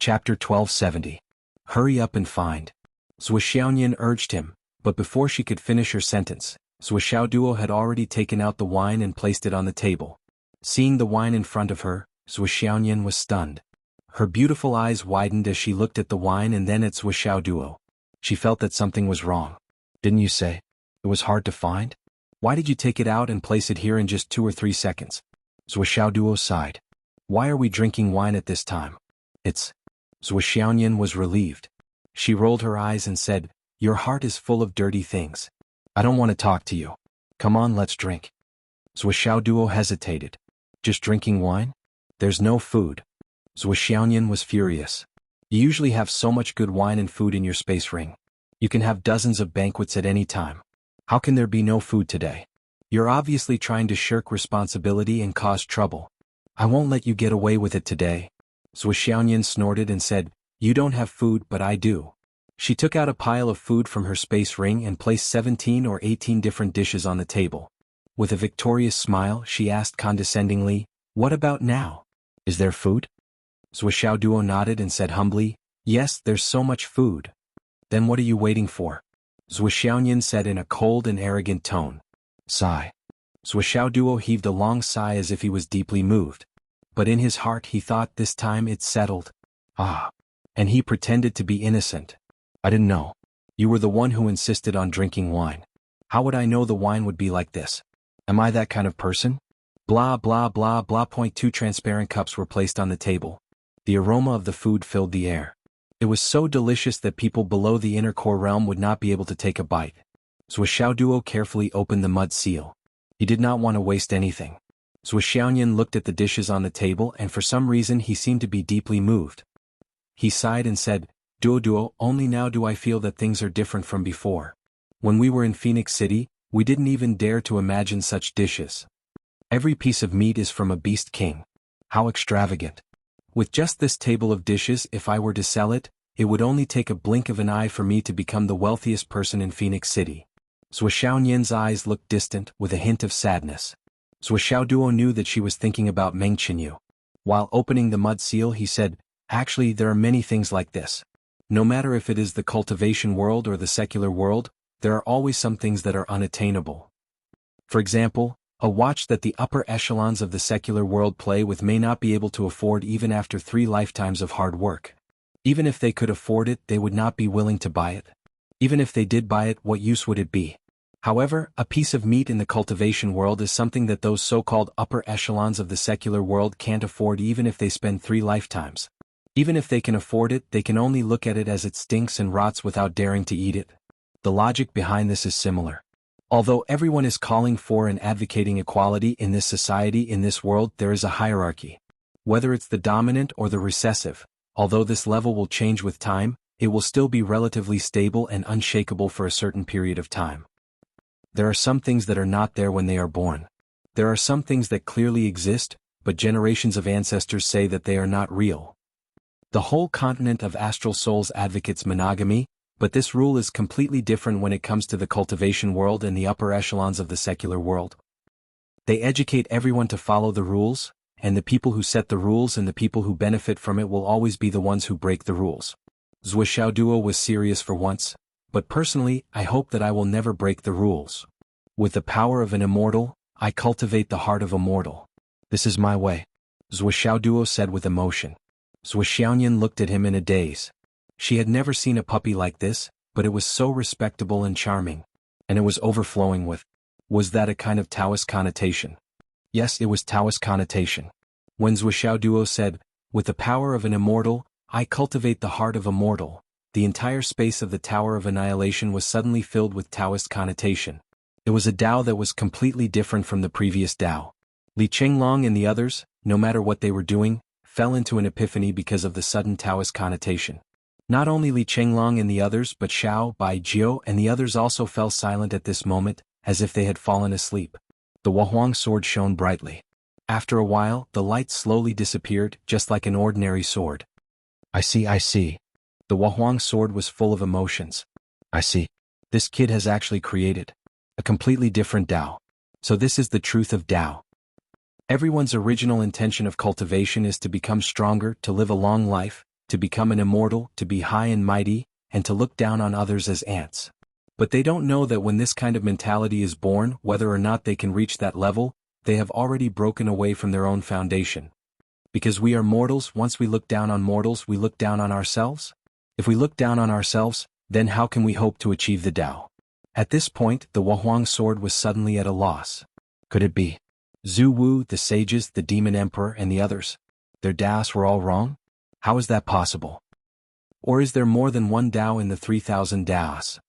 Chapter 1270. Hurry up and find. Zhuo Xiaoyan urged him, but before she could finish her sentence, Zhuo Xiaoduo had already taken out the wine and placed it on the table. Seeing the wine in front of her, Zhuo Xiaoyan was stunned. Her beautiful eyes widened as she looked at the wine and then at Zhuo Xiaoduo. She felt that something was wrong. Didn't you say it was hard to find? Why did you take it out and place it here in just 2 or 3 seconds? Zhuo Xiaoduo sighed. Why are we drinking wine at this time? Zhuo Xiaoyan was relieved. She rolled her eyes and said, your heart is full of dirty things. I don't want to talk to you. Come on, let's drink. Zhuo Xiaoduo hesitated. Just drinking wine? There's no food. Zhuo Xiaoyan was furious. You usually have so much good wine and food in your space ring. You can have dozens of banquets at any time. How can there be no food today? You're obviously trying to shirk responsibility and cause trouble. I won't let you get away with it today. Zhuo Xiaoyan snorted and said, you don't have food but I do. She took out a pile of food from her space ring and placed 17 or 18 different dishes on the table. With a victorious smile, she asked condescendingly, what about now? Is there food? Zhuo Xiaoduo nodded and said humbly, yes, there's so much food. Then what are you waiting for? Zhuo Xiaoyan said in a cold and arrogant tone. Sigh. Zhuo Xiaoduo heaved a long sigh as if he was deeply moved. But in his heart he thought this time it's settled. Ah. And he pretended to be innocent. I didn't know. You were the one who insisted on drinking wine. How would I know the wine would be like this? Am I that kind of person? Blah blah blah blah. 2 transparent cups were placed on the table. The aroma of the food filled the air. It was so delicious that people below the inner core realm would not be able to take a bite. Zhuo Xiaoduo carefully opened the mud seal. He did not want to waste anything. Zhuo Xiaoyan looked at the dishes on the table and for some reason he seemed to be deeply moved. He sighed and said, Duo, only now do I feel that things are different from before. When we were in Phoenix City, we didn't even dare to imagine such dishes. Every piece of meat is from a beast king. How extravagant. With just this table of dishes, if I were to sell it, it would only take a blink of an eye for me to become the wealthiest person in Phoenix City. Zhuo Xiaoyan's eyes looked distant with a hint of sadness. Zhuo Xiaoduo knew that she was thinking about Meng Qinyu. While opening the mud seal he said, actually there are many things like this. No matter if it is the cultivation world or the secular world, there are always some things that are unattainable. For example, a watch that the upper echelons of the secular world play with may not be able to afford even after 3 lifetimes of hard work. Even if they could afford it, they would not be willing to buy it. Even if they did buy it, what use would it be? However, a piece of meat in the cultivation world is something that those so-called upper echelons of the secular world can't afford even if they spend 3 lifetimes. Even if they can afford it, they can only look at it as it stinks and rots without daring to eat it. The logic behind this is similar. Although everyone is calling for and advocating equality in this society, in this world, there is a hierarchy. Whether it's the dominant or the recessive, although this level will change with time, it will still be relatively stable and unshakable for a certain period of time. There are some things that are not there when they are born. There are some things that clearly exist, but generations of ancestors say that they are not real. The whole continent of astral souls advocates monogamy, but this rule is completely different when it comes to the cultivation world and the upper echelons of the secular world. They educate everyone to follow the rules, and the people who set the rules and the people who benefit from it will always be the ones who break the rules. Zhuo Xiaoduo was serious for once, but personally, I hope that I will never break the rules. With the power of an immortal, I cultivate the heart of a mortal. This is my way. Zhuo Xiaoduo said with emotion. Zhuo Xiaoyan looked at him in a daze. She had never seen a puppy like this, but it was so respectable and charming. And it was overflowing with. Was that a kind of Taoist connotation? Yes, it was Taoist connotation. When Zhuo Xiaoduo said, with the power of an immortal, I cultivate the heart of a mortal, the entire space of the Tower of Annihilation was suddenly filled with Taoist connotation. It was a Tao that was completely different from the previous Tao. Li Chenglong and the others, no matter what they were doing, fell into an epiphany because of the sudden Taoist connotation. Not only Li Chenglong and the others but Xiao, Bai Jiu and the others also fell silent at this moment, as if they had fallen asleep. The Wahuang sword shone brightly. After a while, the light slowly disappeared, just like an ordinary sword. I see. The Wahuang sword was full of emotions. I see. This kid has actually created a completely different Tao. So this is the truth of Tao. Everyone's original intention of cultivation is to become stronger, to live a long life, to become an immortal, to be high and mighty, and to look down on others as ants. But they don't know that when this kind of mentality is born, whether or not they can reach that level, they have already broken away from their own foundation. Because we are mortals, once we look down on mortals, we look down on ourselves? If we look down on ourselves, then how can we hope to achieve the Tao? At this point, the Huang sword was suddenly at a loss. Could it be? Zhu Wu, the sages, the demon emperor, and the others, their Taos were all wrong? How is that possible? Or is there more than one Tao in the 3,000 Taos?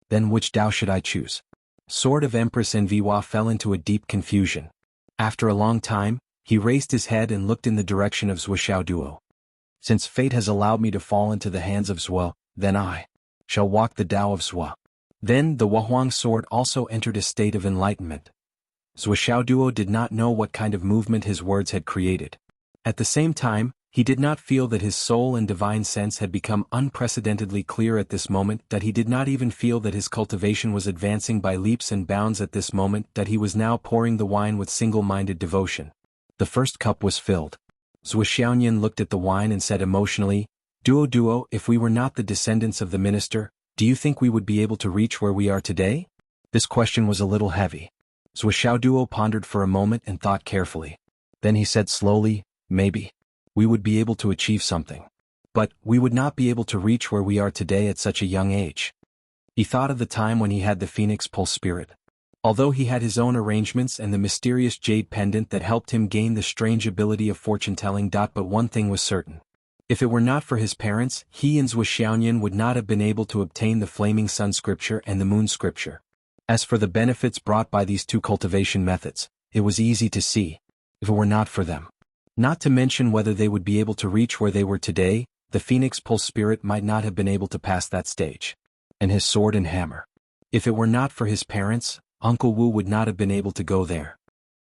Then which Tao should I choose? Sword of Empress Enviwa fell into a deep confusion. After a long time, he raised his head and looked in the direction of Zhuo Duo. Since fate has allowed me to fall into the hands of Zhuo, then I shall walk the Tao of Zhuo. Then the Huang sword also entered a state of enlightenment. Zhuo Duo did not know what kind of movement his words had created. At the same time, he did not feel that his soul and divine sense had become unprecedentedly clear at this moment, that he did not even feel that his cultivation was advancing by leaps and bounds at this moment, that he was now pouring the wine with single-minded devotion. The first cup was filled. Zhuo looked at the wine and said emotionally, Duo, if we were not the descendants of the minister, do you think we would be able to reach where we are today? This question was a little heavy. Zhuo Duo pondered for a moment and thought carefully. Then he said slowly, maybe. We would be able to achieve something. But we would not be able to reach where we are today at such a young age. He thought of the time when he had the Phoenix Pulse Spirit. Although he had his own arrangements and the mysterious jade pendant that helped him gain the strange ability of fortune-telling. But one thing was certain. If it were not for his parents, he and Zhuo would not have been able to obtain the Flaming Sun Scripture and the Moon Scripture. As for the benefits brought by these two cultivation methods, it was easy to see. If it were not for them. Not to mention whether they would be able to reach where they were today, the Phoenix Pulse Spirit might not have been able to pass that stage. And his sword and hammer. If it were not for his parents, Uncle Wu would not have been able to go there.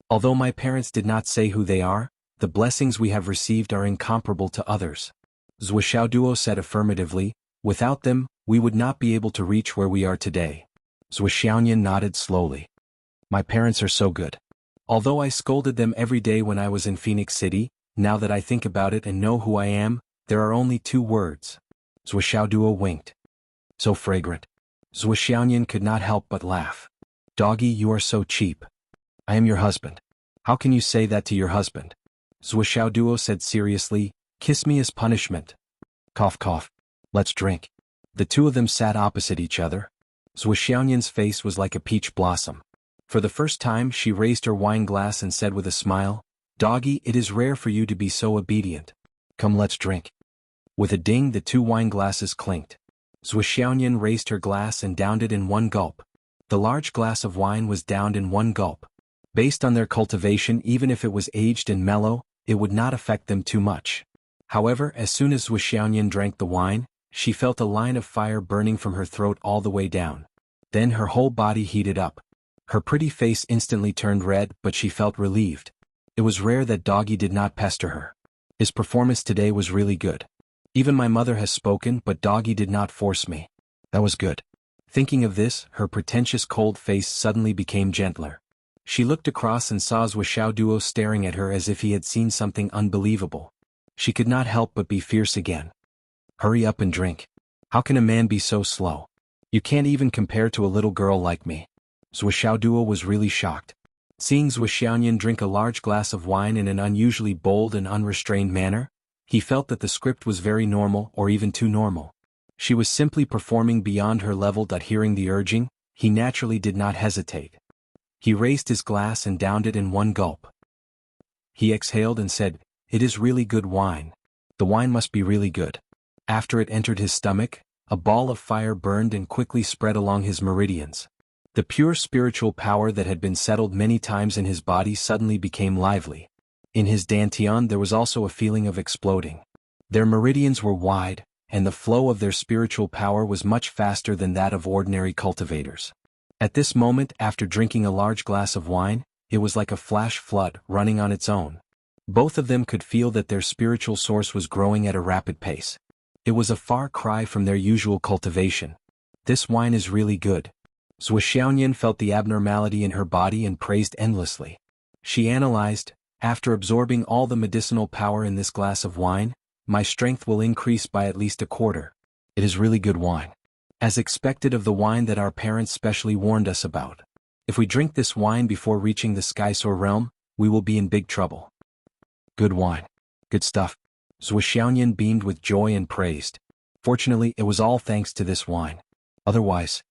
Although my parents did not say who they are, the blessings we have received are incomparable to others. Zhuo Duo said affirmatively, without them, we would not be able to reach where we are today. Zhuo nodded slowly. My parents are so good. Although I scolded them every day when I was in Phoenix City, now that I think about it and know who I am, there are only two words. Zhuo Duo winked. So fragrant. Zhuo could not help but laugh. Doggy, you are so cheap. I am your husband. How can you say that to your husband? Zhuo Duo said seriously, kiss me as punishment. Cough cough. Let's drink. The two of them sat opposite each other. Zhuo face was like a peach blossom. For the first time she raised her wine glass and said with a smile, Doggy, it is rare for you to be so obedient. Come, let's drink. With a ding, the two wine glasses clinked. Zhuo raised her glass and downed it in one gulp. The large glass of wine was downed in one gulp. Based on their cultivation, even if it was aged and mellow, it would not affect them too much. However, as soon as Zhuo drank the wine, she felt a line of fire burning from her throat all the way down. Then her whole body heated up. Her pretty face instantly turned red, but she felt relieved. It was rare that Doggy did not pester her. His performance today was really good. Even my mother has spoken, but Doggy did not force me. That was good. Thinking of this, her pretentious cold face suddenly became gentler. She looked across and saw Zhuo Duo staring at her as if he had seen something unbelievable. She could not help but be fierce again. Hurry up and drink. How can a man be so slow? You can't even compare to a little girl like me. Zhuo Duo was really shocked. Seeing Zhuo drink a large glass of wine in an unusually bold and unrestrained manner, he felt that the script was very normal or even too normal. She was simply performing beyond her level. Hearing the urging, he naturally did not hesitate. He raised his glass and downed it in one gulp. He exhaled and said, It is really good wine. The wine must be really good. After it entered his stomach, a ball of fire burned and quickly spread along his meridians. The pure spiritual power that had been settled many times in his body suddenly became lively. In his dantian there was also a feeling of exploding. Their meridians were wide, and the flow of their spiritual power was much faster than that of ordinary cultivators. At this moment, after drinking a large glass of wine, it was like a flash flood running on its own. Both of them could feel that their spiritual source was growing at a rapid pace. It was a far cry from their usual cultivation. This wine is really good. Zhuo felt the abnormality in her body and praised endlessly. She analyzed, after absorbing all the medicinal power in this glass of wine, my strength will increase by at least a quarter. It is really good wine. As expected of the wine that our parents specially warned us about. If we drink this wine before reaching the Skysoar realm, we will be in big trouble. Good wine. Good stuff. Zhuxiaoyan beamed with joy and praised. Fortunately, it was all thanks to this wine. Otherwise.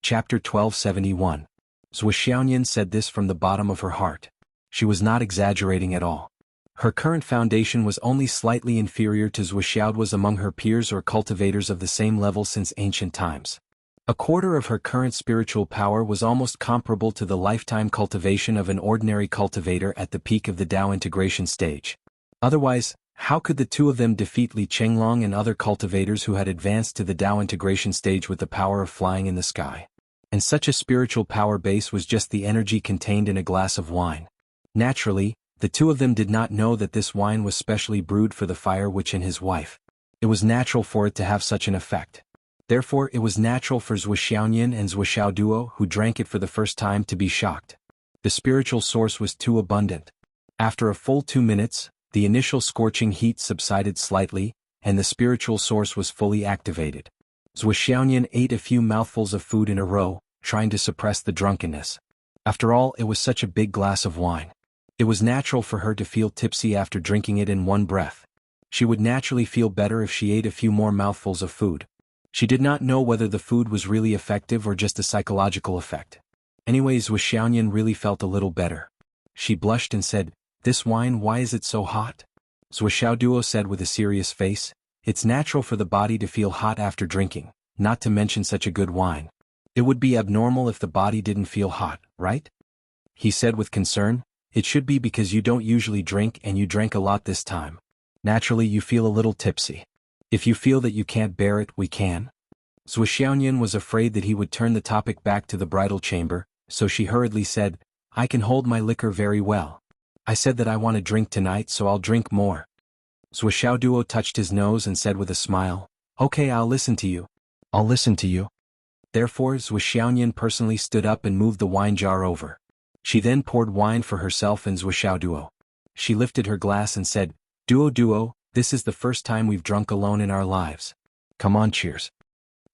Chapter 1271. Zhuxiaoyan said this from the bottom of her heart. She was not exaggerating at all. Her current foundation was only slightly inferior to Zhuxiao's among her peers or cultivators of the same level since ancient times. A quarter of her current spiritual power was almost comparable to the lifetime cultivation of an ordinary cultivator at the peak of the Dao integration stage. Otherwise, how could the two of them defeat Li Chenglong and other cultivators who had advanced to the Dao integration stage with the power of flying in the sky? And such a spiritual power base was just the energy contained in a glass of wine. Naturally, the two of them did not know that this wine was specially brewed for the Fire Witch and his wife. It was natural for it to have such an effect. Therefore, it was natural for Zhuxiaoyan and Zhuxiao Duo, who drank it for the first time, to be shocked. The spiritual source was too abundant. After a full 2 minutes, the initial scorching heat subsided slightly, and the spiritual source was fully activated. Zhuxiaoyan ate a few mouthfuls of food in a row, trying to suppress the drunkenness. After all, it was such a big glass of wine. It was natural for her to feel tipsy after drinking it in one breath. She would naturally feel better if she ate a few more mouthfuls of food. She did not know whether the food was really effective or just a psychological effect. Anyways, Zhuxiaoyan really felt a little better. She blushed and said, "This wine, why is it so hot?" Zhuxiao Duo said with a serious face, "It's natural for the body to feel hot after drinking, not to mention such a good wine. It would be abnormal if the body didn't feel hot, right?" He said with concern, "It should be because you don't usually drink and you drank a lot this time. Naturally you feel a little tipsy. If you feel that you can't bear it, we can." Zhuxiaoyan was afraid that he would turn the topic back to the bridal chamber, so she hurriedly said, "I can hold my liquor very well. I said that I want to drink tonight, so I'll drink more." Zhuxiao Duo touched his nose and said with a smile, "Okay, I'll listen to you. I'll listen to you." Therefore, Zhuxiaoyan personally stood up and moved the wine jar over. She then poured wine for herself and Zhuxiao Duo. She lifted her glass and said, "Duo Duo, this is the first time we've drunk alone in our lives. Come on, cheers."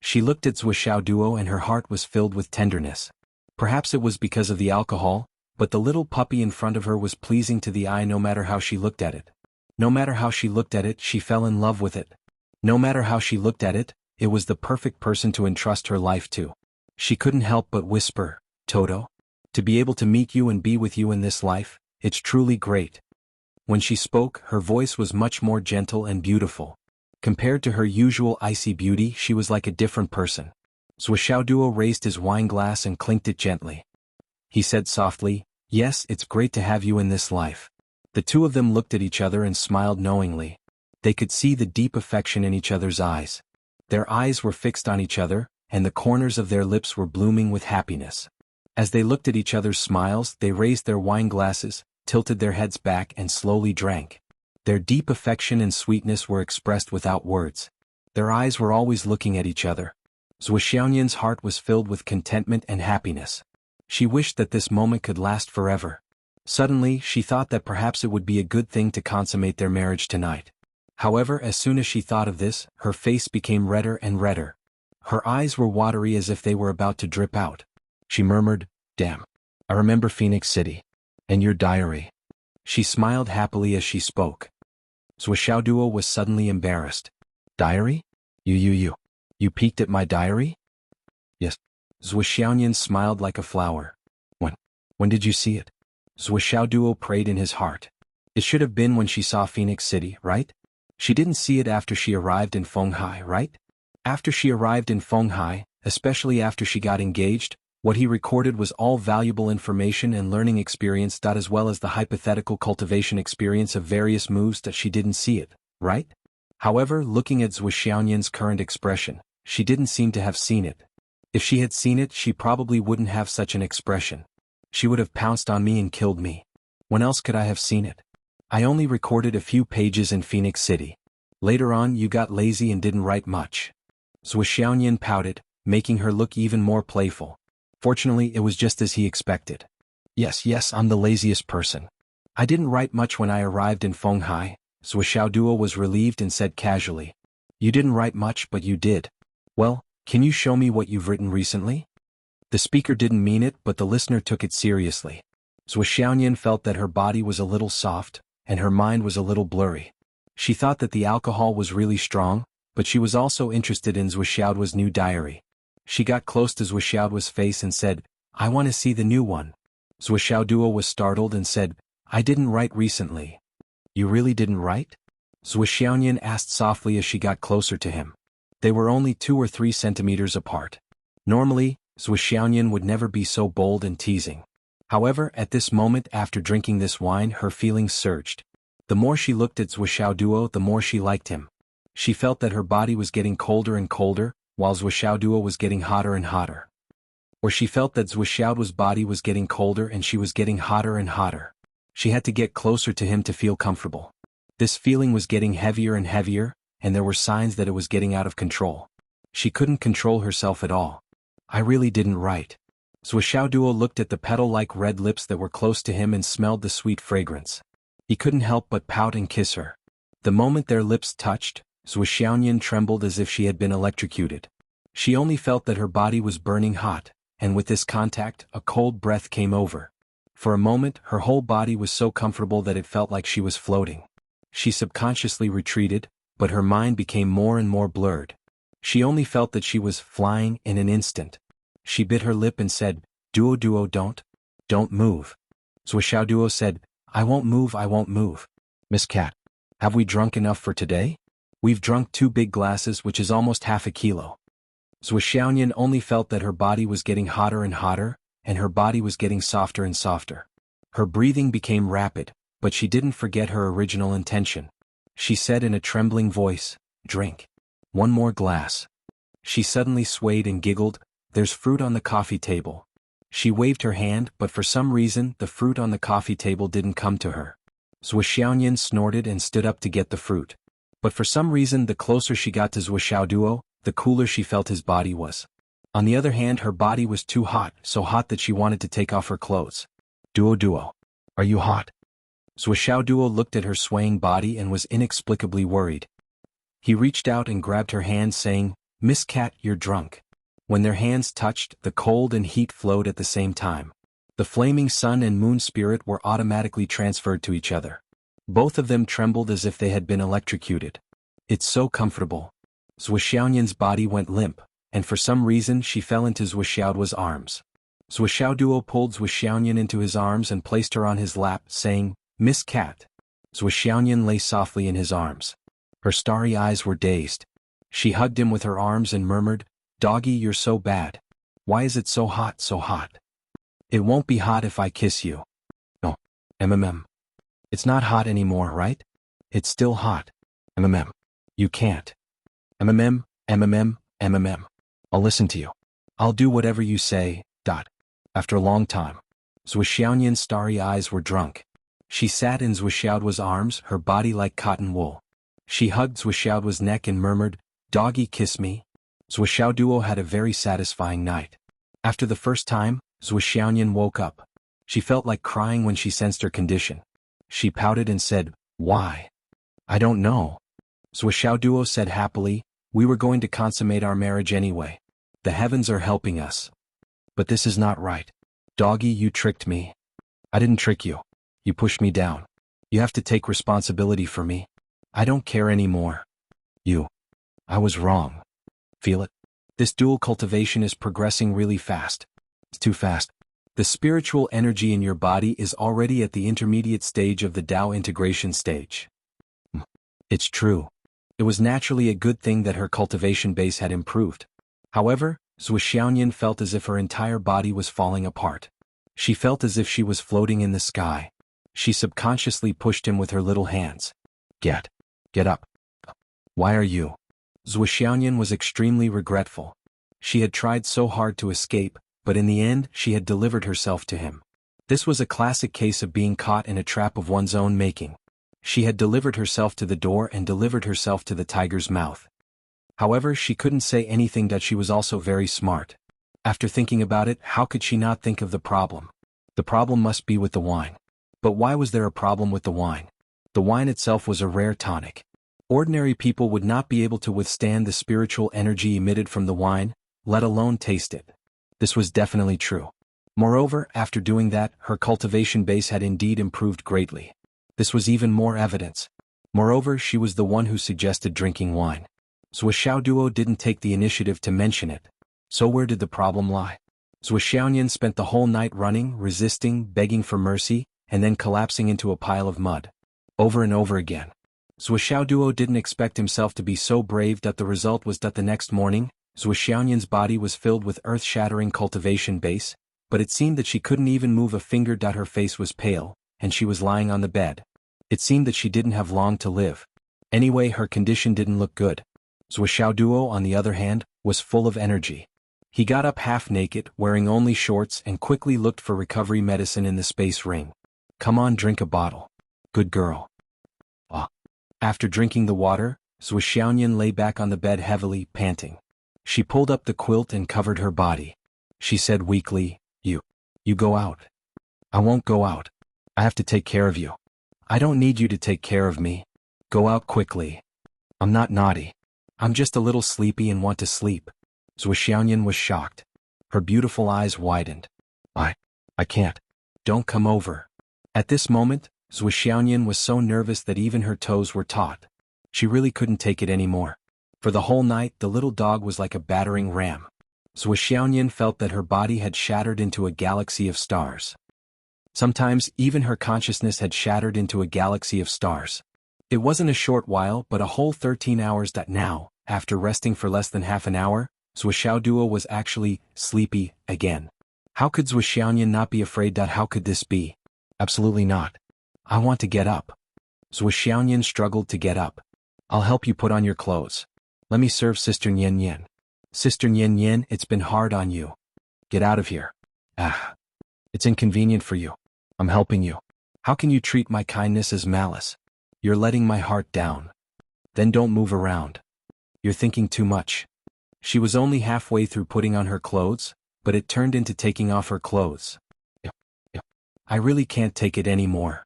She looked at Zhuxiao Duo and her heart was filled with tenderness. Perhaps it was because of the alcohol, but the little puppy in front of her was pleasing to the eye no matter how she looked at it. No matter how she looked at it, she fell in love with it. No matter how she looked at it, it was the perfect person to entrust her life to. She couldn't help but whisper, "Toto? To be able to meet you and be with you in this life, it's truly great." When she spoke, her voice was much more gentle and beautiful. Compared to her usual icy beauty, she was like a different person. Zhuxiao Duo raised his wine glass and clinked it gently. He said softly, "Yes, it's great to have you in this life." The two of them looked at each other and smiled knowingly. They could see the deep affection in each other's eyes. Their eyes were fixed on each other, and the corners of their lips were blooming with happiness. As they looked at each other's smiles, they raised their wine glasses, tilted their heads back and slowly drank. Their deep affection and sweetness were expressed without words. Their eyes were always looking at each other. Zhuxiaoyan's heart was filled with contentment and happiness. She wished that this moment could last forever. Suddenly, she thought that perhaps it would be a good thing to consummate their marriage tonight. However, as soon as she thought of this, her face became redder and redder. Her eyes were watery as if they were about to drip out. She murmured, "Damn. I remember Phoenix City. And your diary." She smiled happily as she spoke. Zhuxiao Duo was suddenly embarrassed. "Diary? You peeked at my diary?" "Yes." Zhuxiaoyan smiled like a flower. When did you see it?" Zhuxiao Duo prayed in his heart. It should have been when she saw Phoenix City, right? She didn't see it after she arrived in Fenghai, right? After she arrived in Fenghai, especially after she got engaged, what he recorded was all valuable information and learning experience. As well as the hypothetical cultivation experience of various moves that she didn't see it, right? However, looking at Zhuxiaoyan's current expression, she didn't seem to have seen it. If she had seen it, she probably wouldn't have such an expression. She would have pounced on me and killed me. When else could I have seen it? I only recorded a few pages in Phoenix City. Later on, you got lazy and didn't write much. Zhuxiaoyan pouted, making her look even more playful. Fortunately, it was just as he expected. Yes, I'm the laziest person. I didn't write much when I arrived in Fenghai, Zhuo Duo was relieved and said casually. You didn't write much, but you did. Well, can you show me what you've written recently? The speaker didn't mean it, but the listener took it seriously. Zhuo felt that her body was a little soft, and her mind was a little blurry. She thought that the alcohol was really strong, but she was also interested in Zhuo's new diary. She got close to Zhuo's face and said, I want to see the new one. Zhuo Duo was startled and said, I didn't write recently. You really didn't write? Zhuo asked softly as she got closer to him. They were only 2 or 3 centimeters apart. Normally, Zhuo would never be so bold and teasing. However, at this moment after drinking this wine her feelings surged. The more she looked at Zhuo Duo the more she liked him. She felt that her body was getting colder and colder, while Zhuo Duo was getting hotter and hotter. Or she felt that Zhuo's body was getting colder and she was getting hotter and hotter. She had to get closer to him to feel comfortable. This feeling was getting heavier and heavier, and there were signs that it was getting out of control. She couldn't control herself at all. I really didn't write. Zhuo Duo looked at the petal-like red lips that were close to him and smelled the sweet fragrance. He couldn't help but pout and kiss her. The moment their lips touched, Zhuo trembled as if she had been electrocuted. She only felt that her body was burning hot, and with this contact, a cold breath came over. For a moment, her whole body was so comfortable that it felt like she was floating. She subconsciously retreated, but her mind became more and more blurred. She only felt that she was flying in an instant. She bit her lip and said, Duo Duo don't move. Zhuo Duo said, I won't move. Miss Cat, have we drunk enough for today? We've drunk 2 big glasses, which is almost half a kilo. Zhuo only felt that her body was getting hotter and hotter, and her body was getting softer and softer. Her breathing became rapid, but she didn't forget her original intention. She said in a trembling voice, drink. 1 more glass. She suddenly swayed and giggled, there's fruit on the coffee table. She waved her hand, but for some reason the fruit on the coffee table didn't come to her. Zhuo snorted and stood up to get the fruit. But for some reason the closer she got to Zhuo Duo, the cooler she felt his body was. On the other hand, her body was too hot, so hot that she wanted to take off her clothes. Duo Duo, are you hot? Zhuo Duo looked at her swaying body and was inexplicably worried. He reached out and grabbed her hand saying, Miss Cat, you're drunk. When their hands touched, the cold and heat flowed at the same time. The flaming sun and moon spirit were automatically transferred to each other. Both of them trembled as if they had been electrocuted. It's so comfortable. Zhuo's body went limp, and for some reason she fell into Zhuo's arms. Zhuo Duo pulled Zhuo into his arms and placed her on his lap, saying, Miss Cat. Zhuo lay softly in his arms. Her starry eyes were dazed. She hugged him with her arms and murmured, Doggy, you're so bad. Why is it so hot, so hot? It won't be hot if I kiss you. No. It's not hot anymore, right? It's still hot. You can't. I'll listen to you. I'll do whatever you say, ... After a long time, Zhuo's starry eyes were drunk. She sat in Zhuo's arms, her body like cotton wool. She hugged Zhuo's neck and murmured, Doggy, kiss me. Zhuo Duo had a very satisfying night. After the first time, Zhuo woke up. She felt like crying when she sensed her condition. She pouted and said, Why? I don't know. Zhuo Duo said happily, We were going to consummate our marriage anyway. The heavens are helping us. But this is not right. Doggy, you tricked me. I didn't trick you. You pushed me down. You have to take responsibility for me. I don't care anymore. I was wrong. Feel it? This dual cultivation is progressing really fast. It's too fast. The spiritual energy in your body is already at the intermediate stage of the Tao integration stage. It's true. It was naturally a good thing that her cultivation base had improved. However, Zhuo felt as if her entire body was falling apart. She felt as if she was floating in the sky. She subconsciously pushed him with her little hands. Get up. Why are you? Zhuo was extremely regretful. She had tried so hard to escape, but in the end she had delivered herself to him. This was a classic case of being caught in a trap of one's own making. She had delivered herself to the door and delivered herself to the tiger's mouth. However, she couldn't say anything that she was also very smart. After thinking about it, how could she not think of the problem? The problem must be with the wine. But why was there a problem with the wine? The wine itself was a rare tonic. Ordinary people would not be able to withstand the spiritual energy emitted from the wine, let alone taste it. This was definitely true. Moreover, after doing that, her cultivation base had indeed improved greatly. This was even more evidence. Moreover, she was the one who suggested drinking wine. Zhuoxiaoduo didn't take the initiative to mention it. So where did the problem lie? Zhuoxiaonian spent the whole night running, resisting, begging for mercy, and then collapsing into a pile of mud. Over and over again. Zhuoxiaoduo didn't expect himself to be so brave that the result was that the next morning, Zhuoxiaonian's body was filled with earth-shattering cultivation base, but it seemed that she couldn't even move a finger. Her face was pale, and she was lying on the bed. It seemed that she didn't have long to live. Anyway, her condition didn't look good. Zhuoxiaoduo, on the other hand, was full of energy. He got up half naked, wearing only shorts, and quickly looked for recovery medicine in the space ring. Come on, drink a bottle. Good girl. After drinking the water, Zhuoxiaonian lay back on the bed heavily, panting. She pulled up the quilt and covered her body. She said weakly, You go out. I won't go out. I have to take care of you. I don't need you to take care of me. Go out quickly. I'm not naughty. I'm just a little sleepy and want to sleep. Zhuoxiaonian was shocked. Her beautiful eyes widened. I can't. Don't come over. At this moment, Zhuoxiaonian was so nervous that even her toes were taut. She really couldn't take it anymore. For the whole night, the little dog was like a battering ram. Zhuoxiaonian felt that her body had shattered into a galaxy of stars. Sometimes, even her consciousness had shattered into a galaxy of stars. It wasn't a short while, but a whole 13 hours that now, after resting for less than half an hour, Zhuoxiaoduo was actually sleepy again. How could Zhuoxiaonian not be afraid? How could this be? Absolutely not. I want to get up. Zhuoxiaonian struggled to get up. I'll help you put on your clothes. Let me serve Sister Nian Nian. Sister Nian Nian, it's been hard on you. Get out of here. It's inconvenient for you. I'm helping you. How can you treat my kindness as malice? You're letting my heart down. Then don't move around. You're thinking too much. She was only halfway through putting on her clothes, but it turned into taking off her clothes. I really can't take it anymore.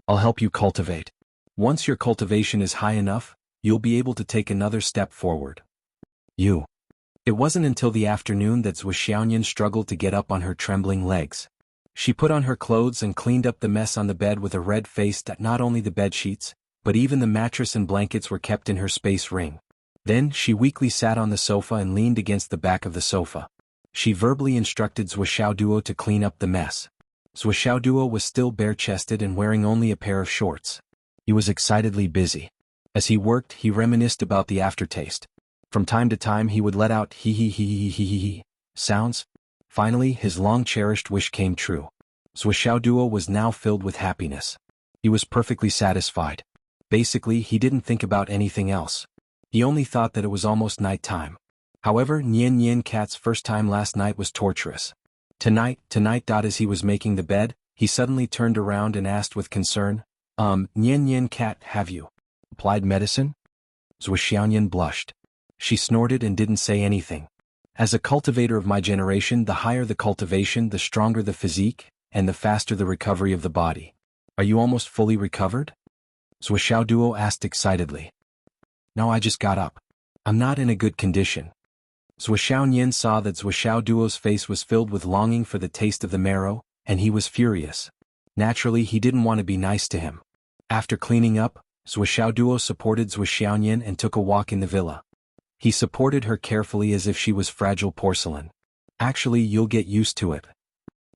I'll help you cultivate. Once your cultivation is high enough, you'll be able to take another step forward. It wasn't until the afternoon that Zhuoxiaonian struggled to get up on her trembling legs. She put on her clothes and cleaned up the mess on the bed with a red face. That not only the bed sheets, but even the mattress and blankets were kept in her space ring. Then she weakly sat on the sofa and leaned against the back of the sofa. She verbally instructed Zhuoxiaoduo to clean up the mess. Zhuoxiaoduo was still bare-chested and wearing only a pair of shorts. He was excitedly busy. As he worked, he reminisced about the aftertaste. From time to time he would let out hee sounds. Finally, his long-cherished wish came true. Zhuoxiaoduo was now filled with happiness. He was perfectly satisfied. Basically, he didn't think about anything else. He only thought that it was almost night time. However, Nian Nian Cat's first time last night was torturous. Tonight, as he was making the bed, he suddenly turned around and asked with concern, Nian Nian Cat, have you applied medicine? Zhuoxiaonian blushed. She snorted and didn't say anything. As a cultivator of my generation, the higher the cultivation, the stronger the physique, and the faster the recovery of the body. Are you almost fully recovered? Zhuoxiaoduo asked excitedly. No, I just got up. I'm not in a good condition. Zhuoxiaonian saw that Zhuoxiaoduo's face was filled with longing for the taste of the marrow, and he was furious. Naturally, he didn't want to be nice to him. After cleaning up, Zhuoxiaoduo supported Zhuoxiaonian and took a walk in the villa. He supported her carefully as if she was fragile porcelain. Actually, you'll get used to it.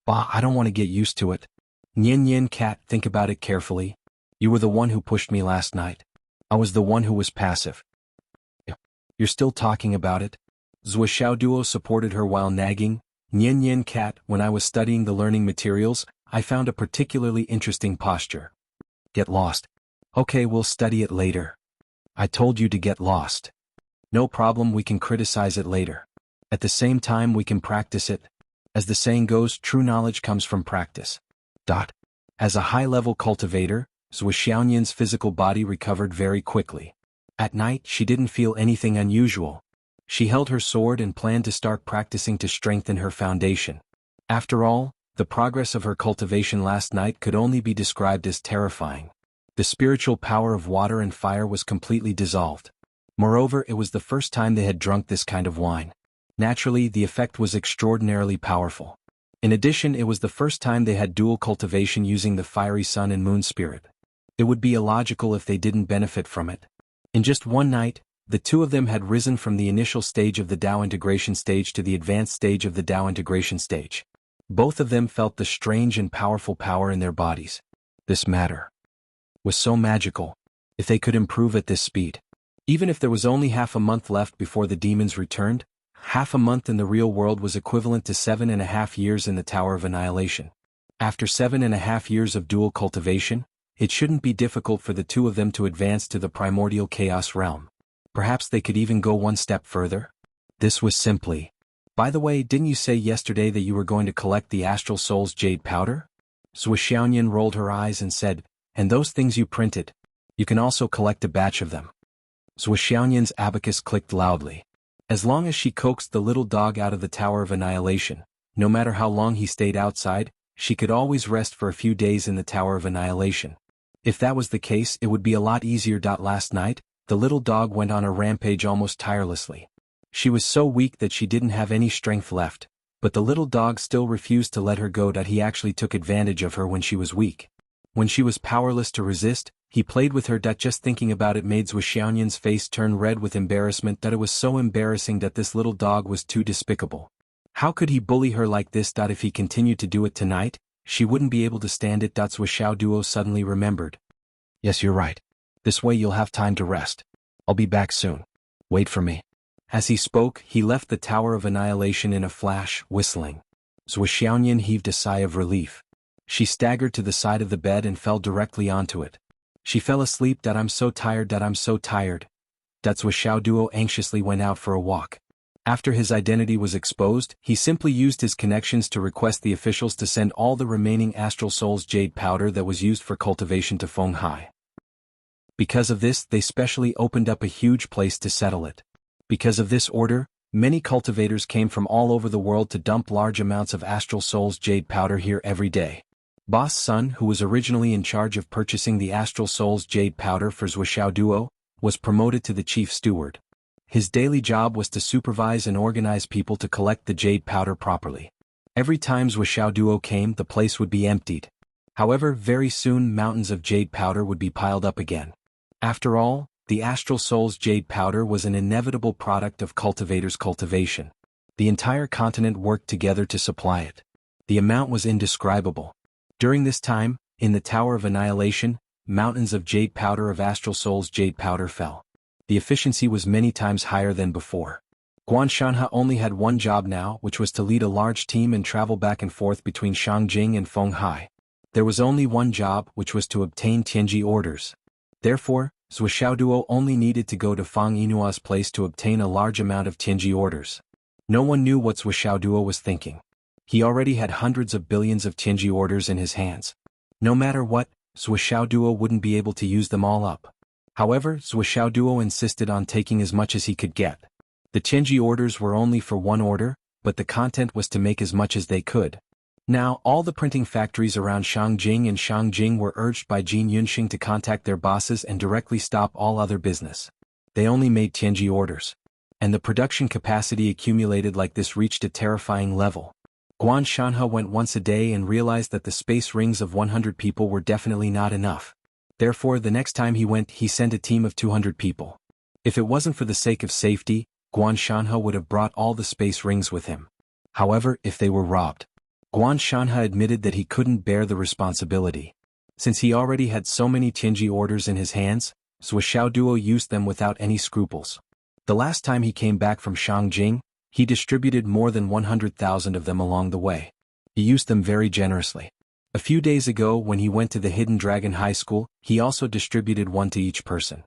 Bah, I don't want to get used to it. Nian Nian Cat, think about it carefully. You were the one who pushed me last night. I was the one who was passive. You're still talking about it? Zhuoxiaoduo supported her while nagging. Nian Nian Cat, when I was studying the learning materials, I found a particularly interesting posture. Get lost. Okay, we'll study it later. I told you to get lost. No problem, we can criticize it later. At the same time we can practice it. As the saying goes, true knowledge comes from practice. As a high-level cultivator, Zhuoxiaonian's physical body recovered very quickly. At night, she didn't feel anything unusual. She held her sword and planned to start practicing to strengthen her foundation. After all, the progress of her cultivation last night could only be described as terrifying. The spiritual power of water and fire was completely dissolved. Moreover, it was the first time they had drunk this kind of wine. Naturally, the effect was extraordinarily powerful. In addition, it was the first time they had dual cultivation using the fiery sun and moon spirit. It would be illogical if they didn't benefit from it. In just one night, the two of them had risen from the initial stage of the Tao integration stage to the advanced stage of the Tao integration stage. Both of them felt the strange and powerful power in their bodies. This matter was so magical. If they could improve at this speed. Even if there was only half a month left before the demons returned, half a month in the real world was equivalent to 7.5 years in the Tower of Annihilation. After 7.5 years of dual cultivation, it shouldn't be difficult for the two of them to advance to the primordial chaos realm. Perhaps they could even go one step further? This was simply. By the way, didn't you say yesterday that you were going to collect the Astral Soul's jade powder? Zhuxiaoyan rolled her eyes and said, and those things you printed. You can also collect a batch of them. Zhuxiaoyan's abacus clicked loudly. As long as she coaxed the little dog out of the Tower of Annihilation, no matter how long he stayed outside, she could always rest for a few days in the Tower of Annihilation. If that was the case, it would be a lot easier. Last night, the little dog went on a rampage almost tirelessly. She was so weak that she didn't have any strength left, but the little dog still refused to let her go. He actually took advantage of her when she was weak. When she was powerless to resist, he played with her. Just thinking about it made Zhuxiaoyan's face turn red with embarrassment. It was so embarrassing that this little dog was too despicable. How could he bully her like this? If he continued to do it tonight, she wouldn't be able to stand it. Zhuxiao Duo suddenly remembered. Yes, you're right. This way you'll have time to rest. I'll be back soon. Wait for me. As he spoke, he left the Tower of Annihilation in a flash, whistling. Zhuxiaoyan heaved a sigh of relief. She staggered to the side of the bed and fell directly onto it. She fell asleep. I'm so tired. I'm so tired. Zhuxiao Duo anxiously went out for a walk. After his identity was exposed, he simply used his connections to request the officials to send all the remaining Astral Soul's jade powder that was used for cultivation to Fenghai. Because of this, they specially opened up a huge place to settle it. Because of this order, many cultivators came from all over the world to dump large amounts of Astral Soul's jade powder here every day. Boss Sun, who was originally in charge of purchasing the Astral Soul's jade powder for Zhuxiao Duo, was promoted to the chief steward. His daily job was to supervise and organize people to collect the jade powder properly. Every time Zhuxiao Duo came, the place would be emptied. However, very soon mountains of jade powder would be piled up again. After all, the Astral Soul's jade powder was an inevitable product of cultivators' cultivation. The entire continent worked together to supply it. The amount was indescribable. During this time, in the Tower of Annihilation, mountains of jade powder of Astral Soul's jade powder fell. The efficiency was many times higher than before. Guanshanhe only had one job now, which was to lead a large team and travel back and forth between Shangjing and Fenghai. There was only one job, which was to obtain Tianji orders. Therefore, Zhuxiao Duo only needed to go to Fang Yinua's place to obtain a large amount of Tianji orders. No one knew what Zhuxiao Duo was thinking. He already had hundreds of billions of Tianji orders in his hands. No matter what, Zhuxiao Duo wouldn't be able to use them all up. However, Zhuxiao Duo insisted on taking as much as he could get. The Tianji orders were only for one order, but the content was to make as much as they could. Now, all the printing factories around Shangjing and Shangjing were urged by Jin Yunxing to contact their bosses and directly stop all other business. They only made Tianji orders. And the production capacity accumulated like this reached a terrifying level. Guanshanhe went once a day and realized that the space rings of 100 people were definitely not enough. Therefore, the next time he went, he sent a team of 200 people. If it wasn't for the sake of safety, Guanshanhe would have brought all the space rings with him. However, if they were robbed, Guanshanhe admitted that he couldn't bear the responsibility. Since he already had so many Tianji orders in his hands, Zhuxiao Duo used them without any scruples. The last time he came back from Shangjing, he distributed more than 100,000 of them along the way. He used them very generously. A few days ago, when he went to the Hidden Dragon High School, he also distributed one to each person.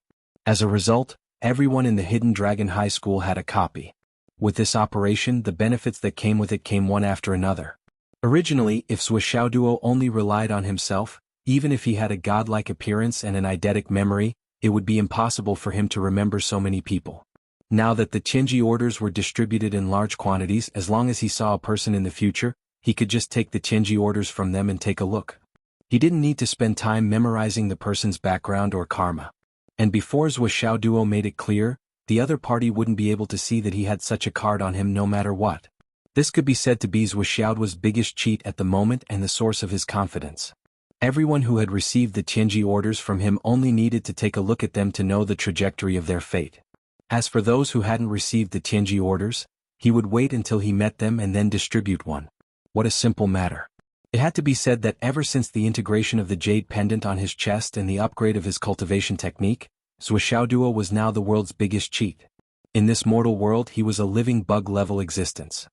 As a result, everyone in the Hidden Dragon High School had a copy. With this operation, the benefits that came with it came one after another. Originally, if Zhuxiao Duo only relied on himself, even if he had a godlike appearance and an eidetic memory, it would be impossible for him to remember so many people. Now that the Tianji orders were distributed in large quantities, as long as he saw a person in the future, he could just take the Tianji orders from them and take a look. He didn't need to spend time memorizing the person's background or karma. And before Zhou Xiao Duo made it clear, the other party wouldn't be able to see that he had such a card on him no matter what. This could be said to be Zhou Xiaoduo's biggest cheat at the moment and the source of his confidence. Everyone who had received the Tianji orders from him only needed to take a look at them to know the trajectory of their fate. As for those who hadn't received the Tianji orders, he would wait until he met them and then distribute one. What a simple matter. It had to be said that ever since the integration of the jade pendant on his chest and the upgrade of his cultivation technique, Zhou Xiaoduo was now the world's biggest cheat. In this mortal world he was a living bug-level existence.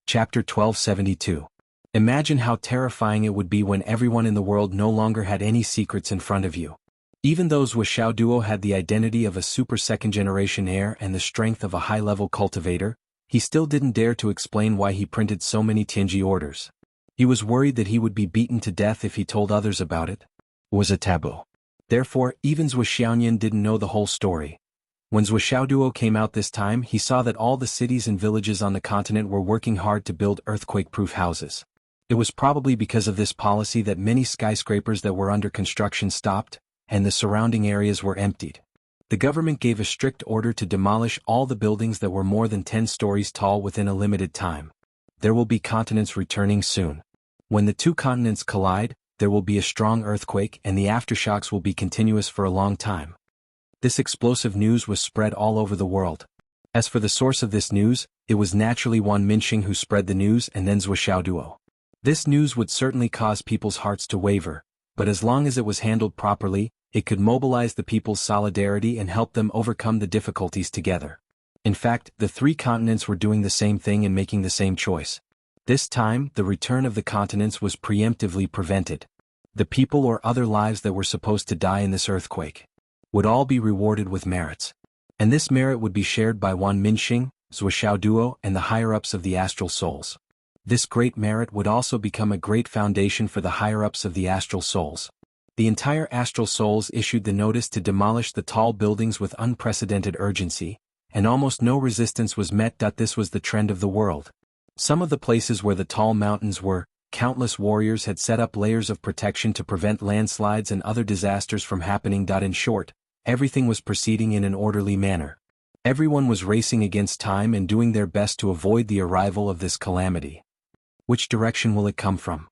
Chapter 1272. Imagine how terrifying it would be when everyone in the world no longer had any secrets in front of you. Even though Zhou Xiaoduo had the identity of a super second-generation heir and the strength of a high-level cultivator, he still didn't dare to explain why he printed so many Tianji orders. He was worried that he would be beaten to death if he told others about it. It was a taboo. Therefore, even Zhou Xiaoyan didn't know the whole story. When Zhou Xiaoduo came out this time, he saw that all the cities and villages on the continent were working hard to build earthquake-proof houses. It was probably because of this policy that many skyscrapers that were under construction stopped, and the surrounding areas were emptied. The government gave a strict order to demolish all the buildings that were more than 10 stories tall within a limited time. There will be continents returning soon. When the two continents collide, there will be a strong earthquake and the aftershocks will be continuous for a long time. This explosive news was spread all over the world. As for the source of this news, it was naturally Wan Minxing who spread the news and then Zhou Xiaoduo. This news would certainly cause people's hearts to waver, but as long as it was handled properly, it could mobilize the people's solidarity and help them overcome the difficulties together. In fact, the three continents were doing the same thing and making the same choice. This time, the return of the continents was preemptively prevented. The people or other lives that were supposed to die in this earthquake would all be rewarded with merits. And this merit would be shared by Wan Minxing, Zhou Xiaoduo, and the higher-ups of the astral souls. This great merit would also become a great foundation for the higher-ups of the astral souls. The entire astral souls issued the notice to demolish the tall buildings with unprecedented urgency, and almost no resistance was met. This was the trend of the world. Some of the places where the tall mountains were, countless warriors had set up layers of protection to prevent landslides and other disasters from happening. In short, everything was proceeding in an orderly manner. Everyone was racing against time and doing their best to avoid the arrival of this calamity. Which direction will it come from?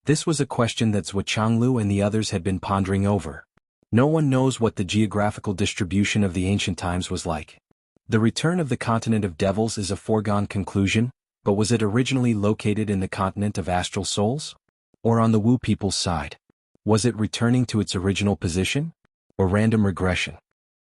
This was a question that Zhou Changlu and the others had been pondering over. No one knows what the geographical distribution of the ancient times was like. The return of the continent of devils is a foregone conclusion, but was it originally located in the continent of astral souls? Or on the Wu people's side? Was it returning to its original position? Or random regression?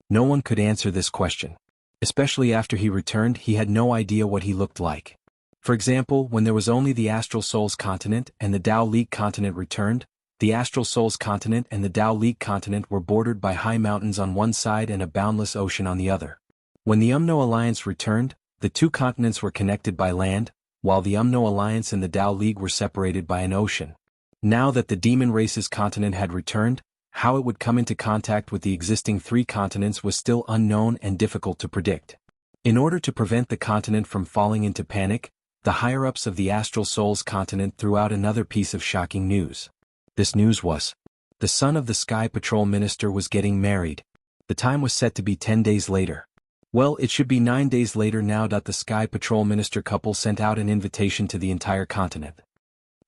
No one could answer this question. Especially after he returned, he had no idea what he looked like. For example, when there was only the Astral Souls continent and the Dao League continent returned, the Astral Souls continent and the Dao League continent were bordered by high mountains on one side and a boundless ocean on the other. When the Umno Alliance returned, the two continents were connected by land, while the Umno Alliance and the Dao League were separated by an ocean. Now that the Demon Race's continent had returned, how it would come into contact with the existing three continents was still unknown and difficult to predict. In order to prevent the continent from falling into panic, the higher-ups of the Astral Souls continent threw out another piece of shocking news. This news was, the son of the Sky Patrol Minister was getting married. The time was set to be 10 days later. Well, it should be 9 days later now. The Sky Patrol Minister couple sent out an invitation to the entire continent.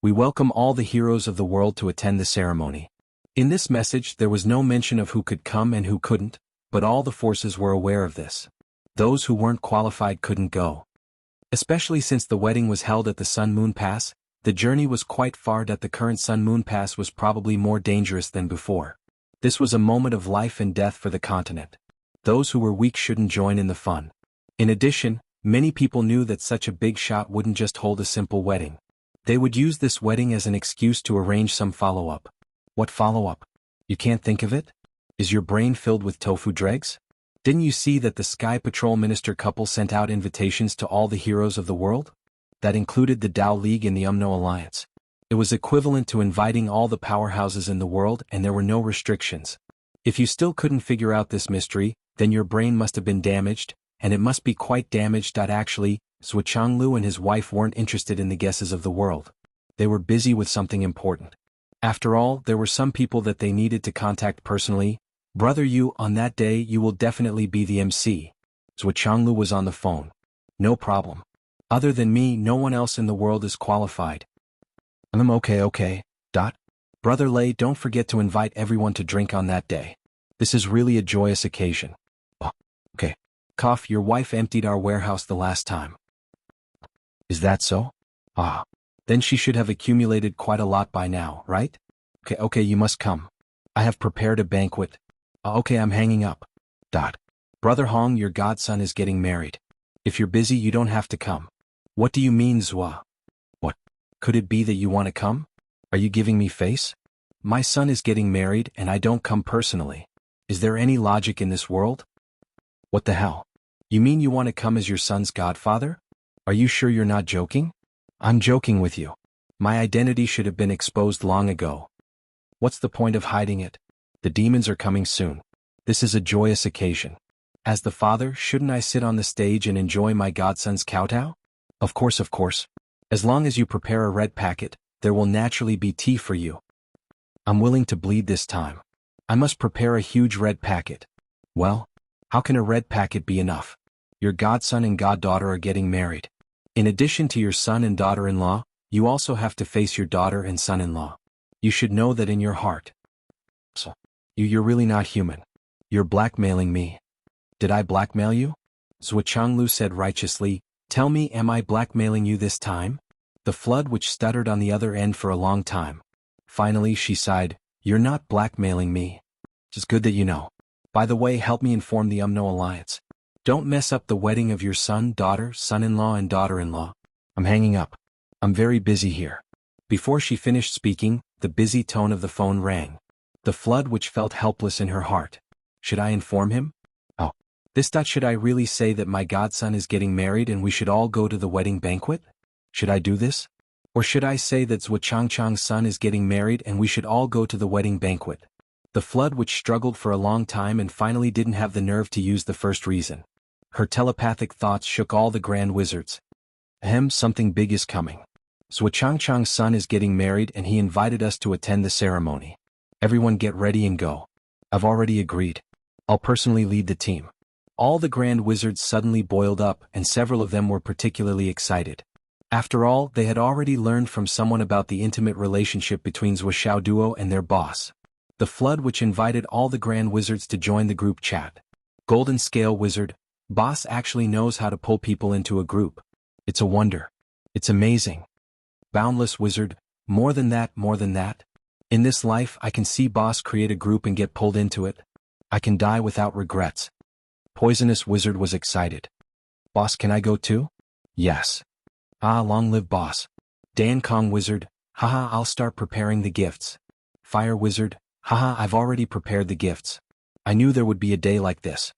We welcome all the heroes of the world to attend the ceremony. In this message there was no mention of who could come and who couldn't, but all the forces were aware of this. Those who weren't qualified couldn't go. Especially since the wedding was held at the Sun-Moon Pass, the journey was quite far. The current Sun-Moon Pass was probably more dangerous than before. This was a moment of life and death for the continent. Those who were weak shouldn't join in the fun. In addition, many people knew that such a big shot wouldn't just hold a simple wedding. They would use this wedding as an excuse to arrange some follow-up. What follow-up? You can't think of it? Is your brain filled with tofu dregs? Didn't you see that the Sky Patrol Minister couple sent out invitations to all the heroes of the world? That included the Dao League and the Umno Alliance. It was equivalent to inviting all the powerhouses in the world, and there were no restrictions. If you still couldn't figure out this mystery, then your brain must have been damaged, and it must be quite damaged. Actually, Zhou Changlu and his wife weren't interested in the guesses of the world. They were busy with something important. After all, there were some people that they needed to contact personally. Brother, you, on that day you will definitely be the MC. Zhuo Changlu was on the phone. No problem. Other than me, no one else in the world is qualified. Okay. Brother Lei, don't forget to invite everyone to drink on that day. This is really a joyous occasion. Oh, okay. Cough, your wife emptied our warehouse the last time. Is that so? Then she should have accumulated quite a lot by now, right? Okay, you must come. I have prepared a banquet. Okay, I'm hanging up. Brother Hong, your godson is getting married. If you're busy, you don't have to come. What do you mean, Zhua? What? Could it be that you want to come? Are you giving me face? My son is getting married and I don't come personally. Is there any logic in this world? What the hell? You mean you want to come as your son's godfather? Are you sure you're not joking? I'm joking with you. My identity should have been exposed long ago. What's the point of hiding it? The demons are coming soon. This is a joyous occasion. As the father, shouldn't I sit on the stage and enjoy my godson's kowtow? Of course. As long as you prepare a red packet, there will naturally be tea for you. I'm willing to bleed this time. I must prepare a huge red packet. Well, how can a red packet be enough? Your godson and goddaughter are getting married. In addition to your son and daughter-in-law, you also have to face your daughter and son-in-law. You should know that in your heart. So, you're really not human. You're blackmailing me. Did I blackmail you? Zhuo Changlu said righteously. Tell me, am I blackmailing you this time? The flood which stuttered on the other end for a long time. Finally she sighed, you're not blackmailing me. It's good that you know. By the way, help me inform the UMNO Alliance. Don't mess up the wedding of your son, daughter, son-in-law and daughter-in-law. I'm hanging up. I'm very busy here. Before she finished speaking, the busy tone of the phone rang. The flood which felt helpless in her heart. Should I inform him? Should I really say that my godson is getting married and we should all go to the wedding banquet? Should I do this? Or should I say that Zhuo Changchang's son is getting married and we should all go to the wedding banquet? The flood which struggled for a long time and finally didn't have the nerve to use the first reason. Her telepathic thoughts shook all the grand wizards. Something big is coming. Zhuo Changchang's son is getting married and he invited us to attend the ceremony. Everyone get ready and go. I've already agreed. I'll personally lead the team. All the grand wizards suddenly boiled up and several of them were particularly excited. After all, they had already learned from someone about the intimate relationship between Zhuo Duo and their boss. The flood which invited all the grand wizards to join the group chat. Golden Scale Wizard, boss actually knows how to pull people into a group. It's a wonder. It's amazing. Boundless Wizard, more than that. In this life I can see boss create a group and get pulled into it. I can die without regrets. Poisonous Wizard was excited. Boss, can I go too? Yes. Long live boss. Dan Kong Wizard, I'll start preparing the gifts. Fire Wizard, I've already prepared the gifts. I knew there would be a day like this.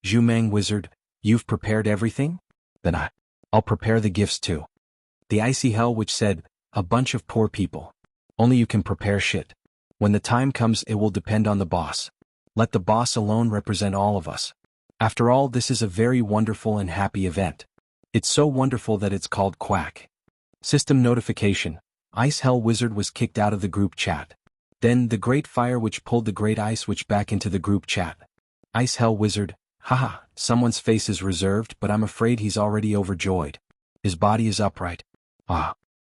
Zhumang Wizard, you've prepared everything? Then I'll prepare the gifts too. The Icy Hell which said, a bunch of poor people. Only you can prepare shit. When the time comes it will depend on the boss. Let the boss alone represent all of us. After all, this is a very wonderful and happy event. It's so wonderful that it's called Quack. System notification. Ice Hell Wizard was kicked out of the group chat. Then the Great Fire which pulled the Great Ice which back into the group chat. Ice Hell Wizard, someone's face is reserved but I'm afraid he's already overjoyed. His body is upright.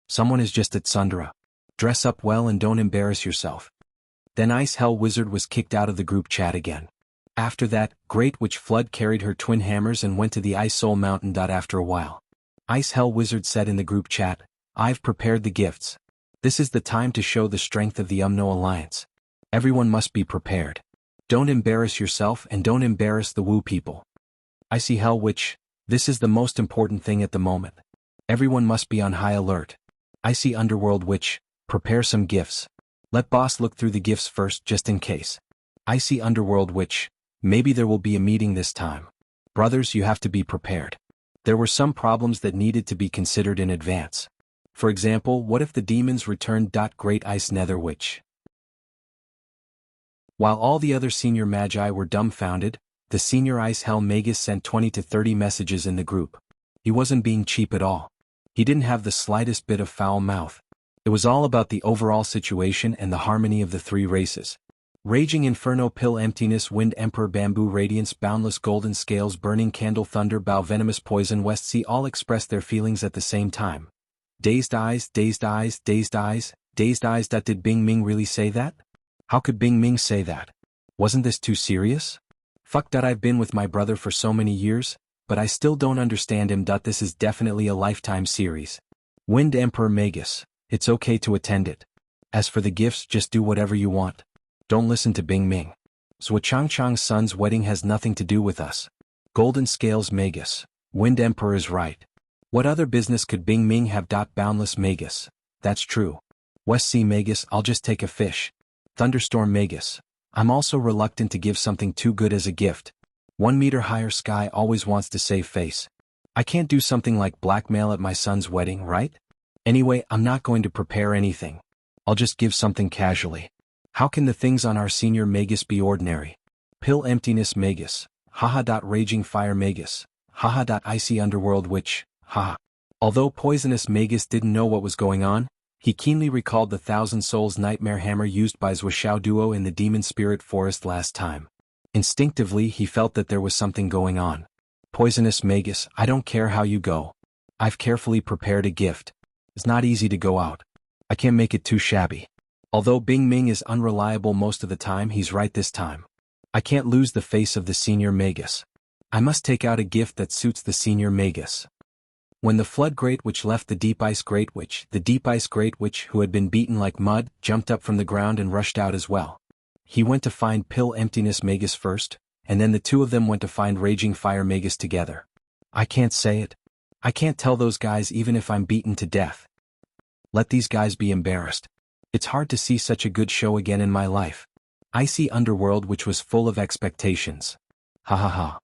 Someone is just at Sundra. Dress up well and don't embarrass yourself. Then Ice Hell Wizard was kicked out of the group chat again. After that, Great Witch Flood carried her twin hammers and went to the Ice Soul Mountain. After a while, Ice Hell Wizard said in the group chat, I've prepared the gifts. This is the time to show the strength of the UMNO Alliance. Everyone must be prepared. Don't embarrass yourself and don't embarrass the Wu people. Icy Hell Witch, this is the most important thing at the moment. Everyone must be on high alert. Icy Underworld Witch, prepare some gifts. Let boss look through the gifts first just in case. Icy Underworld Witch, maybe there will be a meeting this time. Brothers, you have to be prepared. There were some problems that needed to be considered in advance. For example, what if the demons returned? Great Ice Nether Witch. While all the other senior magi were dumbfounded, the senior Ice Hell Magus sent 20 to 30 messages in the group. He wasn't being cheap at all. He didn't have the slightest bit of foul mouth. It was all about the overall situation and the harmony of the three races. Raging Inferno, Pill, Emptiness, Wind Emperor, Bamboo, Radiance, Boundless, Golden Scales, Burning Candle, Thunder, Bow, Venomous, Poison, West Sea all expressed their feelings at the same time. Dazed eyes, dazed eyes, dazed eyes, dazed eyes. Did Bing Ming really say that? How could Bing Ming say that? Wasn't this too serious? Fuck. I've been with my brother for so many years, but I still don't understand him. This is definitely a lifetime series. Wind Emperor, Magus, it's okay to attend it. As for the gifts, just do whatever you want. Don't listen to Bing Ming. Chang's son's wedding has nothing to do with us. Golden Scales, Magus, Wind Emperor is right. What other business could Bing Ming have? Boundless, Magus, that's true. West Sea, Magus, I'll just take a fish. Thunderstorm, Magus, I'm also reluctant to give something too good as a gift. 1 meter higher, Sky always wants to save face. I can't do something like blackmail at my son's wedding, right? Anyway, I'm not going to prepare anything. I'll just give something casually. How can the things on our senior Magus be ordinary? Pill, Emptiness, Magus, haha. Raging Fire, Magus, haha. Icy Underworld Witch, haha. Although Poisonous Magus didn't know what was going on, he keenly recalled the Thousand Souls Nightmare Hammer used by Zhuoxiao Duo in the Demon Spirit Forest last time. Instinctively he felt that there was something going on. Poisonous Magus, I don't care how you go. I've carefully prepared a gift. It's not easy to go out. I can't make it too shabby. Although Bing Ming is unreliable most of the time, he's right this time. I can't lose the face of the senior Magus. I must take out a gift that suits the senior Magus. When the Flood Great Witch left the Deep Ice Great Witch who had been beaten like mud, jumped up from the ground and rushed out as well. He went to find Pill, Emptiness, Magus first, and then the two of them went to find Raging Fire, Magus together. I can't say it. I can't tell those guys even if I'm beaten to death. Let these guys be embarrassed. It's hard to see such a good show again in my life. Icy Underworld, which was full of expectations. Ha ha ha.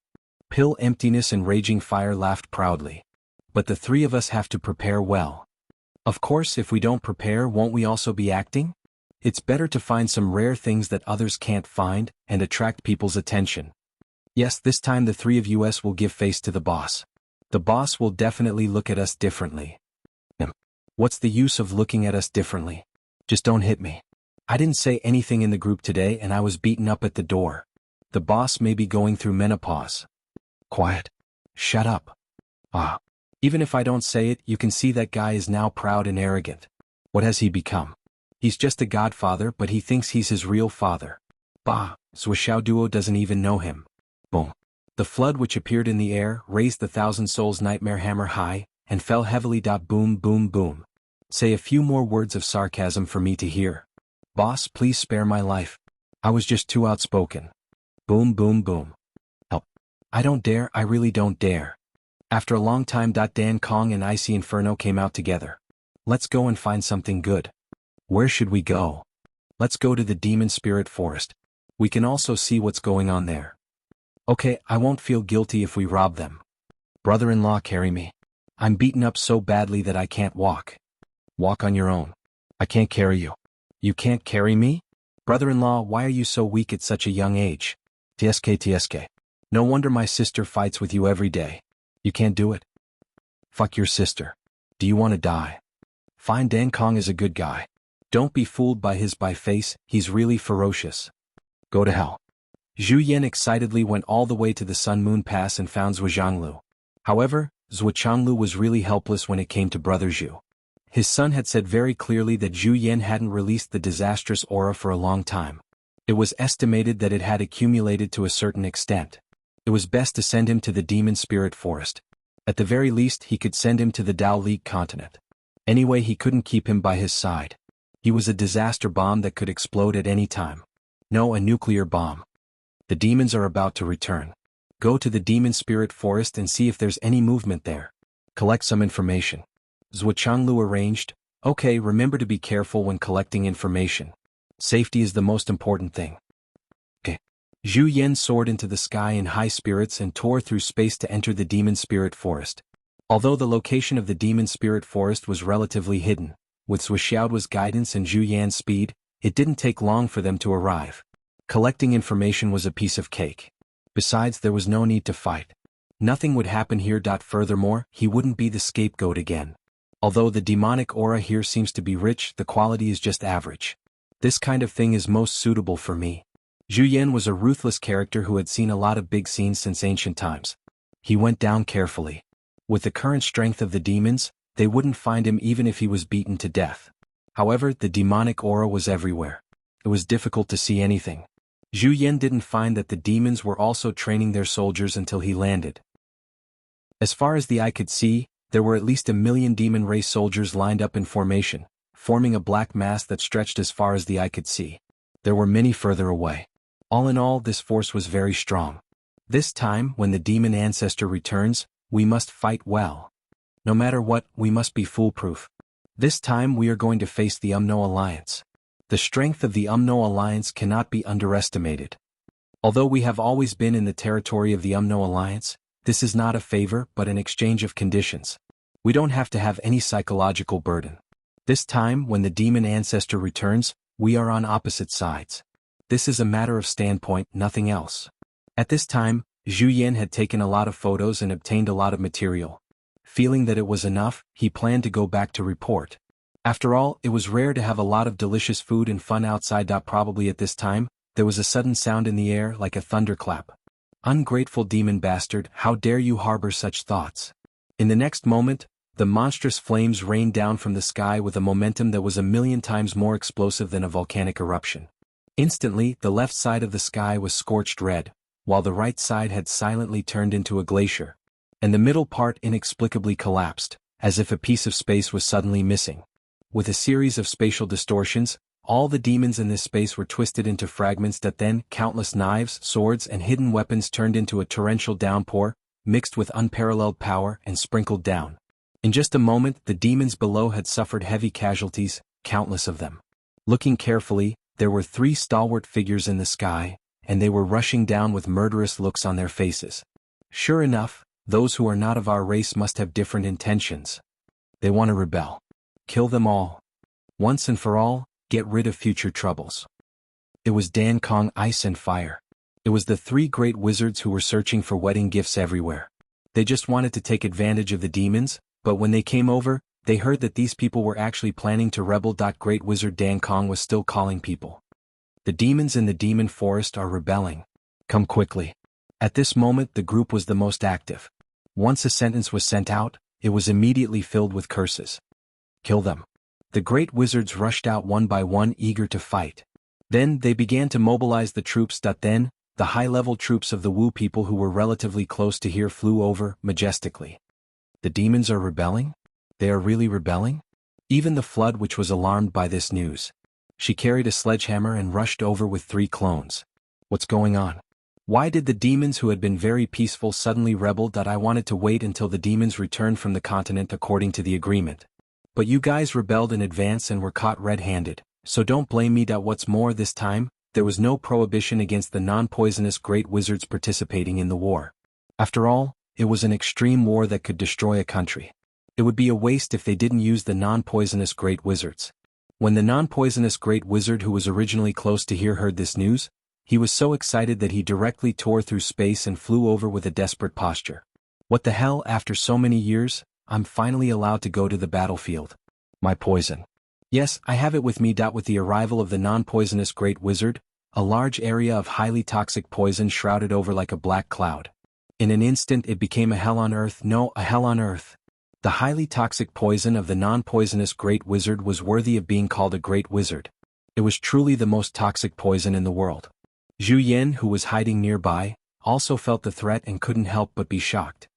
Pill, Emptiness and Raging Fire laughed proudly. But the three of us have to prepare well. Of course, if we don't prepare, won't we also be acting? It's better to find some rare things that others can't find, and attract people's attention. Yes, this time the three of us will give face to the boss. The boss will definitely look at us differently. What's the use of looking at us differently? Just don't hit me. I didn't say anything in the group today and I was beaten up at the door. The boss may be going through menopause. Quiet. Shut up. Ah. Even if I don't say it, you can see that guy is now proud and arrogant. What has he become? He's just a godfather, but he thinks he's his real father. Bah, Zhuoxiao Duo doesn't even know him. Boom. The flood which appeared in the air raised the Thousand Souls Nightmare Hammer high, and fell heavily. Boom, boom, boom. Say a few more words of sarcasm for me to hear. Boss, please spare my life. I was just too outspoken. Boom, boom, boom. Help. I don't dare, I really don't dare. After a long time. Dan Kong and Icy Inferno came out together. Let's go and find something good. Where should we go? Let's go to the Demon Spirit Forest. We can also see what's going on there. Okay, I won't feel guilty if we rob them. Brother-in-law, carry me. I'm beaten up so badly that I can't walk. Walk on your own. I can't carry you. You can't carry me? Brother-in-law, why are you so weak at such a young age? TSK. No wonder my sister fights with you every day. You can't do it. Fuck your sister. Do you want to die? Fine, Dan Kong is a good guy. Don't be fooled by his face, he's really ferocious. Go to hell. Zhu Yan excitedly went all the way to the Sun Moon Pass and found Zhuoxianglu. However, Zhuoxianglu was really helpless when it came to Brother Zhu. His son had said very clearly that Zhu Yan hadn't released the disastrous aura for a long time. It was estimated that it had accumulated to a certain extent. It was best to send him to the Demon Spirit Forest. At the very least, he could send him to the Dao League continent. Anyway, he couldn't keep him by his side. He was a disaster bomb that could explode at any time. No, a nuclear bomb. The demons are about to return. Go to the Demon Spirit Forest and see if there's any movement there. Collect some information. Zhuoxianglu arranged. Okay, remember to be careful when collecting information. Safety is the most important thing. Okay. Zhu Yan soared into the sky in high spirits and tore through space to enter the Demon Spirit Forest. Although the location of the Demon Spirit Forest was relatively hidden, with Zhuoxiao's guidance and Zhu Yan's speed, it didn't take long for them to arrive. Collecting information was a piece of cake. Besides, there was no need to fight. Nothing would happen here. Furthermore, he wouldn't be the scapegoat again. Although the demonic aura here seems to be rich, the quality is just average. This kind of thing is most suitable for me. Zhu Yan was a ruthless character who had seen a lot of big scenes since ancient times. He went down carefully. With the current strength of the demons, they wouldn't find him even if he was beaten to death. However, the demonic aura was everywhere. It was difficult to see anything. Zhu Yan didn't find that the demons were also training their soldiers until he landed. As far as the eye could see, there were at least 1 million demon race soldiers lined up in formation, forming a black mass that stretched as far as the eye could see. There were many further away. All in all, this force was very strong. This time, when the demon ancestor returns, we must fight well. No matter what, we must be foolproof. This time we are going to face the Umno Alliance. The strength of the Umno Alliance cannot be underestimated. Although we have always been in the territory of the Umno Alliance, this is not a favor but an exchange of conditions. We don't have to have any psychological burden. This time, when the demon ancestor returns, we are on opposite sides. This is a matter of standpoint, nothing else. At this time, Zhu Yan had taken a lot of photos and obtained a lot of material. Feeling that it was enough, he planned to go back to report. After all, it was rare to have a lot of delicious food and fun outside. Probably at this time, there was a sudden sound in the air like a thunderclap. Ungrateful demon bastard, how dare you harbor such thoughts? In the next moment, the monstrous flames rained down from the sky with a momentum that was 1,000,000 times more explosive than a volcanic eruption. Instantly, the left side of the sky was scorched red, while the right side had silently turned into a glacier. And the middle part inexplicably collapsed, as if a piece of space was suddenly missing. With a series of spatial distortions, all the demons in this space were twisted into fragments that then, countless knives, swords and hidden weapons turned into a torrential downpour, mixed with unparalleled power and sprinkled down. In just a moment, the demons below had suffered heavy casualties, countless of them. Looking carefully, there were 3 stalwart figures in the sky, and they were rushing down with murderous looks on their faces. Sure enough, those who are not of our race must have different intentions. They want to rebel. Kill them all. Once and for all, get rid of future troubles. It was Dan Kong, Ice and Fire. It was the 3 great wizards who were searching for wedding gifts everywhere. They just wanted to take advantage of the demons, but when they came over, they heard that these people were actually planning to rebel. Great Wizard Dan Kong was still calling people. The demons in the demon forest are rebelling. Come quickly. At this moment, the group was the most active. Once a sentence was sent out, it was immediately filled with curses. Kill them. The great wizards rushed out one by one, eager to fight. Then they began to mobilize the troops. Then, the high-level troops of the Wu people who were relatively close to here flew over, majestically. The demons are rebelling? They are really rebelling? Even the Flood, which was alarmed by this news. She carried a sledgehammer and rushed over with 3 clones. What's going on? Why did the demons who had been very peaceful suddenly rebel? I wanted to wait until the demons returned from the continent according to the agreement. But you guys rebelled in advance and were caught red-handed, so don't blame me. What's more, this time, there was no prohibition against the non-poisonous great wizards participating in the war. After all, it was an extreme war that could destroy a country. It would be a waste if they didn't use the non-poisonous great wizards. When the non-poisonous great wizard who was originally close to here heard this news, he was so excited that he directly tore through space and flew over with a desperate posture. What the hell, after so many years, I'm finally allowed to go to the battlefield. My poison. Yes, I have it with me. With the arrival of the non-poisonous great wizard, a large area of highly toxic poison shrouded over like a black cloud. In an instant it became a hell on earth. No, a hell on earth. The highly toxic poison of the non-poisonous great wizard was worthy of being called a great wizard. It was truly the most toxic poison in the world. Zhu Yan, who was hiding nearby, also felt the threat and couldn't help but be shocked.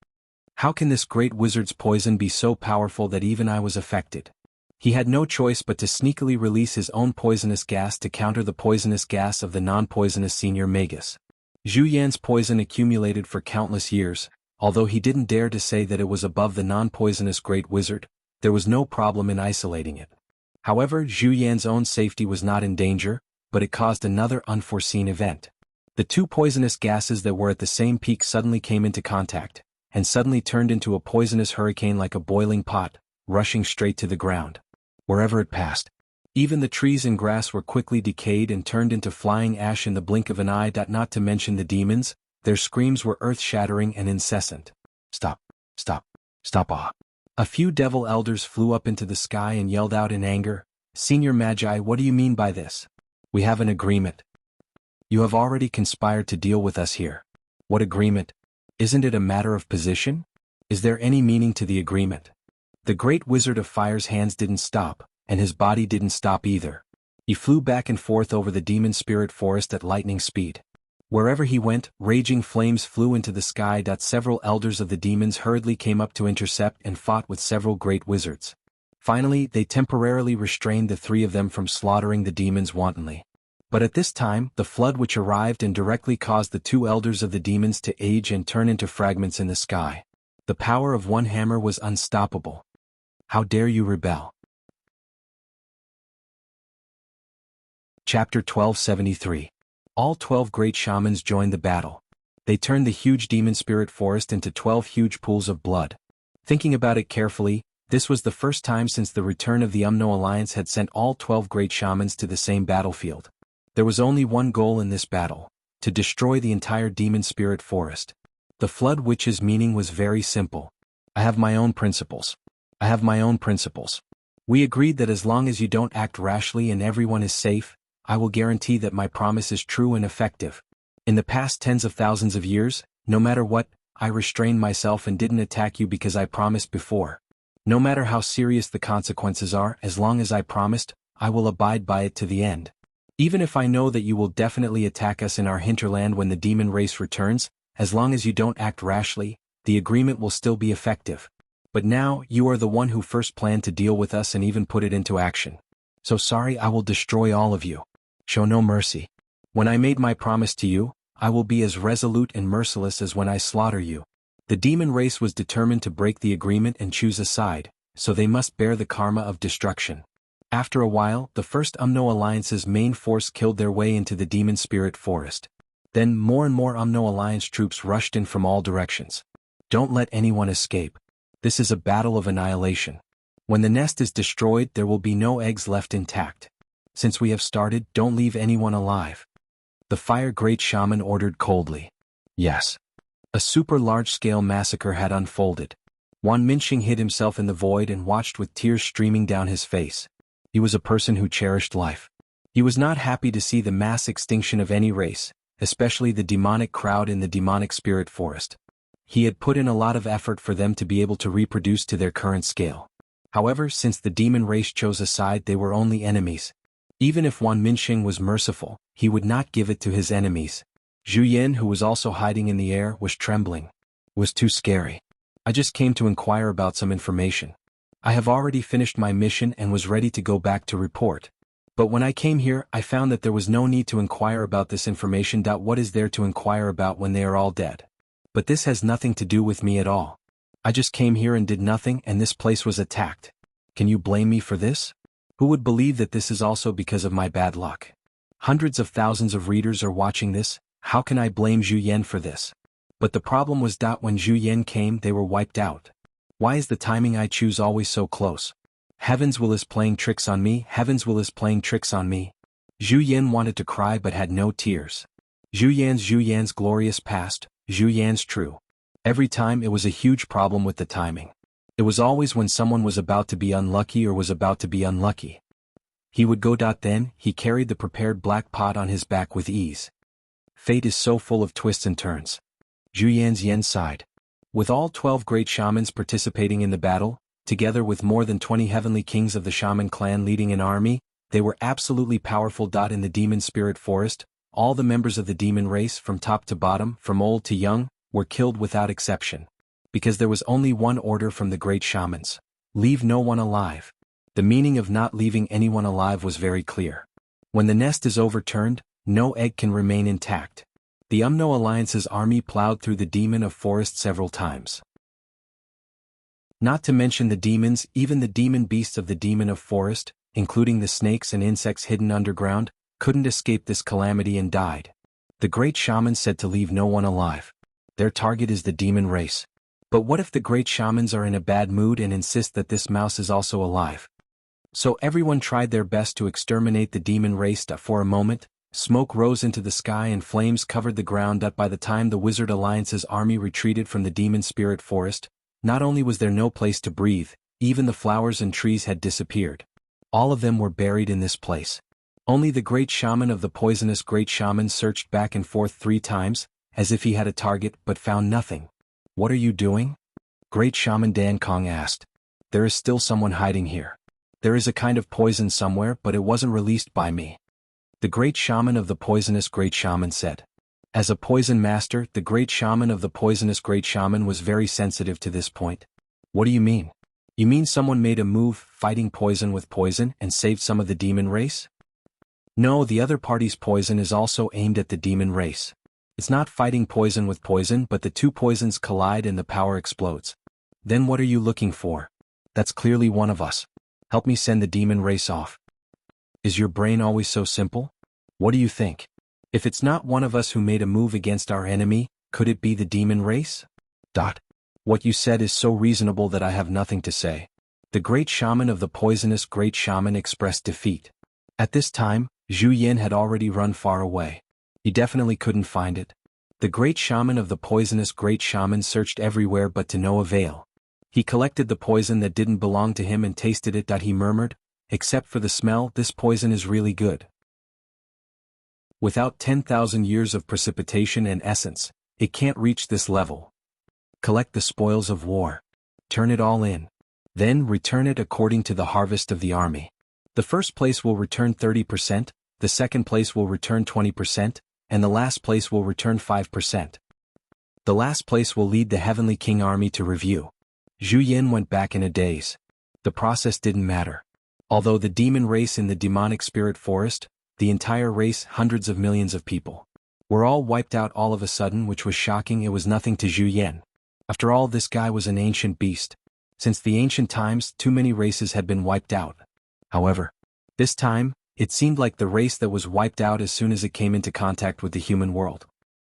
How can this great wizard's poison be so powerful that even I was affected? He had no choice but to sneakily release his own poisonous gas to counter the poisonous gas of the non-poisonous senior magus. Zhu Yan's poison accumulated for countless years. Although he didn't dare to say that it was above the non-poisonous great wizard, there was no problem in isolating it. However, Zhu Yan's own safety was not in danger, but it caused another unforeseen event. The 2 poisonous gases that were at the same peak suddenly came into contact, and suddenly turned into a poisonous hurricane like a boiling pot, rushing straight to the ground. Wherever it passed, even the trees and grass were quickly decayed and turned into flying ash in the blink of an eye. Not to mention the demons, their screams were earth-shattering and incessant. Stop. Stop. Stop. Ah. A few devil elders flew up into the sky and yelled out in anger, "Senior Magi, what do you mean by this? We have an agreement. You have already conspired to deal with us here." "What agreement? Isn't it a matter of position? Is there any meaning to the agreement?" The great wizard of fire's hands didn't stop, and his body didn't stop either. He flew back and forth over the demon spirit forest at lightning speed. Wherever he went, raging flames flew into the sky. Several elders of the demons hurriedly came up to intercept and fought with several great wizards. Finally, they temporarily restrained the three of them from slaughtering the demons wantonly. But at this time, the flood which arrived and directly caused the two elders of the demons to age and turn into fragments in the sky. The power of one hammer was unstoppable. How dare you rebel? Chapter 1273. All 12 great shamans joined the battle. They turned the huge demon spirit forest into 12 huge pools of blood. Thinking about it carefully, this was the first time since the return of the Umno Alliance had sent all 12 great shamans to the same battlefield. There was only one goal in this battle: to destroy the entire demon spirit forest. The Flood Witch's meaning was very simple. I have my own principles. I have my own principles. We agreed that as long as you don't act rashly and everyone is safe, I will guarantee that my promise is true and effective. In the past tens of thousands of years, no matter what, I restrained myself and didn't attack you because I promised before. No matter how serious the consequences are, as long as I promised, I will abide by it to the end. Even if I know that you will definitely attack us in our hinterland when the demon race returns, as long as you don't act rashly, the agreement will still be effective. But now, you are the one who first planned to deal with us and even put it into action. So sorry, I will destroy all of you. Show no mercy. When I made my promise to you, I will be as resolute and merciless as when I slaughter you. The demon race was determined to break the agreement and choose a side, so they must bear the karma of destruction. After a while, the first Umno Alliance's main force killed their way into the demon spirit forest. Then more and more Umno Alliance troops rushed in from all directions. Don't let anyone escape. This is a battle of annihilation. When the nest is destroyed, there will be no eggs left intact. Since we have started, don't leave anyone alive. The Fire Great Shaman ordered coldly. Yes. A super large-scale massacre had unfolded. Wan Minxing hid himself in the void and watched with tears streaming down his face. He was a person who cherished life. He was not happy to see the mass extinction of any race, especially the demonic crowd in the demonic spirit forest. He had put in a lot of effort for them to be able to reproduce to their current scale. However, since the demon race chose a side, they were only enemies. Even if Wan Minxing was merciful, he would not give it to his enemies. Zhu Yin, who was also hiding in the air, was trembling. It was too scary. I just came to inquire about some information. I have already finished my mission and was ready to go back to report. But when I came here, I found that there was no need to inquire about this information. What is there to inquire about when they are all dead? But this has nothing to do with me at all. I just came here and did nothing, and this place was attacked. Can you blame me for this? Who would believe that this is also because of my bad luck? Hundreds of thousands of readers are watching this. How can I blame Zhu Yan for this? But the problem was that when Zhu Yan came, they were wiped out. Why is the timing I choose always so close? Heaven's will is playing tricks on me. Heaven's will is playing tricks on me. Zhu Yan wanted to cry but had no tears. Zhu Yan's glorious past, Zhu Yan's true. Every time it was a huge problem with the timing. It was always when someone was about to be unlucky or was about to be unlucky. He would go. Then, he carried the prepared black pot on his back with ease. Fate is so full of twists and turns. Zhu Yan sighed. With all 12 great shamans participating in the battle, together with more than 20 heavenly kings of the shaman clan leading an army, they were absolutely powerful. In the demon spirit forest, all the members of the demon race from top to bottom, from old to young, were killed without exception. Because there was only one order from the great shamans: leave no one alive. The meaning of not leaving anyone alive was very clear. When the nest is overturned, no egg can remain intact. The Umno Alliance's army plowed through the demon of forest several times. Not to mention the demons, even the demon beasts of the demon of forest, including the snakes and insects hidden underground, couldn't escape this calamity and died. The great shaman said to leave no one alive. Their target is the demon race. But what if the great shamans are in a bad mood and insist that this mouse is also alive? So everyone tried their best to exterminate the demon race. For a moment, smoke rose into the sky and flames covered the ground. By the time the Wizard Alliance's army retreated from the demon spirit forest, Not only was there no place to breathe, even the flowers and trees had disappeared. All of them were buried in this place. Only the great shaman of the poisonous great shaman searched back and forth 3 times, as if he had a target, but found nothing. What are you doing? Great Shaman Dan Kong asked. There is still someone hiding here. There is a kind of poison somewhere, but it wasn't released by me. The great shaman of the poisonous great shaman said. As a poison master, the great shaman of the poisonous great shaman was very sensitive to this point. What do you mean? You mean someone made a move, fighting poison with poison, and saved some of the demon race? No, the other party's poison is also aimed at the demon race. It's not fighting poison with poison, but the 2 poisons collide and the power explodes. Then what are you looking for? That's clearly one of us. Help me send the demon race off. Is your brain always so simple? What do you think? If it's not one of us who made a move against our enemy, could it be the demon race? What you said is so reasonable that I have nothing to say. The great shaman of the poisonous great shaman expressed defeat. At this time, Zhu Yin had already run far away. He definitely couldn't find it. The great shaman of the poisonous great shaman searched everywhere but to no avail. He collected the poison that didn't belong to him and tasted it. He murmured, except for the smell, this poison is really good. Without 10,000 years of precipitation and essence, it can't reach this level. Collect the spoils of war. Turn it all in. Then return it according to the harvest of the army. The first place will return 30%, the second place will return 20%, and the last place will return 5%. The last place will lead the Heavenly King army to review. Zhu Yin went back in a daze. The process didn't matter. Although the demon race in the demonic spirit forest, the entire race, hundreds of millions of people, were all wiped out all of a sudden, which was shocking. It was nothing to Zhu Yin. After all, this guy was an ancient beast. Since the ancient times, too many races had been wiped out. However, this time, it seemed like the race that was wiped out as soon as it came into contact with the human world.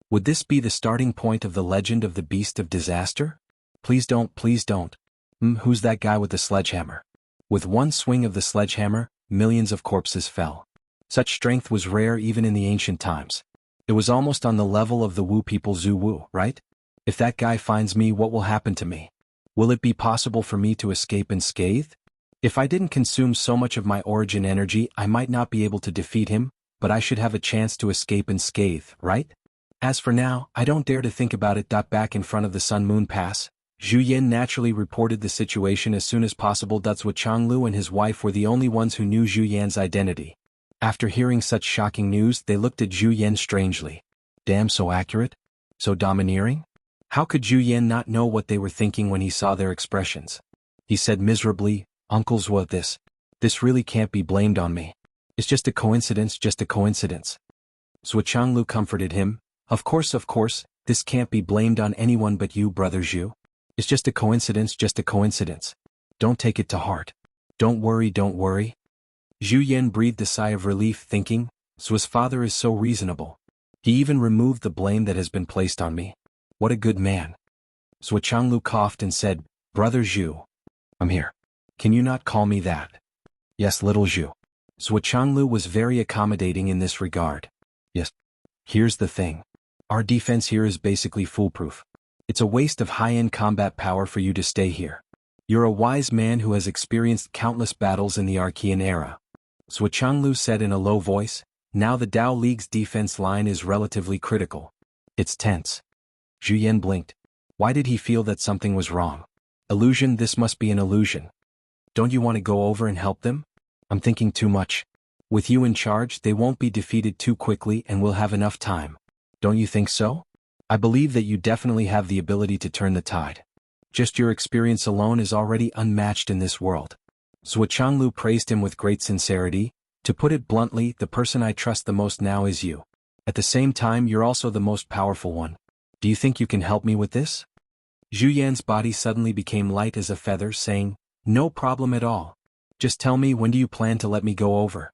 Would this be the starting point of the legend of the beast of disaster? Please don't, please don't. Who's that guy with the sledgehammer? With one swing of the sledgehammer, millions of corpses fell. Such strength was rare even in the ancient times. It was almost on the level of the Wu people Zhu Wu, right? If that guy finds me, what will happen to me? Will it be possible for me to escape unscathed? If I didn't consume so much of my origin energy, I might not be able to defeat him, but I should have a chance to escape unscathed, right? As for now, I don't dare to think about it. Back in front of the Sun Moon Pass, Zhu Yin naturally reported the situation as soon as possible. Zhuo Changlu and his wife were the only ones who knew Zhu Yan's identity. After hearing such shocking news, they looked at Zhu Yan strangely. Damn, so accurate? So domineering? How could Zhu Yan not know what they were thinking when he saw their expressions? He said miserably, Uncles, what this really can't be blamed on me. It's just a coincidence, just a coincidence. Zhuo Changlu comforted him. Of course, this can't be blamed on anyone but you, brother Zhu. It's just a coincidence, just a coincidence. Don't take it to heart. Don't worry, don't worry. Zhu Yan breathed a sigh of relief, thinking, Zhu's father is so reasonable. He even removed the blame that has been placed on me. What a good man. Zhuo Changlu coughed and said, Brother Zhu. I'm here. Can you not call me that? Yes, little Zhu. Zhuo Changlu was very accommodating in this regard. Yes. Here's the thing. Our defense here is basically foolproof. It's a waste of high-end combat power for you to stay here. You're a wise man who has experienced countless battles in the Archean era. Zhuo Changlu said in a low voice, now the Dao League's defense line is relatively critical. It's tense. Zhu Yan blinked. Why did he feel that something was wrong? Illusion, this must be an illusion. Don't you want to go over and help them? I'm thinking too much. With you in charge, they won't be defeated too quickly and we'll have enough time. Don't you think so? I believe that you definitely have the ability to turn the tide. Just your experience alone is already unmatched in this world. Zhuo Changlu praised him with great sincerity. To put it bluntly, the person I trust the most now is you. At the same time, you're also the most powerful one. Do you think you can help me with this? Zhu Yan's body suddenly became light as a feather, saying, no problem at all. Just tell me, when do you plan to let me go over?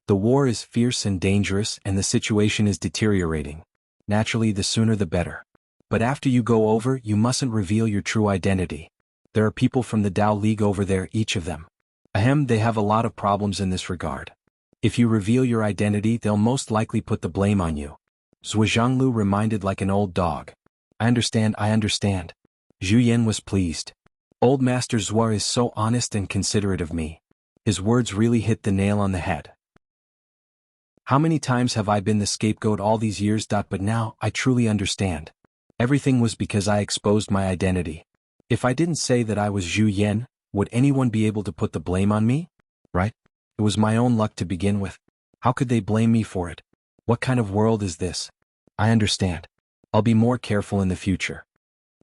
The war is fierce and dangerous and the situation is deteriorating. Naturally, the sooner the better. But after you go over, you mustn't reveal your true identity. There are people from the Dao League over there, each of them. They have a lot of problems in this regard. If you reveal your identity, they'll most likely put the blame on you. Zhuo Zhanglu reminded like an old dog. I understand. Zhu Yan was pleased. Old Master Zhuo is so honest and considerate of me. His words really hit the nail on the head. How many times have I been the scapegoat all these years? But now, I truly understand. Everything was because I exposed my identity. If I didn't say that I was Zhu Yan, would anyone be able to put the blame on me? Right? It was my own luck to begin with. How could they blame me for it? What kind of world is this? I understand. I'll be more careful in the future.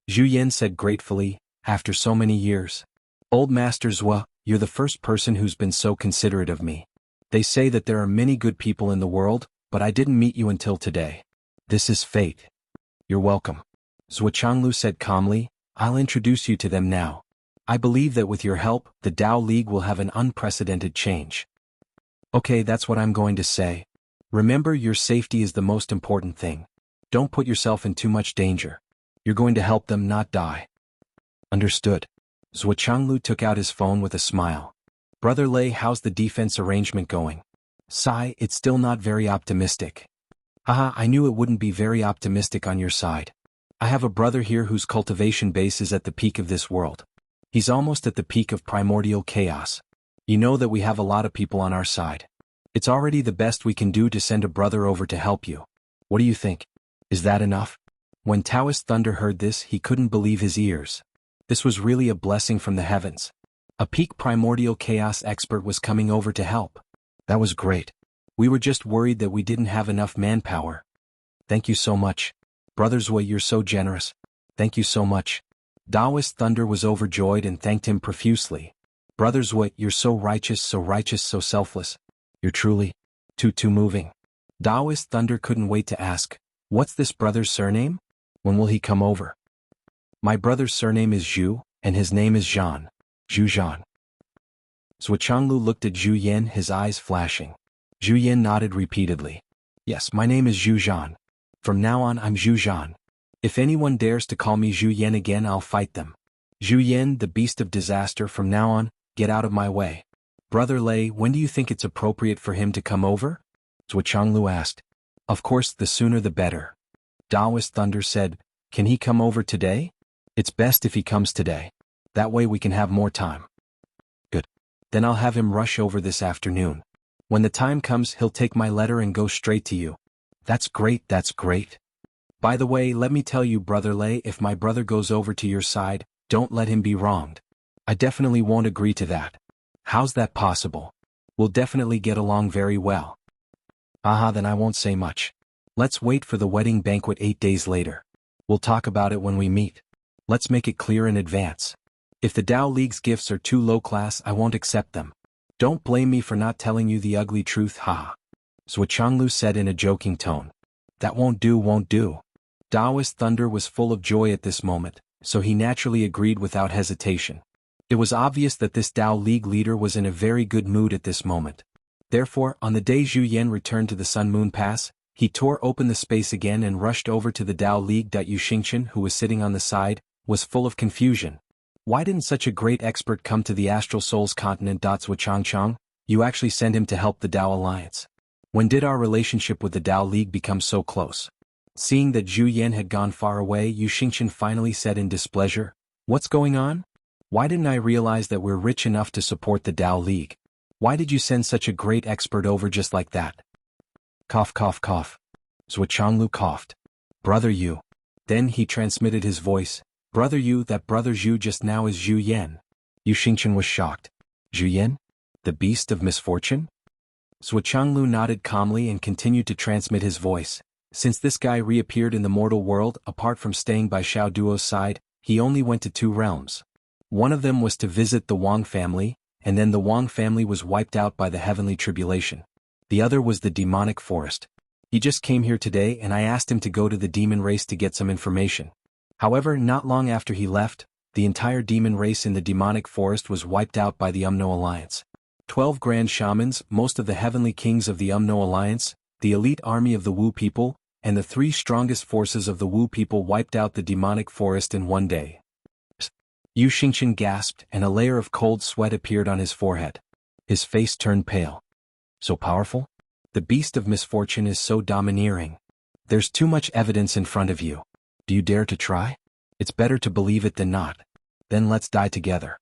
Zhu Yan said gratefully, after so many years. Old Master Zhuo, you're the first person who's been so considerate of me. They say that there are many good people in the world, but I didn't meet you until today. This is fate. You're welcome. Zhuo Changlu said calmly, I'll introduce you to them now. I believe that with your help, the Tao League will have an unprecedented change. Okay, that's what I'm going to say. Remember, your safety is the most important thing. Don't put yourself in too much danger. You're going to help them not die. Understood. Zhuo Changlu took out his phone with a smile. Brother Lei, how's the defense arrangement going? Sigh, it's still not very optimistic. Haha, I knew it wouldn't be very optimistic on your side. I have a brother here whose cultivation base is at the peak of this world. He's almost at the peak of primordial chaos. You know that we have a lot of people on our side. It's already the best we can do to send a brother over to help you. What do you think? Is that enough? When Taoist Thunder heard this, he couldn't believe his ears. This was really a blessing from the heavens. A peak primordial chaos expert was coming over to help. That was great. We were just worried that we didn't have enough manpower. Thank you so much. Brother Zhuo, you're so generous. Thank you so much. Taoist Thunder was overjoyed and thanked him profusely. Brother Zhuo, you're so righteous, so selfless. You're truly too moving. Taoist Thunder couldn't wait to ask, what's this brother's surname? When will he come over? My brother's surname is Zhu, and his name is Zhan. Zhu Zhan. Zhuo Changlu looked at Zhu Yan, his eyes flashing. Zhu Yan nodded repeatedly. Yes, my name is Zhu Zhan. From now on I'm Zhu Zhan. If anyone dares to call me Zhu Yan again, I'll fight them. Zhu Yan, the beast of disaster, from now on, get out of my way. Brother Lei, when do you think it's appropriate for him to come over? Zhuo Changlu asked. Of course, the sooner the better. Taoist Thunder said, can he come over today? It's best if he comes today. That way we can have more time. Good. Then I'll have him rush over this afternoon. When the time comes, he'll take my letter and go straight to you. That's great, that's great. By the way, let me tell you, Brother Lei, if my brother goes over to your side, don't let him be wronged. I definitely won't agree to that. How's that possible? We'll definitely get along very well. Aha, then I won't say much. Let's wait for the wedding banquet 8 days later. We'll talk about it when we meet. Let's make it clear in advance. If the Tao League's gifts are too low class, I won't accept them. Don't blame me for not telling you the ugly truth, ha. Zhuo Changlu said in a joking tone. That won't do. Taoist Thunder was full of joy at this moment, so he naturally agreed without hesitation. It was obvious that this Tao League leader was in a very good mood at this moment. Therefore, on the day Zhu Yan returned to the Sun Moon Pass, he tore open the space again and rushed over to the Tao League. Yu Xingchen, who was sitting on the side, was full of confusion. Why didn't such a great expert come to the Astral Souls continent? Zhuo Changchang, you actually sent him to help the Tao Alliance. When did our relationship with the Tao League become so close? Seeing that Zhu Yan had gone far away, Yu Xingchen finally said in displeasure, what's going on? Why didn't I realize that we're rich enough to support the Tao League? Why did you send such a great expert over just like that? Cough. Zhuo Changlu coughed. Brother Yu. Then he transmitted his voice. Brother Yu, that brother Zhu just now is Zhu Yan. Yu Xingchen was shocked. Zhu Yan? The beast of misfortune? Zhuo Changlu nodded calmly and continued to transmit his voice. Since this guy reappeared in the mortal world, apart from staying by Xiao Duo's side, he only went to 2 realms. One of them was to visit the Wang family, and then the Wang family was wiped out by the heavenly tribulation. The other was the demonic forest. He just came here today and I asked him to go to the demon race to get some information. However, not long after he left, the entire demon race in the demonic forest was wiped out by the Umno Alliance. 12 grand shamans, most of the heavenly kings of the Umno Alliance, the elite army of the Wu people, and the 3 strongest forces of the Wu people wiped out the demonic forest in one day. Yu Xingchen gasped and a layer of cold sweat appeared on his forehead. His face turned pale. So powerful? The beast of misfortune is so domineering. There's too much evidence in front of you. Do you dare to try? It's better to believe it than not. Then let's die together.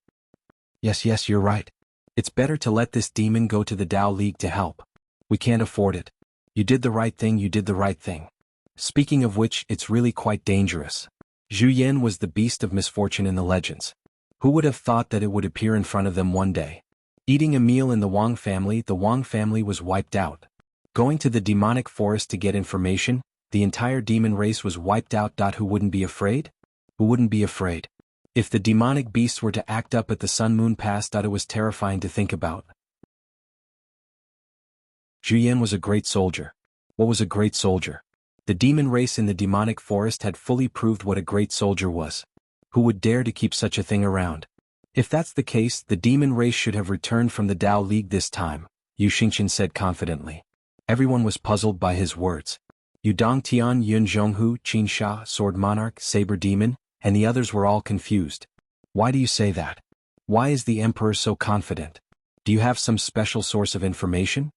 Yes, you're right. It's better to let this demon go to the Tao League to help. We can't afford it. You did the right thing. Speaking of which, it's really quite dangerous. Zhu Yan was the beast of misfortune in the legends. Who would have thought that it would appear in front of them one day? Eating a meal in the Wang family was wiped out. Going to the demonic forest to get information, the entire demon race was wiped out. Who wouldn't be afraid? Who wouldn't be afraid? If the demonic beasts were to act up at the Sun Moon Pass, it was terrifying to think about. Zhu Yan was a great soldier. What was a great soldier? The demon race in the demonic forest had fully proved what a great soldier was. Who would dare to keep such a thing around? If that's the case, the demon race should have returned from the Tao League this time, Yu Xingqian said confidently. Everyone was puzzled by his words. Yu Dongtian, Yun Zhonghu, Qin Sha, Sword Monarch, Saber Demon, and the others were all confused. Why do you say that? Why is the Emperor so confident? Do you have some special source of information?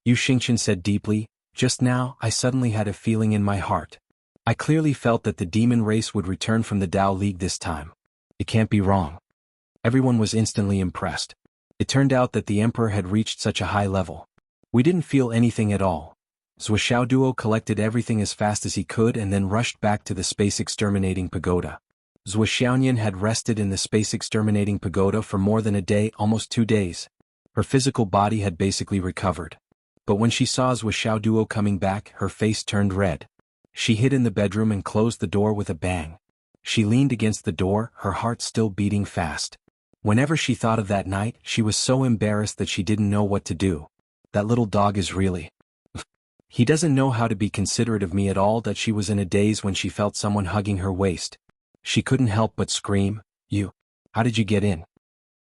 Yu Xingqian said deeply, just now I suddenly had a feeling in my heart. I clearly felt that the demon race would return from the Tao League this time. It can't be wrong. Everyone was instantly impressed. It turned out that the Emperor had reached such a high level. We didn't feel anything at all. Zhuo Duo collected everything as fast as he could and then rushed back to the space exterminating pagoda. Zhuo Xiaoyan had rested in the space exterminating pagoda for more than a day, almost 2 days. Her physical body had basically recovered. But when she saw Zhuo Duo coming back, her face turned red. She hid in the bedroom and closed the door with a bang. She leaned against the door, her heart still beating fast. Whenever she thought of that night, she was so embarrassed that she didn't know what to do. That little dog is really... He doesn't know how to be considerate of me at all. That she was in a daze when she felt someone hugging her waist. She couldn't help but scream, "You! How did you get in?"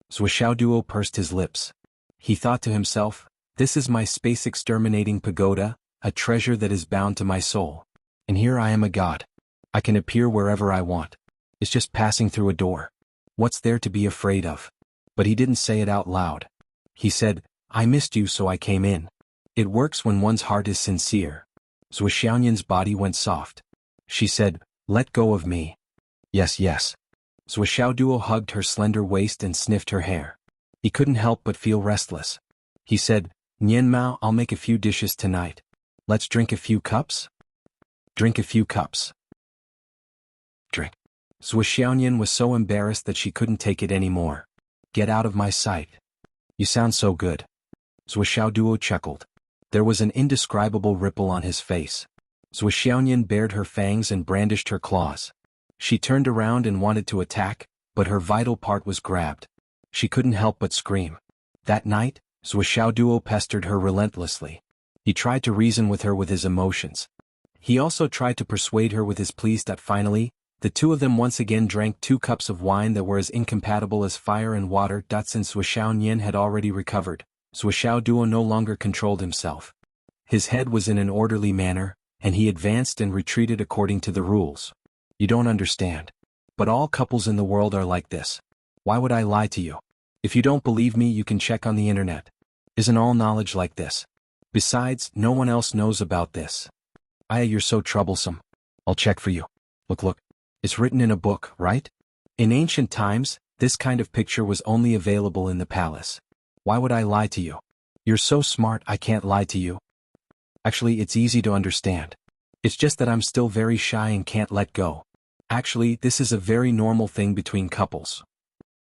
Zhuo Duo pursed his lips. He thought to himself, this is my space exterminating pagoda, a treasure that is bound to my soul. And here I am a god. I can appear wherever I want. It's just passing through a door. What's there to be afraid of? But he didn't say it out loud. He said, I missed you so I came in. It works when one's heart is sincere. Zhuo Xiaoyan's body went soft. She said, let go of me. Yes. Zhuo Duo hugged her slender waist and sniffed her hair. He couldn't help but feel restless. He said, Nian Mao, I'll make a few dishes tonight. Let's drink a few cups? Drink a few cups. Drink. Zhuo Xiaoyan was so embarrassed that she couldn't take it anymore. Get out of my sight. You sound so good. Zhuo Duo chuckled. There was an indescribable ripple on his face. Zhuo Xiaoyan bared her fangs and brandished her claws. She turned around and wanted to attack, but her vital part was grabbed. She couldn't help but scream. That night, Zhuo Duo pestered her relentlessly. He tried to reason with her with his emotions. He also tried to persuade her with his pleas. Finally, the two of them once again drank 2 cups of wine that were as incompatible as fire and water. Since Zhuo Xiaoyan had already recovered, Zhuo Duo no longer controlled himself. His head was in an orderly manner, and he advanced and retreated according to the rules. You don't understand. But all couples in the world are like this. Why would I lie to you? If you don't believe me, you can check on the internet. Isn't all knowledge like this? Besides, no one else knows about this. You're so troublesome. I'll check for you. Look. It's written in a book, right? In ancient times, this kind of picture was only available in the palace. Why would I lie to you? You're so smart, I can't lie to you. Actually, it's easy to understand. It's just that I'm still very shy and can't let go. Actually, this is a very normal thing between couples.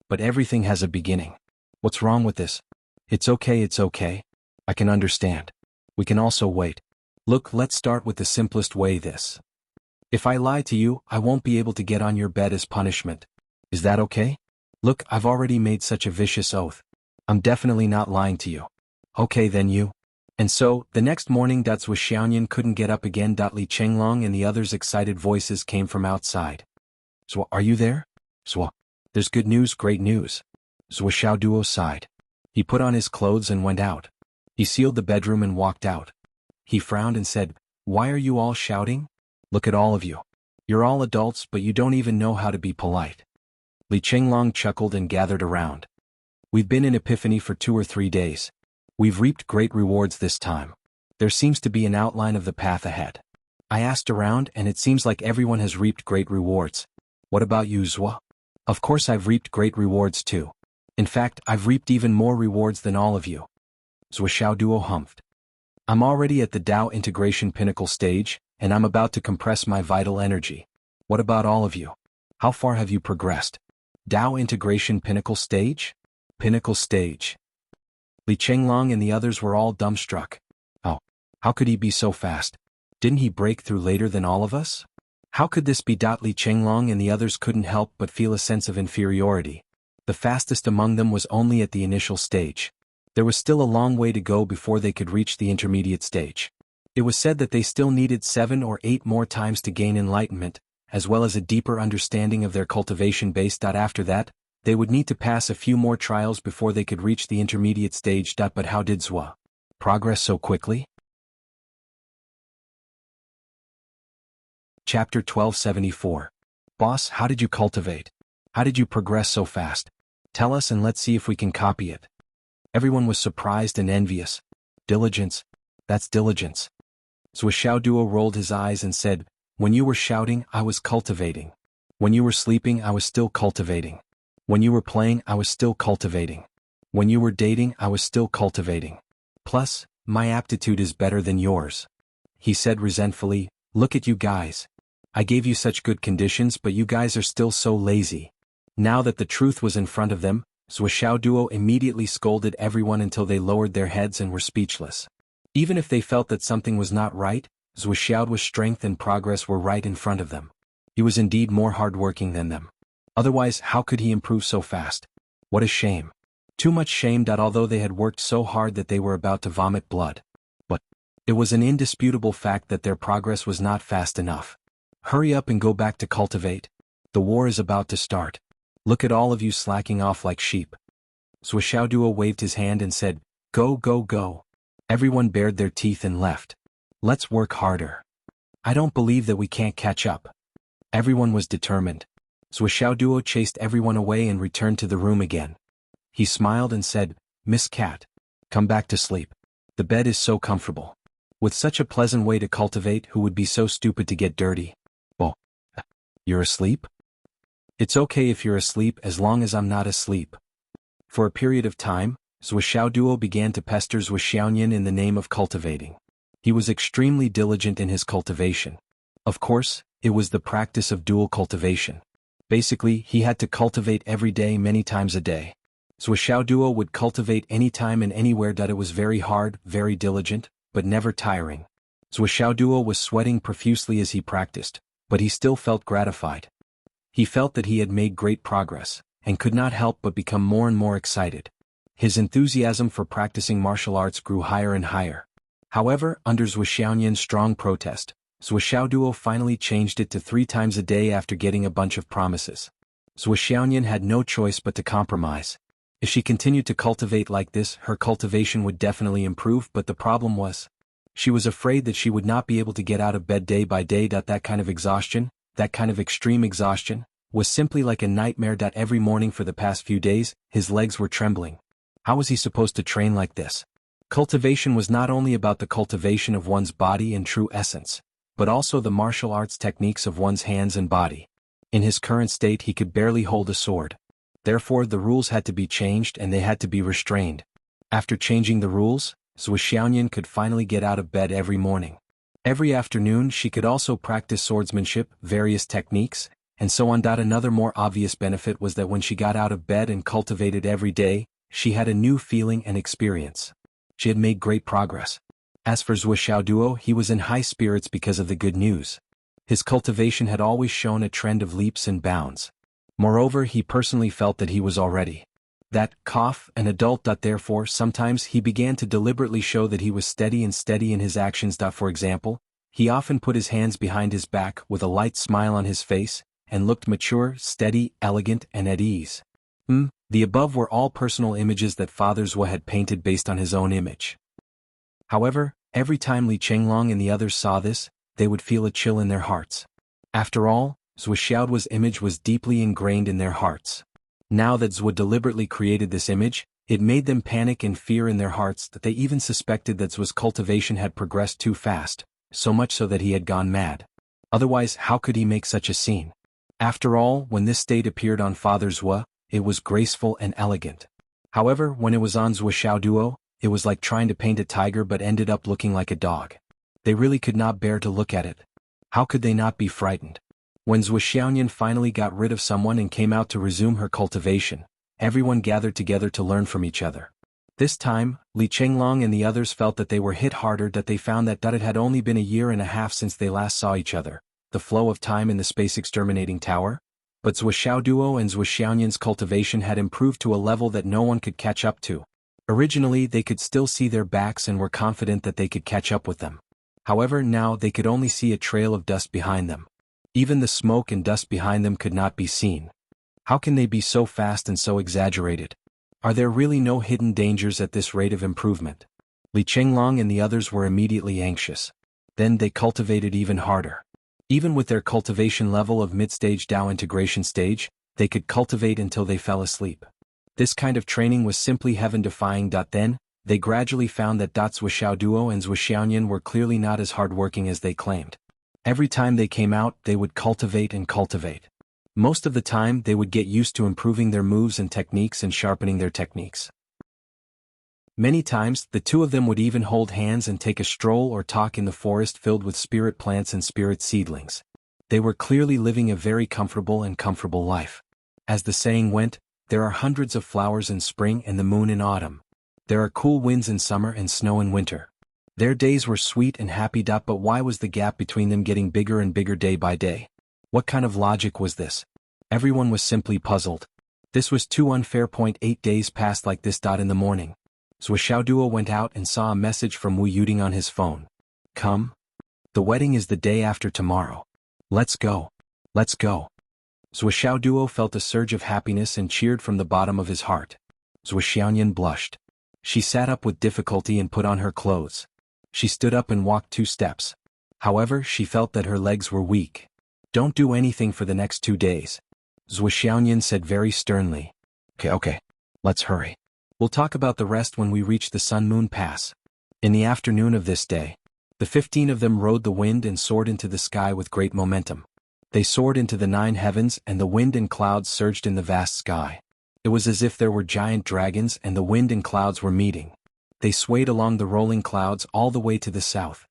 But everything has a beginning. What's wrong with this? It's okay. I can understand. We can also wait. Look, let's start with the simplest way. This. If I lie to you, I won't be able to get on your bed as punishment. Is that okay? Look, I've already made such a vicious oath. I'm definitely not lying to you. Okay then you. And so, the next morning Zhuo Xiaoyan couldn't get up again. Li Chenglong and the others' excited voices came from outside. Zhuo, are you there? Zhuo, there's good news, great news. Zhuo Duo sighed. He put on his clothes and went out. He sealed the bedroom and walked out. He frowned and said, why are you all shouting? Look at all of you. You're all adults, but you don't even know how to be polite. Li Chenglong chuckled and gathered around. We've been in Epiphany for 2 or 3 days. We've reaped great rewards this time. There seems to be an outline of the path ahead. I asked around and it seems like everyone has reaped great rewards. What about you, Zwa? Of course I've reaped great rewards too. In fact, I've reaped even more rewards than all of you. Zhuoxiao Duo humphed. I'm already at the Tao integration pinnacle stage, and I'm about to compress my vital energy. What about all of you? How far have you progressed? Tao integration pinnacle stage? Pinnacle stage. Li Chenglong and the others were all dumbstruck. Oh, how could he be so fast? Didn't he break through later than all of us? How could this be? Li Chenglong and the others couldn't help but feel a sense of inferiority. The fastest among them was only at the initial stage. There was still a long way to go before they could reach the intermediate stage. It was said that they still needed 7 or 8 more times to gain enlightenment, as well as a deeper understanding of their cultivation base. After that, they would need to pass a few more trials before they could reach the intermediate stage. But how did Zwa progress so quickly? Chapter 1274. Boss, how did you cultivate? How did you progress so fast? Tell us and let's see if we can copy it. Everyone was surprised and envious. Diligence. That's diligence. Zhuoxiao Duo rolled his eyes and said, when you were shouting, I was cultivating. When you were sleeping, I was still cultivating. When you were playing, I was still cultivating. When you were dating, I was still cultivating. Plus, my aptitude is better than yours. He said resentfully, look at you guys. I gave you such good conditions, but you guys are still so lazy. Now that the truth was in front of them, Zhuoxiao Duo immediately scolded everyone until they lowered their heads and were speechless. Even if they felt that something was not right, Zhuoxiao's strength and progress were right in front of them. He was indeed more hardworking than them. Otherwise, how could he improve so fast? What a shame. Too much shame. Although they had worked so hard that they were about to vomit blood. But it was an indisputable fact that their progress was not fast enough. Hurry up and go back to cultivate. The war is about to start. Look at all of you slacking off like sheep. Zhuoxiao Duo waved his hand and said, go, go, go. Everyone bared their teeth and left. Let's work harder. I don't believe that we can't catch up. Everyone was determined. Zhuoxiao Duo chased everyone away and returned to the room again. He smiled and said, Miss Cat, come back to sleep. The bed is so comfortable. With such a pleasant way to cultivate, who would be so stupid to get dirty? Oh, you're asleep? It's okay if you're asleep as long as I'm not asleep. For a period of time, Zhuoxiao Duo began to pester Zhuoxiaoyan in the name of cultivating. He was extremely diligent in his cultivation. Of course, it was the practice of dual cultivation. Basically, he had to cultivate every day many times a day. Zhuoxiao Duo would cultivate anytime and anywhere. It was very hard, very diligent, but never tiring. Zhuoxiao Duo was sweating profusely as he practiced, but he still felt gratified. He felt that he had made great progress, and could not help but become more and more excited. His enthusiasm for practicing martial arts grew higher and higher. However, under Zhuoxiaoyan's strong protest, Zhuoxiao Duo finally changed it to 3 times a day after getting a bunch of promises. Zhuoxiaoyan had no choice but to compromise. If she continued to cultivate like this, her cultivation would definitely improve, but the problem was, she was afraid that she would not be able to get out of bed day by day. That kind of exhaustion, that kind of extreme exhaustion, was simply like a nightmare. Every morning for the past few days, his legs were trembling. How was he supposed to train like this? Cultivation was not only about the cultivation of one's body in true essence, but also the martial arts techniques of one's hands and body. In his current state, he could barely hold a sword. Therefore, the rules had to be changed and they had to be restrained. After changing the rules, Zhuoxiaoyan could finally get out of bed every morning. Every afternoon, she could also practice swordsmanship, various techniques, and so on. Another more obvious benefit was that when she got out of bed and cultivated every day, she had a new feeling and experience. She had made great progress. As for Zhuoxiao Duo, he was in high spirits because of the good news. His cultivation had always shown a trend of leaps and bounds. Moreover, he personally felt that he was already an adult. Therefore, sometimes he began to deliberately show that he was steady in his actions. For example, he often put his hands behind his back with a light smile on his face, and looked mature, steady, elegant, and at ease. The above were all personal images that Father Zhua had painted based on his own image. However, every time Li Chenglong and the others saw this, they would feel a chill in their hearts. After all, Zhuoxiao's image was deeply ingrained in their hearts. Now that Zhua deliberately created this image, it made them panic and fear in their hearts that they even suspected that Zhua's cultivation had progressed too fast, so much so that he had gone mad. Otherwise, how could he make such a scene? After all, when this state appeared on Father Zhua, it was graceful and elegant. However, when it was on Zhua Xiaoduo, it was like trying to paint a tiger but ended up looking like a dog. They really could not bear to look at it. How could they not be frightened? When Zhua Xiaoyan finally got rid of someone and came out to resume her cultivation, everyone gathered together to learn from each other. This time, Li Chenglong and the others felt that they were hit harder, that they found that it had only been a year and a half since they last saw each other, the flow of time in the space exterminating tower. But Zhua Xiaoduo and Zhua Xiaoyan's cultivation had improved to a level that no one could catch up to. Originally they could still see their backs and were confident that they could catch up with them. However, now they could only see a trail of dust behind them. Even the smoke and dust behind them could not be seen. How can they be so fast and so exaggerated? Are there really no hidden dangers at this rate of improvement? Li Chenglong and the others were immediately anxious. Then they cultivated even harder. Even with their cultivation level of mid-stage Dao integration stage, they could cultivate until they fell asleep. This kind of training was simply heaven-defying. Then, they gradually found that Zhua Xiaoduo and Zhua Xiaoyan were clearly not as hardworking as they claimed. Every time they came out, they would cultivate and cultivate. Most of the time, they would get used to improving their moves and techniques and sharpening their techniques. Many times, the two of them would even hold hands and take a stroll or talk in the forest filled with spirit plants and spirit seedlings. They were clearly living a very comfortable life. As the saying went, there are hundreds of flowers in spring and the moon in autumn. There are cool winds in summer and snow in winter. Their days were sweet and happy. But why was the gap between them getting bigger and bigger day by day? What kind of logic was this? Everyone was simply puzzled. This was too unfair. 8 days passed like this. In the morning, Zhua Xiaoduo went out and saw a message from Wu Yuding on his phone. Come. The wedding is the day after tomorrow. Let's go. Let's go. Zhua Xiaoduo felt a surge of happiness and cheered from the bottom of his heart. Zhua Xiaoyan blushed. She sat up with difficulty and put on her clothes. She stood up and walked 2 steps. However, she felt that her legs were weak. Don't do anything for the next 2 days. Zhua Xiaoyan said very sternly. Okay. Let's hurry. We'll talk about the rest when we reach the Sun-Moon Pass. In the afternoon of this day, the 15 of them rode the wind and soared into the sky with great momentum. They soared into the 9 heavens and the wind and clouds surged in the vast sky. It was as if there were giant dragons and the wind and clouds were meeting. They swayed along the rolling clouds all the way to the south.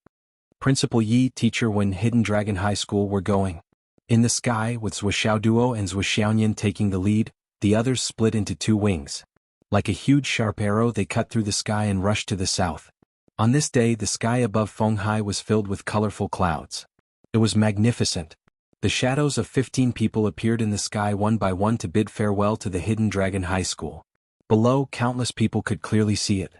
Principal Yi, teacher when Hidden Dragon High School were going. In the sky, with Zhua Xiaoduo and Zhua Xiaoyan taking the lead, the others split into 2 wings. Like a huge sharp arrow they cut through the sky and rushed to the south. On this day the sky above Fenghai was filled with colorful clouds. It was magnificent. The shadows of 15 people appeared in the sky one by one to bid farewell to the Hidden Dragon High School. Below, countless people could clearly see it.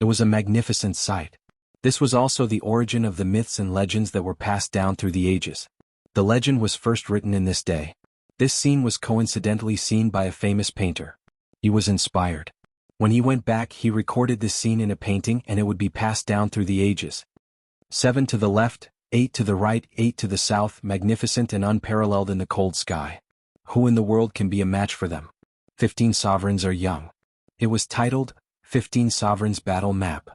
It was a magnificent sight. This was also the origin of the myths and legends that were passed down through the ages. The legend was first written in this day. This scene was coincidentally seen by a famous painter. He was inspired. When he went back, he recorded this scene in a painting and it would be passed down through the ages. 7 to the left, 8 to the right, 8 to the south, magnificent and unparalleled in the cold sky. Who in the world can be a match for them? 15 sovereigns are young. It was titled, 15 Sovereigns Battle Map.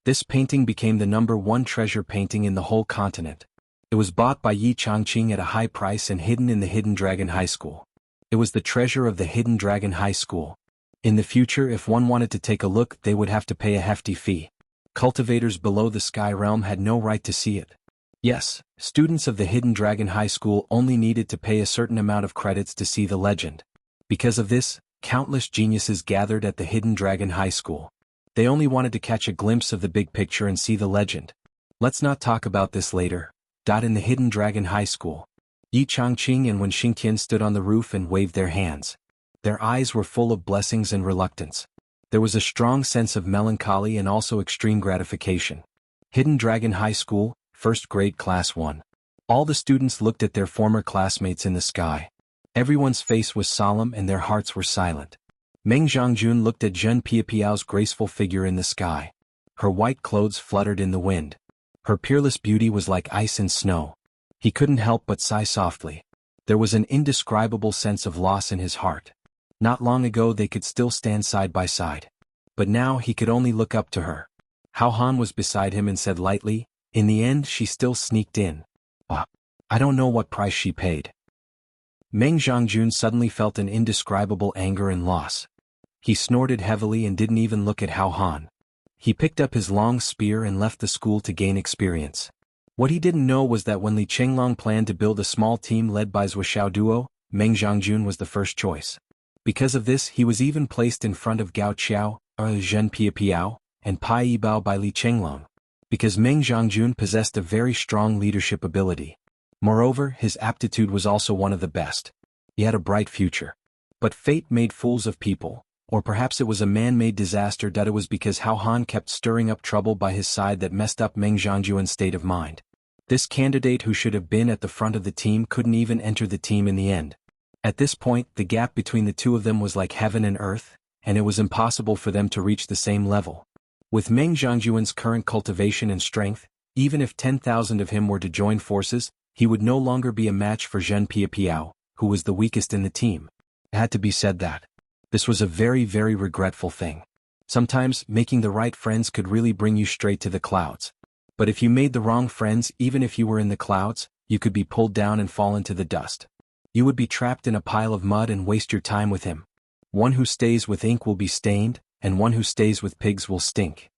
This painting became the #1 treasure painting in the whole continent. It was bought by Yi Changqing at a high price and hidden in the Hidden Dragon High School. It was the treasure of the Hidden Dragon High School. In the future, if one wanted to take a look, they would have to pay a hefty fee. Cultivators below the sky realm had no right to see it. Yes, students of the Hidden Dragon High School only needed to pay a certain amount of credits to see the legend. Because of this, countless geniuses gathered at the Hidden Dragon High School. They only wanted to catch a glimpse of the big picture and see the legend. Let's not talk about this later. In the Hidden Dragon High School, Yi Changqing and Wen Xingtian stood on the roof and waved their hands. Their eyes were full of blessings and reluctance. There was a strong sense of melancholy and also extreme gratification. Hidden Dragon High School, 1st grade Class 1. All the students looked at their former classmates in the sky. Everyone's face was solemn and their hearts were silent. Meng Zhongjun looked at Zhen Piapiao's graceful figure in the sky. Her white clothes fluttered in the wind. Her peerless beauty was like ice and snow. He couldn't help but sigh softly. There was an indescribable sense of loss in his heart. Not long ago they could still stand side by side. But now he could only look up to her. Hao Han was beside him and said lightly, "In the end she still sneaked in. I don't know what price she paid. Meng Zhongjun suddenly felt an indescribable anger and loss. He snorted heavily and didn't even look at Hao Han. He picked up his long spear and left the school to gain experience. What he didn't know was that when Li Chenglong planned to build a small team led by Zuoxiao Duo, Meng Zhongjun was the first choice. Because of this, he was even placed in front of Gao Qiao, Zhen Piapiao, and Pai Yibao by Li Chenglong. Because Meng Zhongjun possessed a very strong leadership ability. Moreover, his aptitude was also one of the best. He had a bright future. But fate made fools of people, or perhaps it was a man-made disaster that it was because Hao Han kept stirring up trouble by his side that messed up Meng Zhongjun's state of mind. This candidate who should have been at the front of the team couldn't even enter the team in the end. At this point, the gap between the two of them was like heaven and earth, and it was impossible for them to reach the same level. With Meng Zhongjun's current cultivation and strength, even if 10,000 of him were to join forces, he would no longer be a match for Zhen Piapiao, who was the weakest in the team. It had to be said that. This was a very, very regretful thing. Sometimes, making the right friends could really bring you straight to the clouds. But if you made the wrong friends, even if you were in the clouds, you could be pulled down and fall into the dust. You would be trapped in a pile of mud and waste your time with him. One who stays with ink will be stained, and one who stays with pigs will stink.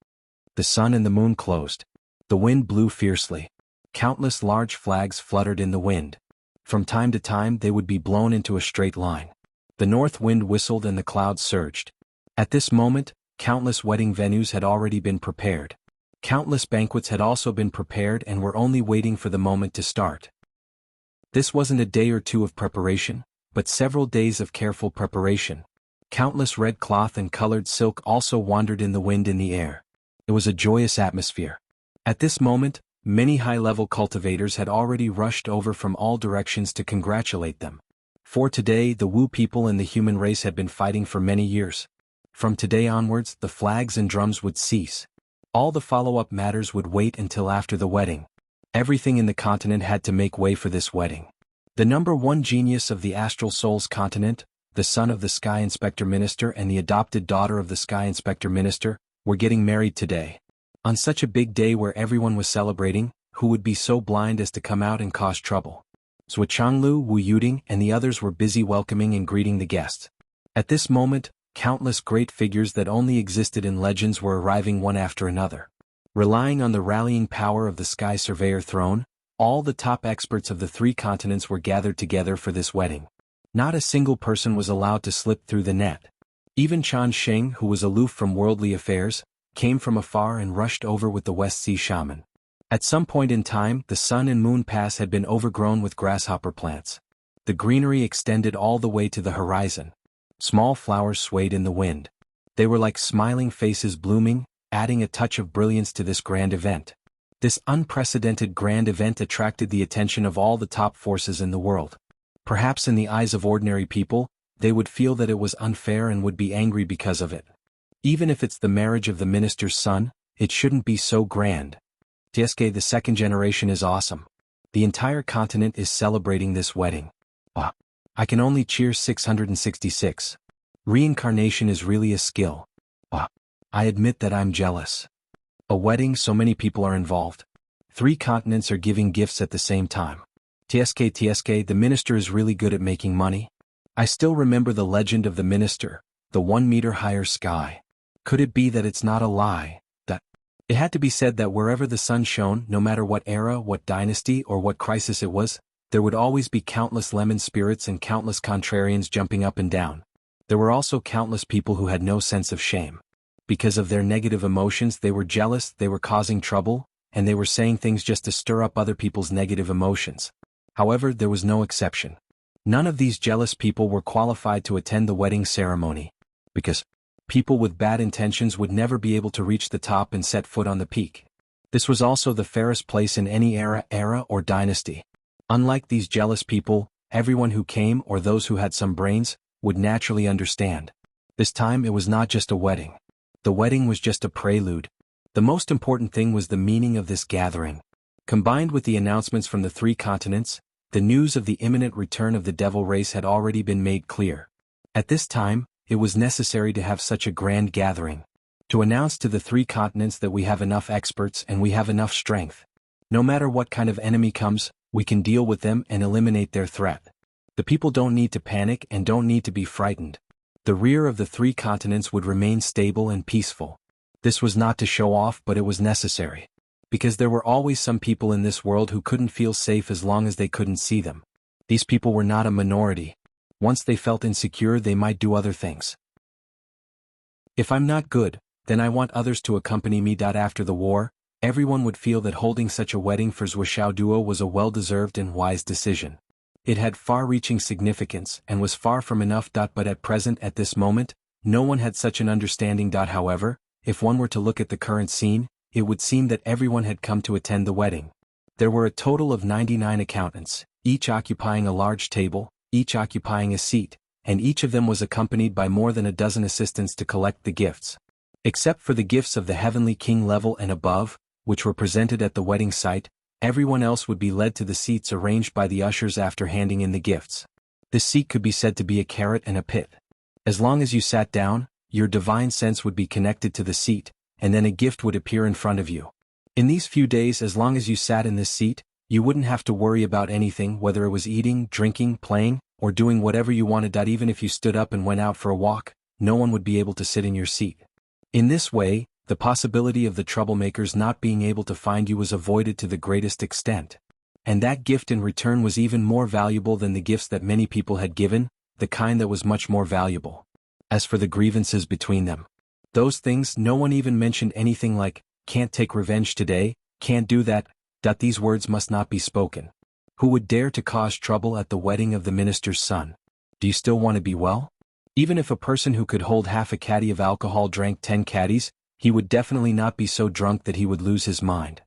The sun and the moon closed. The wind blew fiercely. Countless large flags fluttered in the wind. From time to time they would be blown into a straight line. The north wind whistled and the clouds surged. At this moment, countless wedding venues had already been prepared. Countless banquets had also been prepared and were only waiting for the moment to start. This wasn't a day or two of preparation, but several days of careful preparation. Countless red cloth and colored silk also wandered in the wind in the air. It was a joyous atmosphere. At this moment, many high-level cultivators had already rushed over from all directions to congratulate them. For today, the Wu people and the human race had been fighting for many years. From today onwards, the flags and drums would cease. All the follow-up matters would wait until after the wedding. Everything in the continent had to make way for this wedding. The number one genius of the Astral Souls continent, the son of the Sky Inspector Minister and the adopted daughter of the Sky Inspector Minister, were getting married today. On such a big day where everyone was celebrating, who would be so blind as to come out and cause trouble? Zhuo Changlu, Wu Yuding, and the others were busy welcoming and greeting the guests. At this moment, countless great figures that only existed in legends were arriving one after another. Relying on the rallying power of the Sky Surveyor throne, all the top experts of the three continents were gathered together for this wedding. Not a single person was allowed to slip through the net. Even Chan Sheng, who was aloof from worldly affairs, came from afar and rushed over with the West Sea Shaman. At some point in time, the Sun and Moon Pass had been overgrown with grasshopper plants. The greenery extended all the way to the horizon. Small flowers swayed in the wind. They were like smiling faces blooming, adding a touch of brilliance to this grand event. This unprecedented grand event attracted the attention of all the top forces in the world. Perhaps in the eyes of ordinary people, they would feel that it was unfair and would be angry because of it. Even if it's the marriage of the minister's son, it shouldn't be so grand. TSK, the second generation is awesome. The entire continent is celebrating this wedding. I can only cheer 666. Reincarnation is really a skill. I admit that I'm jealous. A wedding, so many people are involved. 3 continents are giving gifts at the same time. TSK, the minister is really good at making money. I still remember the legend of the minister, the 1 meter higher sky. Could it be that it's not a lie? That it had to be said that wherever the sun shone, no matter what era, what dynasty, or what crisis it was, there would always be countless lemon spirits and countless contrarians jumping up and down. There were also countless people who had no sense of shame. Because of their negative emotions, they were jealous, they were causing trouble, and they were saying things just to stir up other people's negative emotions. However, there was no exception. None of these jealous people were qualified to attend the wedding ceremony. Because people with bad intentions would never be able to reach the top and set foot on the peak. This was also the fairest place in any era or dynasty. Unlike these jealous people, everyone who came or those who had some brains would naturally understand. This time it was not just a wedding. The wedding was just a prelude. The most important thing was the meaning of this gathering. Combined with the announcements from the 3 continents, the news of the imminent return of the devil race had already been made clear. At this time, it was necessary to have such a grand gathering. To announce to the 3 continents that we have enough experts and we have enough strength. No matter what kind of enemy comes, we can deal with them and eliminate their threat. The people don't need to panic and don't need to be frightened. The rear of the 3 continents would remain stable and peaceful. This was not to show off, but it was necessary. Because there were always some people in this world who couldn't feel safe as long as they couldn't see them. These people were not a minority. Once they felt insecure, they might do other things. If I'm not good, then I want others to accompany me. After the war, everyone would feel that holding such a wedding for Zhuoxiao duo was a well-deserved and wise decision. It had far-reaching significance and was far from enough. But at present, at this moment, no one had such an understanding. However, if one were to look at the current scene, it would seem that everyone had come to attend the wedding. There were a total of 99 accountants, each occupying a large table, each occupying a seat, and each of them was accompanied by more than a dozen assistants to collect the gifts. Except for the gifts of the heavenly king level and above, which were presented at the wedding site, everyone else would be led to the seats arranged by the ushers after handing in the gifts. This seat could be said to be a carrot and a pit. As long as you sat down, your divine sense would be connected to the seat, and then a gift would appear in front of you. In these few days, as long as you sat in this seat, you wouldn't have to worry about anything, whether it was eating, drinking, playing, or doing whatever you wanted. Even if you stood up and went out for a walk, no one would be able to sit in your seat. In this way, the possibility of the troublemakers not being able to find you was avoided to the greatest extent. And that gift in return was even more valuable than the gifts that many people had given, the kind that was much more valuable. As for the grievances between them, those things, no one even mentioned anything like, can't take revenge today, can't do that. These words must not be spoken. Who would dare to cause trouble at the wedding of the minister's son? Do you still want to be well? Even if a person who could hold half a caddy of alcohol drank 10 caddies, he would definitely not be so drunk that he would lose his mind.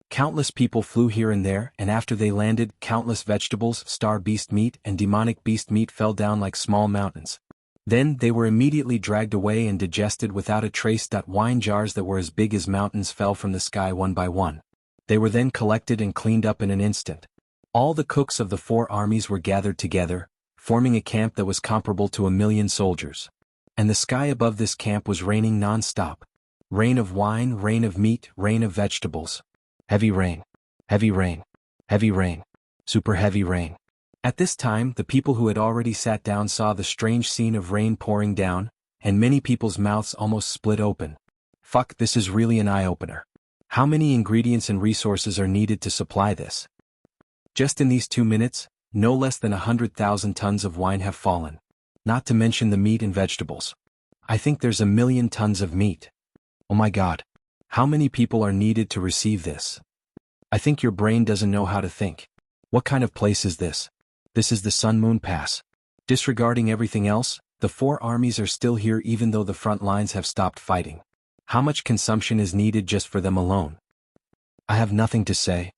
Countless people flew here and there, and after they landed, countless vegetables, star beast meat, and demonic beast meat fell down like small mountains. Then they were immediately dragged away and digested without a trace. Wine jars that were as big as mountains fell from the sky one by one. They were then collected and cleaned up in an instant. All the cooks of the 4 armies were gathered together, forming a camp that was comparable to 1,000,000 soldiers. And the sky above this camp was raining non-stop. Rain of wine, rain of meat, rain of vegetables. Heavy rain. Heavy rain. Heavy rain. Super heavy rain. At this time, the people who had already sat down saw the strange scene of rain pouring down, and many people's mouths almost split open. Fuck, this is really an eye-opener. How many ingredients and resources are needed to supply this? Just in these 2 minutes, no less than 100,000 tons of wine have fallen. Not to mention the meat and vegetables. I think there's 1,000,000 tons of meat. Oh my god. How many people are needed to receive this? I think your brain doesn't know how to think. What kind of place is this? This is the Sun Moon Pass. Disregarding everything else, the 4 armies are still here even though the front lines have stopped fighting. How much consumption is needed just for them alone? I have nothing to say.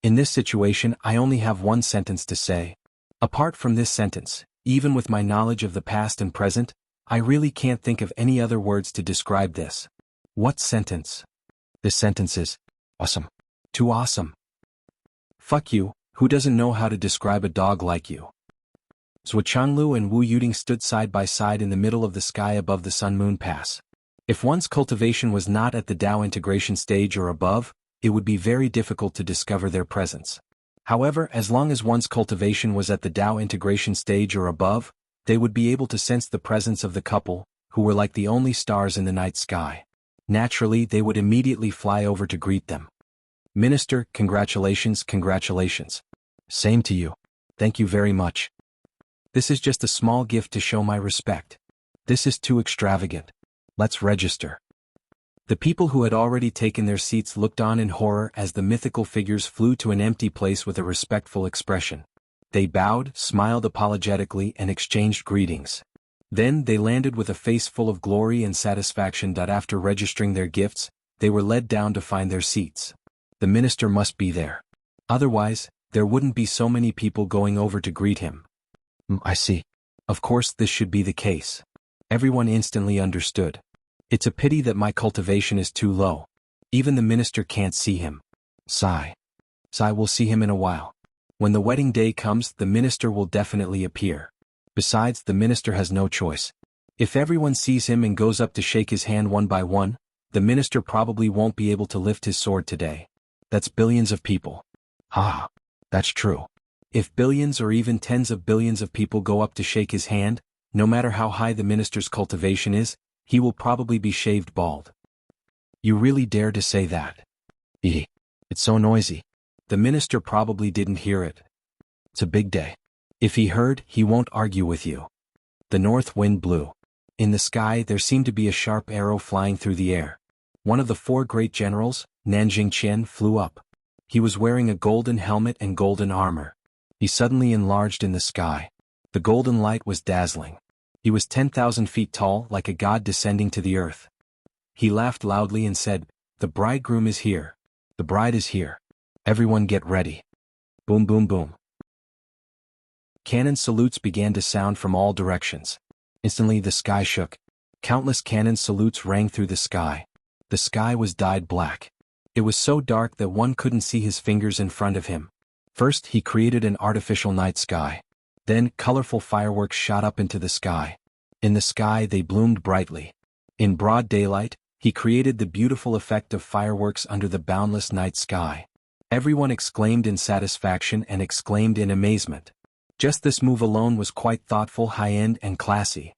In this situation, I only have one sentence to say. Apart from this sentence, even with my knowledge of the past and present, I really can't think of any other words to describe this. What sentence? This sentence is awesome. Too awesome. Fuck you. Who doesn't know how to describe a dog like you? Zhuo Changlu and Wu Yuding stood side by side in the middle of the sky above the Sun Moon Pass. If one's cultivation was not at the Tao integration stage or above, it would be very difficult to discover their presence. However, as long as one's cultivation was at the Tao integration stage or above, they would be able to sense the presence of the couple, who were like the only stars in the night sky. Naturally, they would immediately fly over to greet them. Minister, congratulations, congratulations. Same to you. Thank you very much. This is just a small gift to show my respect. This is too extravagant. Let's register. The people who had already taken their seats looked on in horror as the mythical figures flew to an empty place with a respectful expression. They bowed, smiled apologetically, and exchanged greetings. Then they landed with a face full of glory and satisfaction. After registering their gifts, they were led down to find their seats. The minister must be there. Otherwise, there wouldn't be so many people going over to greet him. I see. Of course this should be the case. Everyone instantly understood. It's a pity that my cultivation is too low. Even the minister can't see him. Sigh. Will see him in a while. When the wedding day comes, the minister will definitely appear. Besides, the minister has no choice. If everyone sees him and goes up to shake his hand one by one, the minister probably won't be able to lift his sword today. That's billions of people. That's true. If billions or even tens of billions of people go up to shake his hand, no matter how high the minister's cultivation is, he will probably be shaved bald. You really dare to say that? It's so noisy. The minister probably didn't hear it. It's a big day. If he heard, he won't argue with you. The north wind blew. In the sky there seemed to be a sharp arrow flying through the air. One of the four great generals, Nanjing Qian, flew up. He was wearing a golden helmet and golden armor. He suddenly enlarged in the sky. The golden light was dazzling. He was 10,000 feet tall, like a god descending to the earth. He laughed loudly and said, "The bridegroom is here. The bride is here. Everyone get ready." Boom, boom, boom. Cannon salutes began to sound from all directions. Instantly the sky shook. Countless cannon salutes rang through the sky. The sky was dyed black. It was so dark that one couldn't see his fingers in front of him. First he created an artificial night sky. Then colorful fireworks shot up into the sky. In the sky they bloomed brightly. In broad daylight, he created the beautiful effect of fireworks under the boundless night sky. Everyone exclaimed in satisfaction and exclaimed in amazement. Just this move alone was quite thoughtful, high-end, and classy.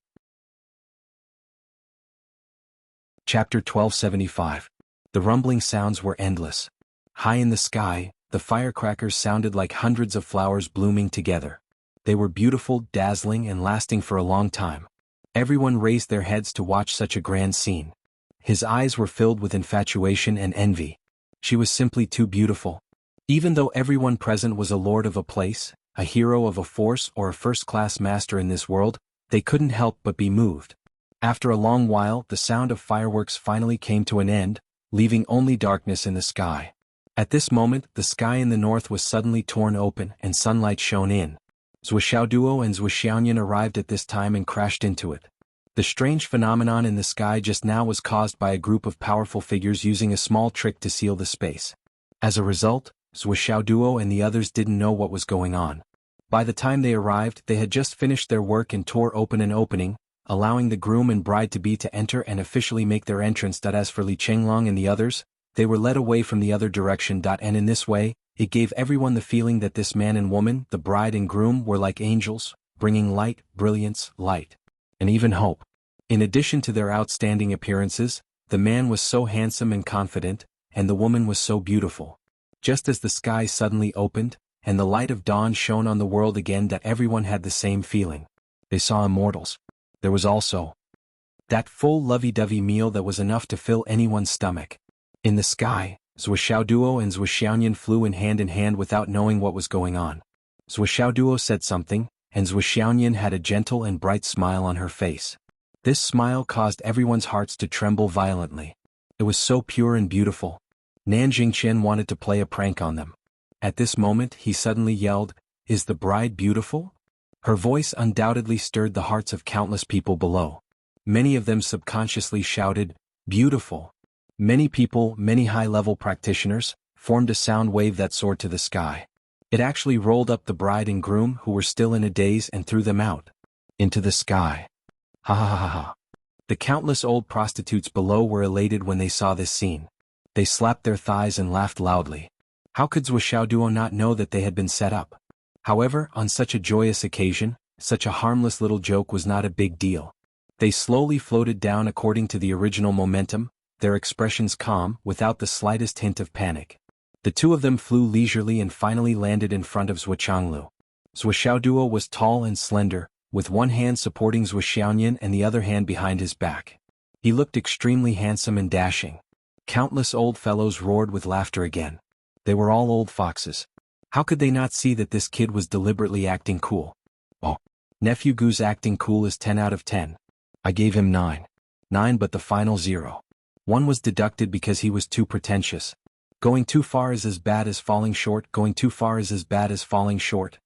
Chapter 1275. The rumbling sounds were endless. High in the sky, the firecrackers sounded like hundreds of flowers blooming together. They were beautiful, dazzling, and lasting for a long time. Everyone raised their heads to watch such a grand scene. His eyes were filled with infatuation and envy. She was simply too beautiful. Even though everyone present was a lord of a place, a hero of a force, or a first-class master in this world, they couldn't help but be moved. After a long while, the sound of fireworks finally came to an end, leaving only darkness in the sky. At this moment, the sky in the north was suddenly torn open and sunlight shone in. Zuoxiaoduo and Zuoxiaonian arrived at this time and crashed into it. The strange phenomenon in the sky just now was caused by a group of powerful figures using a small trick to seal the space. As a result, Zuoxiaoduo and the others didn't know what was going on. By the time they arrived, they had just finished their work and tore open an opening, allowing the groom and bride-to-be to enter and officially make their entrance. As for Li Chenglong and the others, they were led away from the other direction. And in this way, it gave everyone the feeling that this man and woman, the bride and groom, were like angels, bringing light, brilliance, light, and even hope. In addition to their outstanding appearances, the man was so handsome and confident, and the woman was so beautiful. Just as the sky suddenly opened, and the light of dawn shone on the world again, that everyone had the same feeling. They saw immortals. There was also that full lovey-dovey meal that was enough to fill anyone's stomach. In the sky, Zuoxiaoduo and Zuoxiaonian flew in hand without knowing what was going on. Zuoxiaoduo said something, and Zuoxiaonian had a gentle and bright smile on her face. This smile caused everyone's hearts to tremble violently. It was so pure and beautiful. Nanjing Qian wanted to play a prank on them. At this moment he suddenly yelled, "Is the bride beautiful?" Her voice undoubtedly stirred the hearts of countless people below. Many of them subconsciously shouted, "Beautiful." Many people, many high-level practitioners, formed a sound wave that soared to the sky. It actually rolled up the bride and groom, who were still in a daze, and threw them out into the sky. Ha ha ha ha ha. The countless old prostitutes below were elated when they saw this scene. They slapped their thighs and laughed loudly. How could Zuoxiaoduo not know that they had been set up? However, on such a joyous occasion, such a harmless little joke was not a big deal. They slowly floated down according to the original momentum, their expressions calm, without the slightest hint of panic. The two of them flew leisurely and finally landed in front of Zuochanglu. Zuoxiaoduo was tall and slender, with one hand supporting Zuoxiaonian and the other hand behind his back. He looked extremely handsome and dashing. Countless old fellows roared with laughter again. They were all old foxes. How could they not see that this kid was deliberately acting cool? Oh, nephew Gu's acting cool is 10 out of 10. I gave him 9. 9, but the final 0. 1 was deducted because he was too pretentious. Going too far is as bad as falling short. Going too far is as bad as falling short.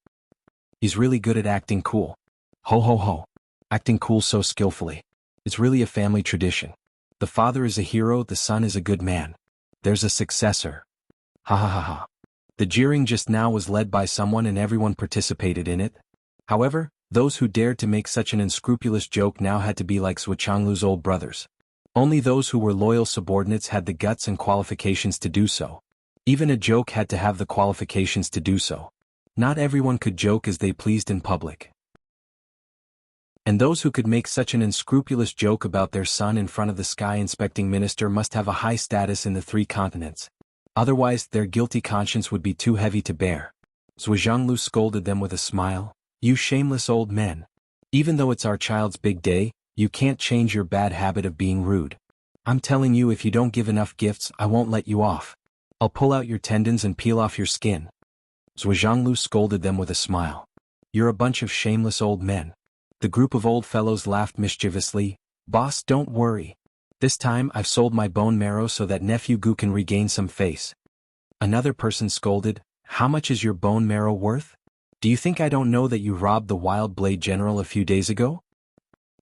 He's really good at acting cool. Ho ho ho. Acting cool so skillfully. It's really a family tradition. The father is a hero, the son is a good man. There's a successor. Ha ha ha ha. The jeering just now was led by someone and everyone participated in it. However, those who dared to make such an unscrupulous joke now had to be like Zuochanglu's old brothers. Only those who were loyal subordinates had the guts and qualifications to do so. Even a joke had to have the qualifications to do so. Not everyone could joke as they pleased in public. And those who could make such an unscrupulous joke about their son in front of the sky-inspecting minister must have a high status in the 3 continents. Otherwise, their guilty conscience would be too heavy to bear. Zhuanglu scolded them with a smile. You shameless old men. Even though it's our child's big day, you can't change your bad habit of being rude. I'm telling you, if you don't give enough gifts, I won't let you off. I'll pull out your tendons and peel off your skin. Zhuanglu scolded them with a smile. You're a bunch of shameless old men. The group of old fellows laughed mischievously. Boss, don't worry. This time I've sold my bone marrow so that nephew Gu can regain some face. Another person scolded. How much is your bone marrow worth? Do you think I don't know that you robbed the Wild Blade General a few days ago?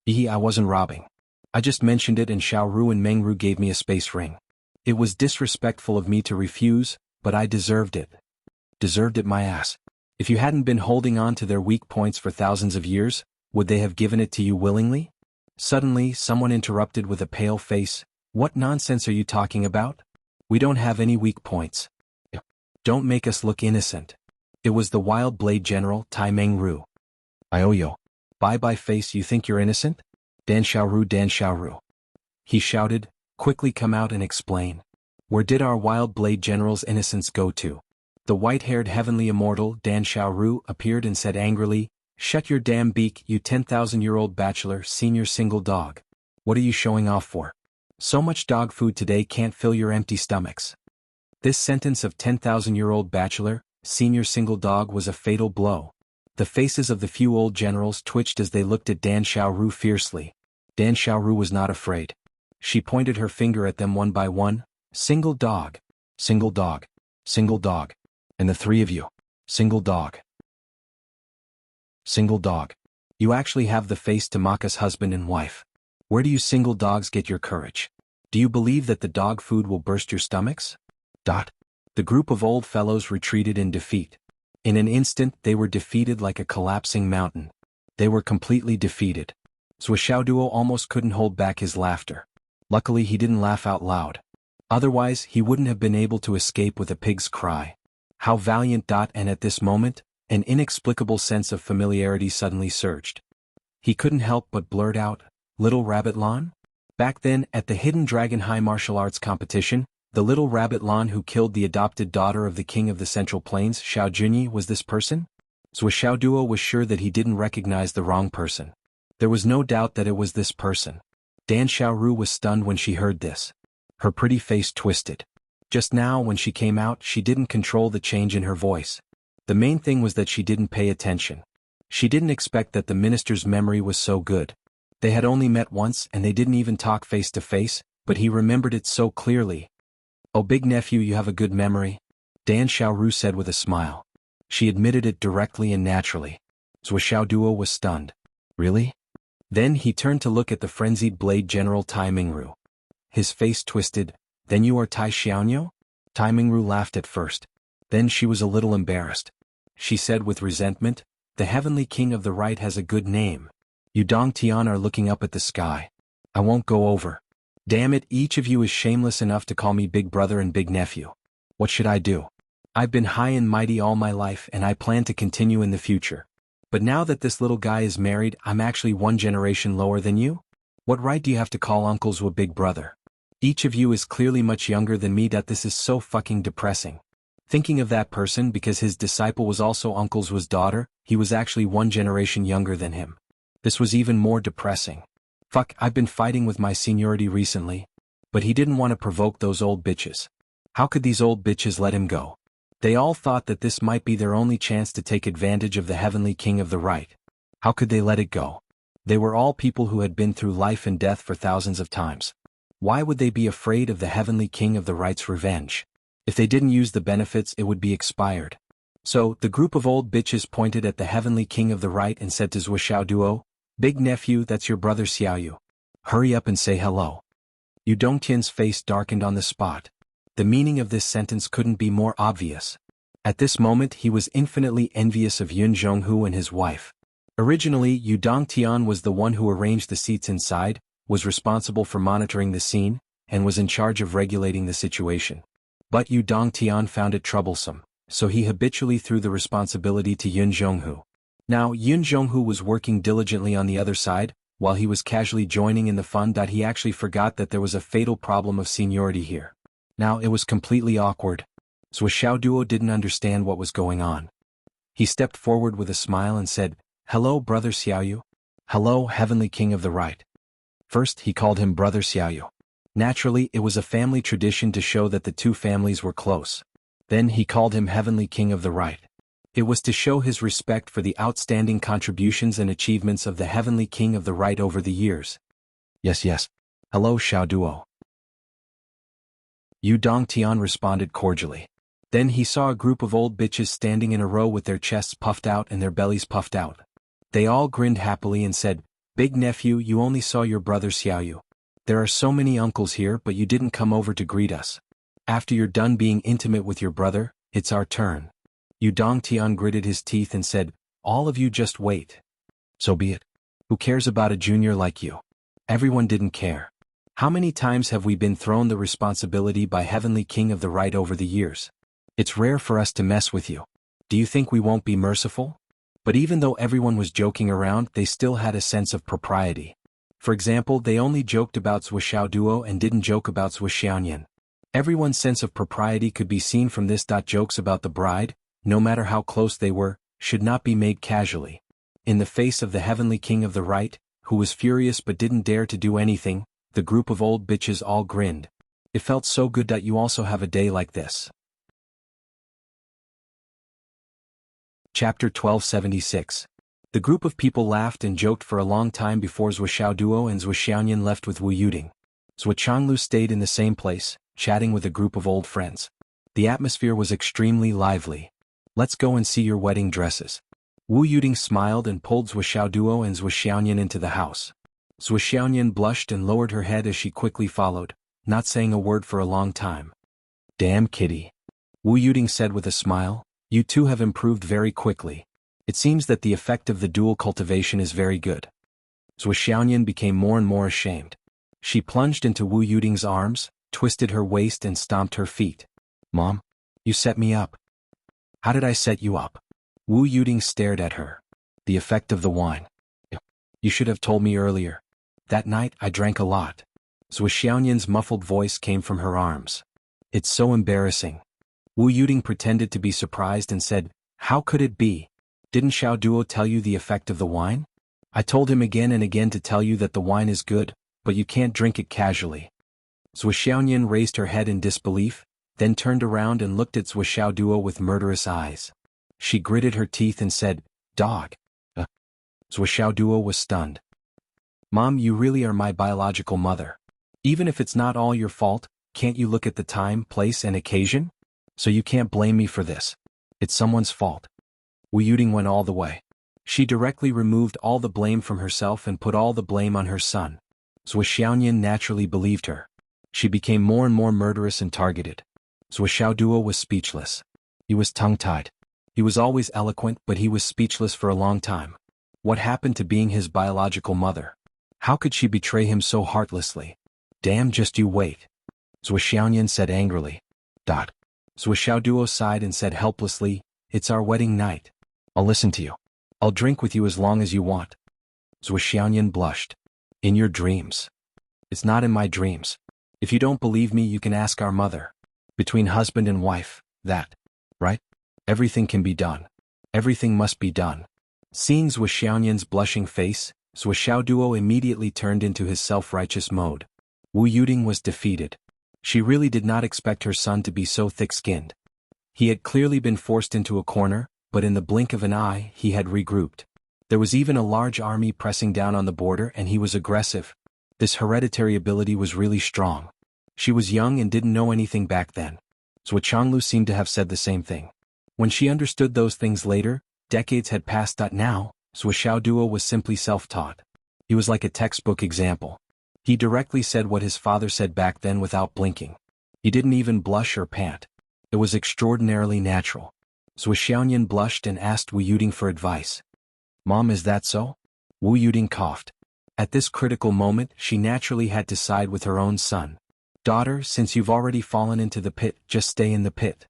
I wasn't robbing. I just mentioned it and Xiaoru and Mengru gave me a space ring. It was disrespectful of me to refuse, but I deserved it. Deserved it my ass. If you hadn't been holding on to their weak points for thousands of years, would they have given it to you willingly? Suddenly, someone interrupted with a pale face. What nonsense are you talking about? We don't have any weak points. Don't make us look innocent. It was the Wild Blade General, Tai Mengru. Ioyo. Bye-bye face, you think you're innocent? Dan Xiaoru. He shouted, quickly come out and explain. Where did our Wild Blade General's innocence go to? The white-haired heavenly immortal, Dan Xiaoru, appeared and said angrily, shut your damn beak, you 10,000-year-old bachelor, senior single dog. What are you showing off for? So much dog food today can't fill your empty stomachs. This sentence of 10,000-year-old bachelor, senior single dog was a fatal blow. The faces of the few old generals twitched as they looked at Dan Xiaoru fiercely. Dan Xiaoru was not afraid. She pointed her finger at them one by one. Single dog. Single dog. Single dog. And the 3 of you. Single dog. Single dog. You actually have the face to mock us husband and wife. Where do you single dogs get your courage? Do you believe that the dog food will burst your stomachs? The group of old fellows retreated in defeat. In an instant they were defeated like a collapsing mountain. They were completely defeated. Zhuanglu almost couldn't hold back his laughter. Luckily he didn't laugh out loud. Otherwise he wouldn't have been able to escape with a pig's cry. How valiant! And at this moment, an inexplicable sense of familiarity suddenly surged. He couldn't help but blurt out, Little Rabbit Lan? Back then, at the Hidden Dragon High Martial Arts competition, the little rabbit Lan who killed the adopted daughter of the king of the Central Plains, Xiao Junyi, was this person? Zhuanglu was sure that he didn't recognize the wrong person. There was no doubt that it was this person. Dan Xiaoru was stunned when she heard this. Her pretty face twisted. Just now when she came out she didn't control the change in her voice. The main thing was that she didn't pay attention. She didn't expect that the minister's memory was so good. They had only met once and they didn't even talk face to face, but he remembered it so clearly. Oh big nephew, you have a good memory, Dan Xiaoru said with a smile. She admitted it directly and naturally. Zhuanglu was stunned. Really? Then he turned to look at the frenzied blade general Tai Mengru. His face twisted. Then you are Tai Xiaoyu? Tai Mengru laughed at first. Then she was a little embarrassed. She said with resentment, the heavenly king of the right has a good name. You Dong Tian are looking up at the sky. I won't go over. Damn it, each of you is shameless enough to call me big brother and big nephew. What should I do? I've been high and mighty all my life and I plan to continue in the future. But now that this little guy is married, I'm actually 1 generation lower than you? What right do you have to call uncles a big brother? Each of you is clearly much younger than me. This is so fucking depressing. Thinking of that person because his disciple was also uncle's daughter, he was actually 1 generation younger than him. This was even more depressing. Fuck, I've been fighting with my seniority recently. But he didn't want to provoke those old bitches. How could these old bitches let him go? They all thought that this might be their only chance to take advantage of the heavenly king of the right. How could they let it go? They were all people who had been through life and death for thousands of times. Why would they be afraid of the heavenly king of the right's revenge? If they didn't use the benefits, it would be expired. So, the group of old bitches pointed at the heavenly king of the right and said to Zhuanglu, big nephew, that's your brother Xiaoyu. Hurry up and say hello. Yu Dongtian's face darkened on the spot. The meaning of this sentence couldn't be more obvious. At this moment he was infinitely envious of Yun Zhonghu and his wife. Originally Yu Dongtian was the one who arranged the seats inside, was responsible for monitoring the scene, and was in charge of regulating the situation. But Yu Dongtian found it troublesome. so he habitually threw the responsibility to Yun Zhonghu. Now, Yun Zhonghu was working diligently on the other side, while he was casually joining in the fun. He actually forgot that there was a fatal problem of seniority here. Now it was completely awkward. Zhou Xiaoduo didn't understand what was going on. He stepped forward with a smile and said, "Hello, Brother Xiaoyu." "Hello, Heavenly King of the Right." First, he called him Brother Xiaoyu. Naturally, it was a family tradition to show that the two families were close. Then he called him Heavenly King of the Right. It was to show his respect for the outstanding contributions and achievements of the Heavenly King of the Right over the years. Yes. Hello, Xiaoduo. Yu Dongtian responded cordially. Then he saw a group of old bitches standing in a row with their chests puffed out and their bellies puffed out. They all grinned happily and said, "Big nephew, you only saw your brother Xiaoyu. There are so many uncles here, but you didn't come over to greet us. After you're done being intimate with your brother, it's our turn." Yu Dongtian gritted his teeth and said, "All of you just wait." "So be it. Who cares about a junior like you?" Everyone didn't care. How many times have we been thrown the responsibility by Heavenly King of the Right over the years? It's rare for us to mess with you. Do you think we won't be merciful? But even though everyone was joking around, they still had a sense of propriety. For example, they only joked about Zhou Xiaoduo and didn't joke about Zhou Xiaoyan. Everyone's sense of propriety could be seen from this. Jokes about the bride, no matter how close they were, should not be made casually. In the face of the Heavenly King of the Right, who was furious but didn't dare to do anything, the group of old bitches all grinned. It felt so good that you also have a day like this. Chapter 1276. The group of people laughed and joked for a long time before Zhou Xiaoduo and Zhou Xiaoyan left with Wu Yuding. Zhou Changlu stayed in the same place, chatting with a group of old friends. The atmosphere was extremely lively. "Let's go and see your wedding dresses." Wu Yuding smiled and pulled Zhou Xiaoduo and Zhou Xiaoyan into the house. Zhou Xiaoyan blushed and lowered her head as she quickly followed, not saying a word for a long time. "Damn kitty," Wu Yuding said with a smile, "you two have improved very quickly. It seems that the effect of the dual cultivation is very good." Zhou Xiaoyan became more and more ashamed. She plunged into Wu Yuding's arms, twisted her waist and stomped her feet. "Mom, you set me up." "How did I set you up?" Wu Yuding stared at her. "The effect of the wine. You should have told me earlier. That night I drank a lot." Zhou Xiaoyan's muffled voice came from her arms. "It's so embarrassing." Wu Yuding pretended to be surprised and said, "How could it be? Didn't Xiaoduo tell you the effect of the wine? I told him again and again to tell you that the wine is good, but you can't drink it casually." Zhou Xiaoyan raised her head in disbelief, then turned around and looked at Zhou Xiaoduo with murderous eyes. She gritted her teeth and said, "Dog." Zhou Xiaoduo was stunned. "Mom, you really are my biological mother. Even if it's not all your fault, can't you look at the time, place and occasion? So you can't blame me for this. It's someone's fault." Wu Yuding went all the way. She directly removed all the blame from herself and put all the blame on her son. Zhou Xiaoyan naturally believed her. She became more and more murderous and targeted. Zhou Xiaoduo was speechless. He was tongue-tied. He was always eloquent, but he was speechless for a long time. What happened to being his biological mother? How could she betray him so heartlessly? "Damn, just you wait," Zhou Xiaoyan said angrily. Zhou Xiaoduo sighed and said helplessly, "It's our wedding night. I'll listen to you. I'll drink with you as long as you want." Zhou Xiaoyan blushed. "In your dreams." "It's not in my dreams. If you don't believe me, you can ask our mother. Between husband and wife, right? Everything can be done. Everything must be done." Seeing Zhou Xiaoyan's blushing face, Zhou Xiaoduo immediately turned into his self-righteous mode. Wu Yuding was defeated. She really did not expect her son to be so thick-skinned. He had clearly been forced into a corner, but in the blink of an eye, he had regrouped. There was even a large army pressing down on the border and he was aggressive. This hereditary ability was really strong. She was young and didn't know anything back then. Zhou Changlu seemed to have said the same thing. When she understood those things later, decades had passed. Now, Zhou Xiaoduo was simply self-taught. He was like a textbook example. He directly said what his father said back then without blinking. He didn't even blush or pant. It was extraordinarily natural. Zhou Xiaoyan blushed and asked Wu Yuding for advice. "Mom, is that so?" Wu Yuding coughed. At this critical moment, she naturally had to side with her own son. "Daughter, since you've already fallen into the pit, just stay in the pit.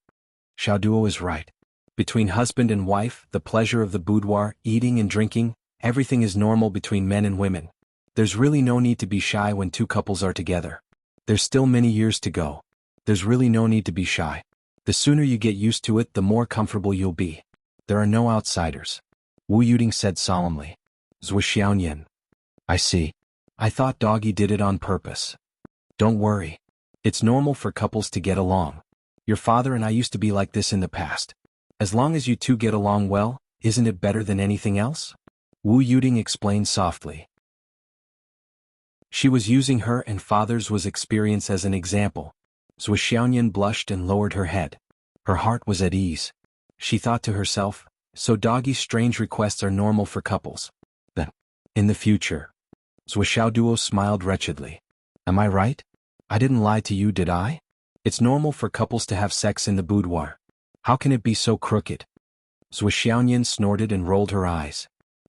Xiaoduo is right. Between husband and wife, the pleasure of the boudoir, eating and drinking, everything is normal between men and women. There's really no need to be shy when two couples are together. There's still many years to go. There's really no need to be shy. The sooner you get used to it, the more comfortable you'll be. There are no outsiders. Wu Yuding said solemnly. Zhui Xiaoyan. I see. I thought Doggy did it on purpose. Don't worry. It's normal for couples to get along. Your father and I used to be like this in the past. As long as you two get along well, isn't it better than anything else? Wu Yuding explained softly. She was using her and father's experience as an example. Zhui Xiaoyan blushed and lowered her head. Her heart was at ease. She thought to herself, so Doggy's strange requests are normal for couples. Then, in the future. Zhui Xiaoduo smiled wretchedly. Am I right? I didn't lie to you, did I? It's normal for couples to have sex in the boudoir. How can it be so crooked? Zhui Xiaoyan snorted and rolled her eyes.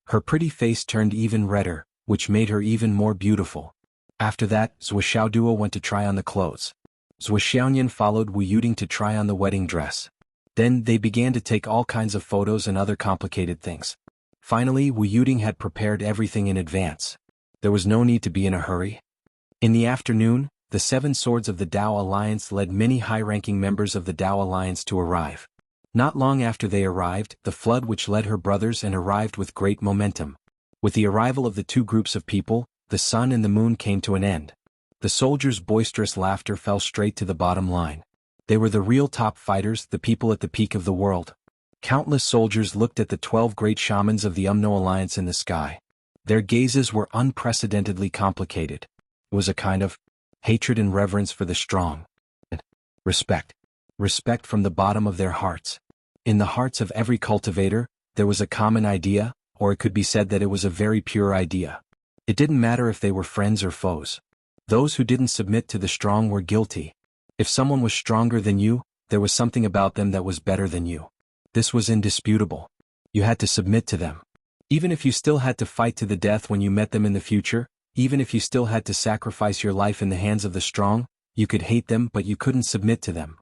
Her pretty face turned even redder, which made her even more beautiful. After that, Zhui Xiaoduo went to try on the clothes. Zhui Xiaoyan followed Wu Yuding to try on the wedding dress. Then they began to take all kinds of photos and other complicated things. Finally, Wu Yuding had prepared everything in advance. There was no need to be in a hurry. In the afternoon, the Seven Swords of the Dao Alliance led many high-ranking members of the Dao Alliance to arrive. Not long after they arrived, the flood which led her brothers and arrived with great momentum. With the arrival of the two groups of people, the sun and the moon came to an end. The soldiers' boisterous laughter fell straight to the bottom line. They were the real top fighters, the people at the peak of the world. Countless soldiers looked at the 12 great shamans of the Umno Alliance in the sky. Their gazes were unprecedentedly complicated. It was a kind of hatred and reverence for the strong. And respect. Respect from the bottom of their hearts. In the hearts of every cultivator, there was a common idea, or it could be said that it was a very pure idea. It didn't matter if they were friends or foes. Those who didn't submit to the strong were guilty. If someone was stronger than you, there was something about them that was better than you. This was indisputable. You had to submit to them. Even if you still had to fight to the death when you met them in the future, even if you still had to sacrifice your life in the hands of the strong, you could hate them but you couldn't submit to them.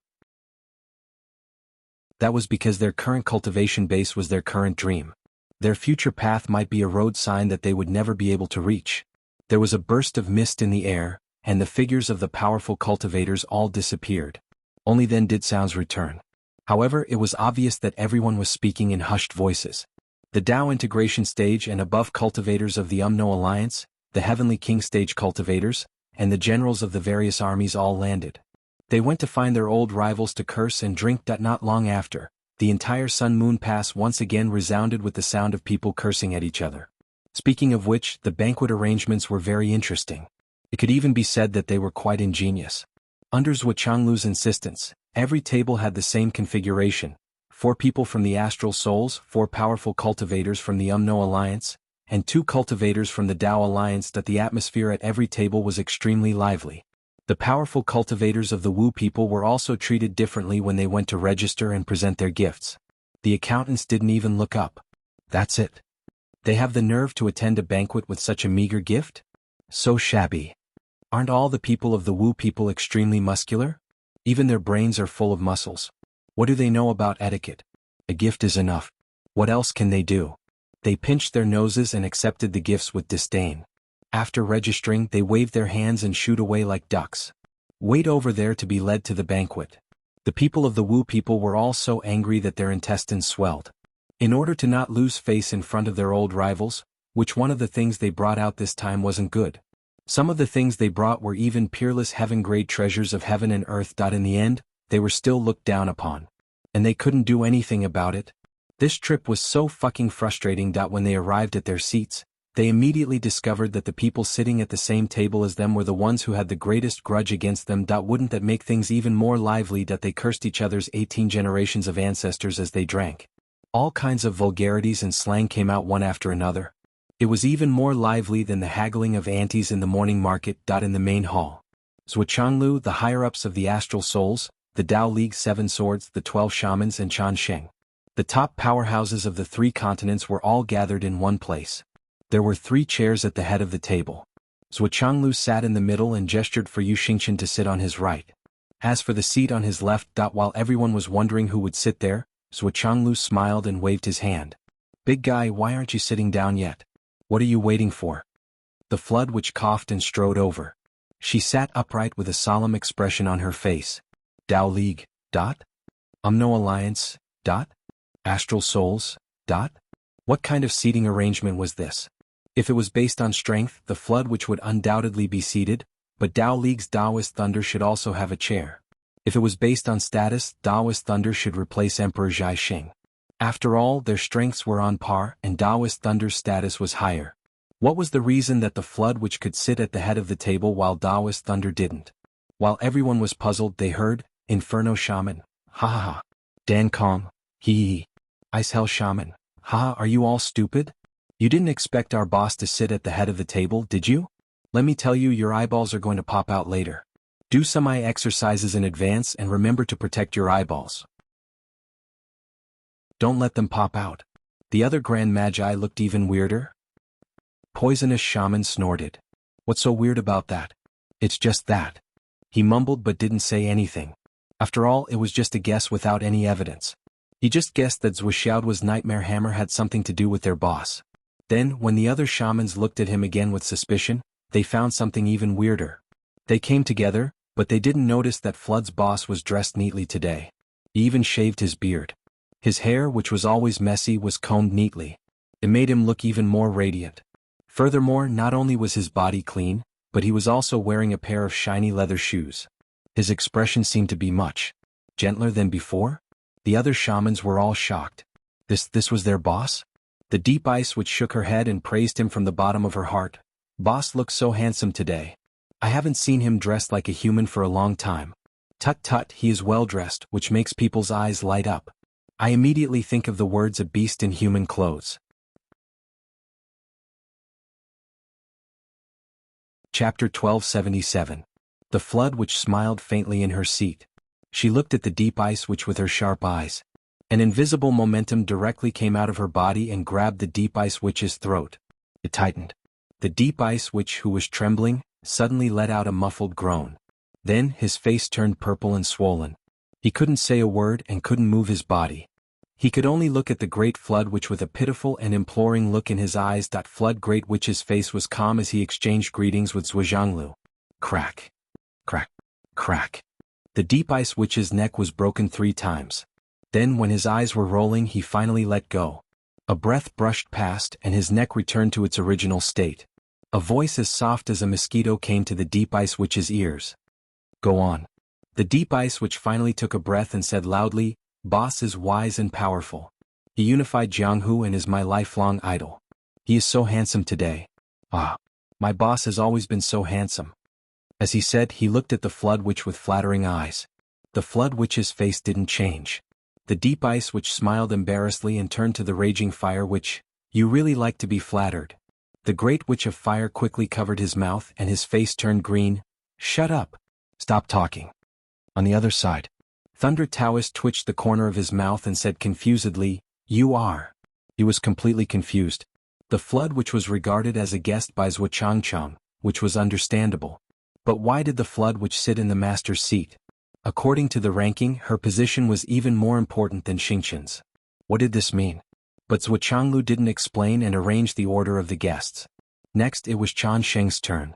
That was because their current cultivation base was their current dream. Their future path might be a road sign that they would never be able to reach. There was a burst of mist in the air, and the figures of the powerful cultivators all disappeared. Only then did sounds return. However, it was obvious that everyone was speaking in hushed voices. The Dao integration stage and above cultivators of the Umno Alliance, the Heavenly King stage cultivators, and the generals of the various armies all landed. They went to find their old rivals to curse and drink. Not long after, the entire Sun-Moon Pass once again resounded with the sound of people cursing at each other. Speaking of which, the banquet arrangements were very interesting. It could even be said that they were quite ingenious. Under Zhuo Changlu's insistence, every table had the same configuration: 4 people from the Astral Souls, 4 powerful cultivators from the Umno Alliance, and 2 cultivators from the Dao Alliance. The atmosphere at every table was extremely lively. The powerful cultivators of the Wu people were also treated differently when they went to register and present their gifts. The accountants didn't even look up. That's it. They have the nerve to attend a banquet with such a meager gift? So shabby. Aren't all the people of the Wu people extremely muscular? Even their brains are full of muscles. What do they know about etiquette? A gift is enough. What else can they do? They pinched their noses and accepted the gifts with disdain. After registering, they waved their hands and shooed away like ducks. Wait over there to be led to the banquet. The people of the Wu people were all so angry that their intestines swelled. In order to not lose face in front of their old rivals, which one of the things they brought out this time wasn't good. Some of the things they brought were even peerless heaven-grade treasures of heaven and earth. In the end, they were still looked down upon. And they couldn't do anything about it. This trip was so fucking frustrating. When they arrived at their seats, they immediately discovered that the people sitting at the same table as them were the ones who had the greatest grudge against them. Wouldn't that make things even more lively? They cursed each other's 18 generations of ancestors as they drank. All kinds of vulgarities and slang came out one after another. It was even more lively than the haggling of aunties in the morning market. In the main hall, Zhuo Changlu, the higher-ups of the Astral Souls, the Dao League's 7 Swords, the 12 Shamans, and Chan Sheng, the top powerhouses of the 3 continents, were all gathered in one place. There were 3 chairs at the head of the table. Zhuo Changlu sat in the middle and gestured for Yu Xingchen to sit on his right. As for the seat on his left, while everyone was wondering who would sit there, Zhuchanglu smiled and waved his hand. Big guy, why aren't you sitting down yet? What are you waiting for? The flood witch coughed and strode over. She sat upright with a solemn expression on her face. Tao League, Umno Alliance, Astral Souls, What kind of seating arrangement was this? If it was based on strength, the flood witch would undoubtedly be seated, but Tao League's Taoist Thunder should also have a chair. If it was based on status, Taoist Thunder should replace Emperor Zhai Xing. After all, their strengths were on par, and Taoist Thunder's status was higher. What was the reason that the flood witch could sit at the head of the table while Taoist Thunder didn't? While everyone was puzzled, they heard, Inferno Shaman, ha ha ha. Dan Kong, hee. Ice Hell Shaman, ha, are you all stupid? You didn't expect our boss to sit at the head of the table, did you? Let me tell you, your eyeballs are going to pop out later. Do some eye exercises in advance and remember to protect your eyeballs. Don't let them pop out. The other Grand Magi looked even weirder. Poisonous Shaman snorted. What's so weird about that? It's just that. He mumbled but didn't say anything. After all, it was just a guess without any evidence. He just guessed that Zhuxiaoduo's Nightmare Hammer had something to do with their boss. Then, when the other shamans looked at him again with suspicion, they found something even weirder. They came together, but they didn't notice that Flood's boss was dressed neatly today. He even shaved his beard. His hair, which was always messy, was combed neatly. It made him look even more radiant. Furthermore, not only was his body clean, but he was also wearing a pair of shiny leather shoes. His expression seemed to be much gentler than before. The other shamans were all shocked. This was their boss? The Deep Ice Witch shook her head and praised him from the bottom of her heart. Boss looks so handsome today. I haven't seen him dressed like a human for a long time. Tut tut, he is well dressed, which makes people's eyes light up. I immediately think of the words a beast in human clothes. Chapter 1277. The Flood Witch smiled faintly in her seat. She looked at the Deep Ice Witch with her sharp eyes. An invisible momentum directly came out of her body and grabbed the Deep Ice Witch's throat. It tightened. The Deep Ice Witch, who was trembling, suddenly let out a muffled groan. Then his face turned purple and swollen. He couldn't say a word and couldn't move his body. He could only look at the Great Flood Witch with a pitiful and imploring look in his eyes. Flood Great Witch's face was calm as he exchanged greetings with Zhuanglu. Crack. Crack. Crack. The Deep Ice Witch's neck was broken 3 times. Then when his eyes were rolling, he finally let go. A breath brushed past and his neck returned to its original state. A voice as soft as a mosquito came to the Deep Ice Witch's ears. Go on. The Deep Ice Witch finally took a breath and said loudly, Boss is wise and powerful. He unified Jianghu and is my lifelong idol. He is so handsome today. Ah, my boss has always been so handsome. As he said, he looked at the Flood Witch with flattering eyes. The Flood Witch's face didn't change. The Deep Ice Witch smiled embarrassedly and turned to the Raging Fire Witch. You really like to be flattered. The Great Witch of Fire quickly covered his mouth and his face turned green. Shut up. Stop talking. On the other side, Thunder Taoist twitched the corner of his mouth and said confusedly, You are. He was completely confused. The Flood Witch was regarded as a guest by Zhuchangchang, which was understandable. But why did the Flood Witch sit in the master's seat? According to the ranking, her position was even more important than Xingqian's. What did this mean? But Zhuchanglu didn't explain and arranged the order of the guests. Next, it was Chan Sheng's turn.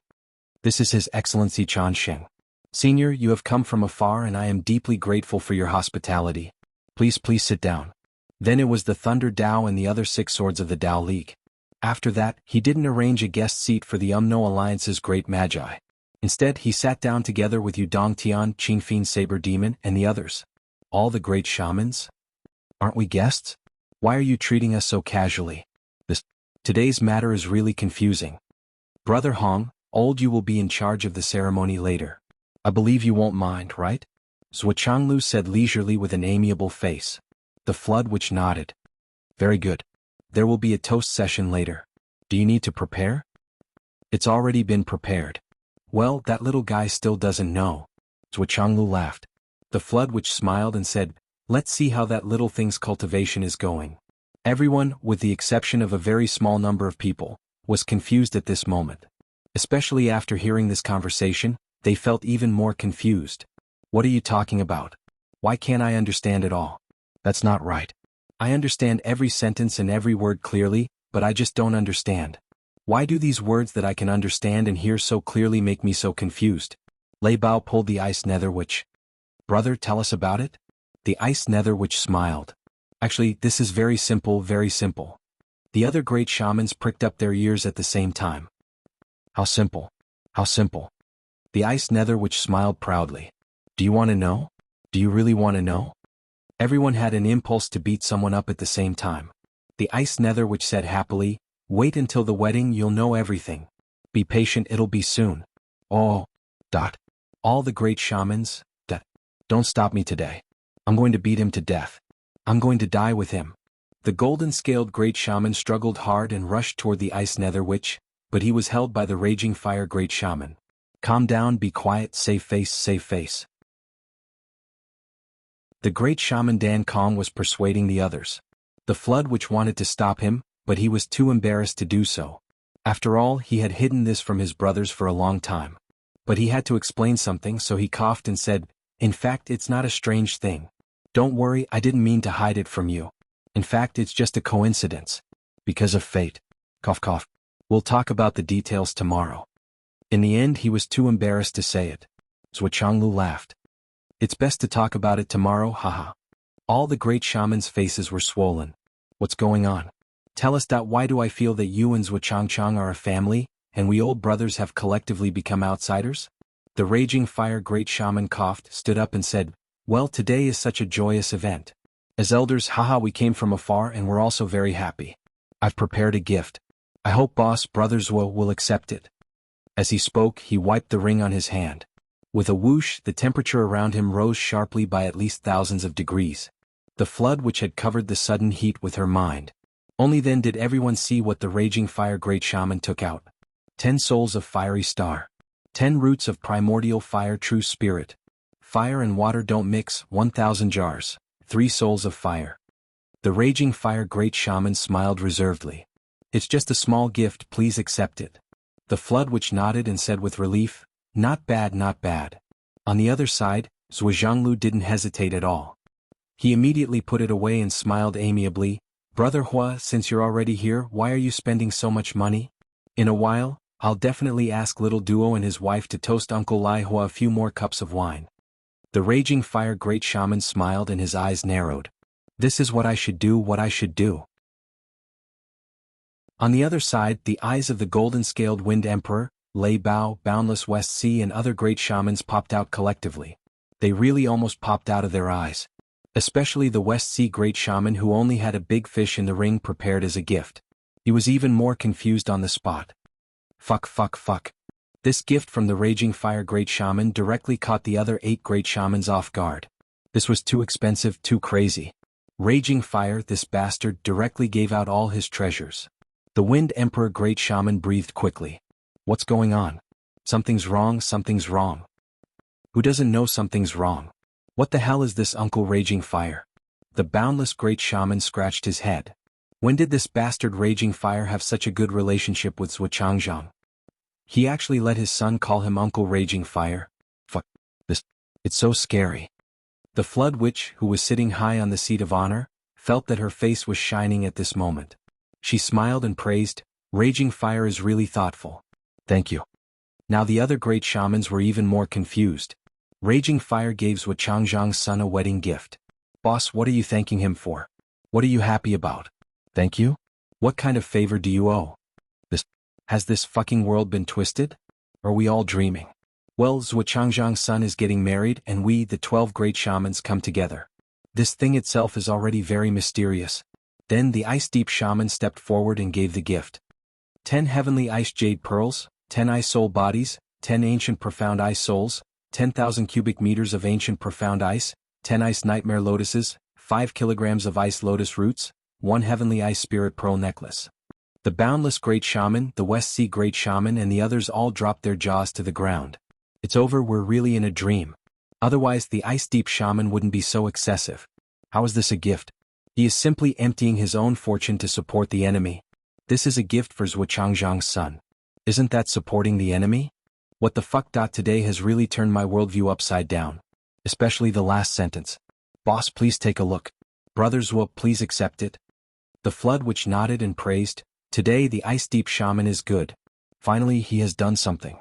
This is His Excellency Chan Sheng. Senior, you have come from afar and I am deeply grateful for your hospitality. Please sit down. Then it was the Thunder Dao and the other 6 swords of the Dao League. After that, he didn't arrange a guest seat for the Umno Alliance's Great Magi. Instead, he sat down together with Yudong Tian, Qingfian Saber Demon, and the others. All the great shamans? Aren't we guests? Why are you treating us so casually? Today's matter is really confusing. Brother Hong, old you will be in charge of the ceremony later. I believe you won't mind, right? Zhuchanglu said leisurely with an amiable face. The Flood Witch nodded. Very good. There will be a toast session later. Do you need to prepare? It's already been prepared. Well, that little guy still doesn't know. Zhuchanglu laughed. The Flood Witch smiled and said, Let's see how that little thing's cultivation is going. Everyone, with the exception of a very small number of people, was confused at this moment. Especially after hearing this conversation, they felt even more confused. What are you talking about? Why can't I understand it all? That's not right. I understand every sentence and every word clearly, but I just don't understand. Why do these words that I can understand and hear so clearly make me so confused? Lei Bao pulled the ice nether witch. Brother, tell us about it? The ice nether witch smiled. Actually, this is very simple, very simple. The other great shamans pricked up their ears at the same time. How simple? How simple? The ice nether witch smiled proudly. Do you want to know? Do you really want to know? Everyone had an impulse to beat someone up at the same time. The ice nether witch said happily, wait until the wedding, you'll know everything. Be patient, it'll be soon. Oh. All the great shamans, don't stop me today. I'm going to beat him to death. I'm going to die with him. The golden-scaled great shaman struggled hard and rushed toward the ice nether witch, but he was held by the raging fire great shaman. Calm down, be quiet, save face, save face. The great shaman Dan Kong was persuading the others. The flood witch wanted to stop him, but he was too embarrassed to do so. After all, he had hidden this from his brothers for a long time. But he had to explain something, so he coughed and said, in fact, it's not a strange thing. Don't worry, I didn't mean to hide it from you. In fact, it's just a coincidence. Because of fate. Cough cough. We'll talk about the details tomorrow. In the end, he was too embarrassed to say it. Zhuo Changlu laughed. It's best to talk about it tomorrow, haha. All the great shamans' faces were swollen. What's going on? Tell us that. Why do I feel that you and Zhuo Changchang are a family, and we old brothers have collectively become outsiders? The raging fire great shaman coughed, stood up and said, well, today is such a joyous event. As elders, haha, we came from afar and we're also very happy. I've prepared a gift. I hope boss brother Zhuo will accept it. As he spoke, he wiped the ring on his hand. With a whoosh, the temperature around him rose sharply by at least thousands of degrees. The flood which had covered the sudden heat with her mind. Only then did everyone see what the raging fire great shaman took out. 10 souls of fiery star. 10 roots of primordial fire true spirit. Fire and water don't mix, 1,000 jars. 3 souls of fire. The raging fire great shaman smiled reservedly. It's just a small gift, please accept it. The flood witch nodded and said with relief, not bad, not bad. On the other side, Zhuo Zhanglu didn't hesitate at all. He immediately put it away and smiled amiably. Brother Hua, since you're already here, why are you spending so much money? In a while, I'll definitely ask little Duo and his wife to toast Uncle Lai Hua a few more cups of wine. The raging fire great shaman smiled and his eyes narrowed. This is what I should do, what I should do. On the other side, the eyes of the golden-scaled wind emperor, Lei Bao, Boundless West Sea and other great shamans popped out collectively. They really almost popped out of their eyes. Especially the West Sea great shaman who only had a big fish in the ring prepared as a gift. He was even more confused on the spot. Fuck. This gift from the raging fire great shaman directly caught the other 8 great shamans off guard. This was too expensive, too crazy. Raging fire, this bastard, directly gave out all his treasures. The wind emperor great shaman breathed quickly. What's going on? Something's wrong, something's wrong. Who doesn't know something's wrong? What the hell is this Uncle Raging Fire? The boundless great shaman scratched his head. When did this bastard Raging Fire have such a good relationship with Zhuo Changzhang? He actually let his son call him Uncle Raging Fire? Fuck this. It's so scary. The flood witch, who was sitting high on the seat of honor, felt that her face was shining at this moment. She smiled and praised, Raging Fire is really thoughtful. Thank you. Now the other great shamans were even more confused. Raging Fire gave Zhuo Changzhang's son a wedding gift. Boss, what are you thanking him for? What are you happy about? Thank you? What kind of favor do you owe? Has this fucking world been twisted? Are we all dreaming? Well, Zhuo Changzhang's son is getting married and we, the 12 great shamans, come together. This thing itself is already very mysterious. Then the ice-deep shaman stepped forward and gave the gift. 10 heavenly ice jade pearls, 10 ice soul bodies, 10 ancient profound ice souls, 10,000 cubic meters of ancient profound ice, 10 ice nightmare lotuses, 5 kilograms of ice lotus roots, 1 heavenly ice spirit pearl necklace. The boundless great shaman, the West Sea great shaman and the others all dropped their jaws to the ground. It's over, we're really in a dream. Otherwise the ice-deep shaman wouldn't be so excessive. How is this a gift? He is simply emptying his own fortune to support the enemy. This is a gift for Zhuo Changzhang's son. Isn't that supporting the enemy? What the fuck? Today has really turned my worldview upside down. Especially the last sentence. Boss, please take a look. Brother Zhuo, please accept it. The flood witch nodded and praised, today the ice-deep shaman is good. Finally he has done something.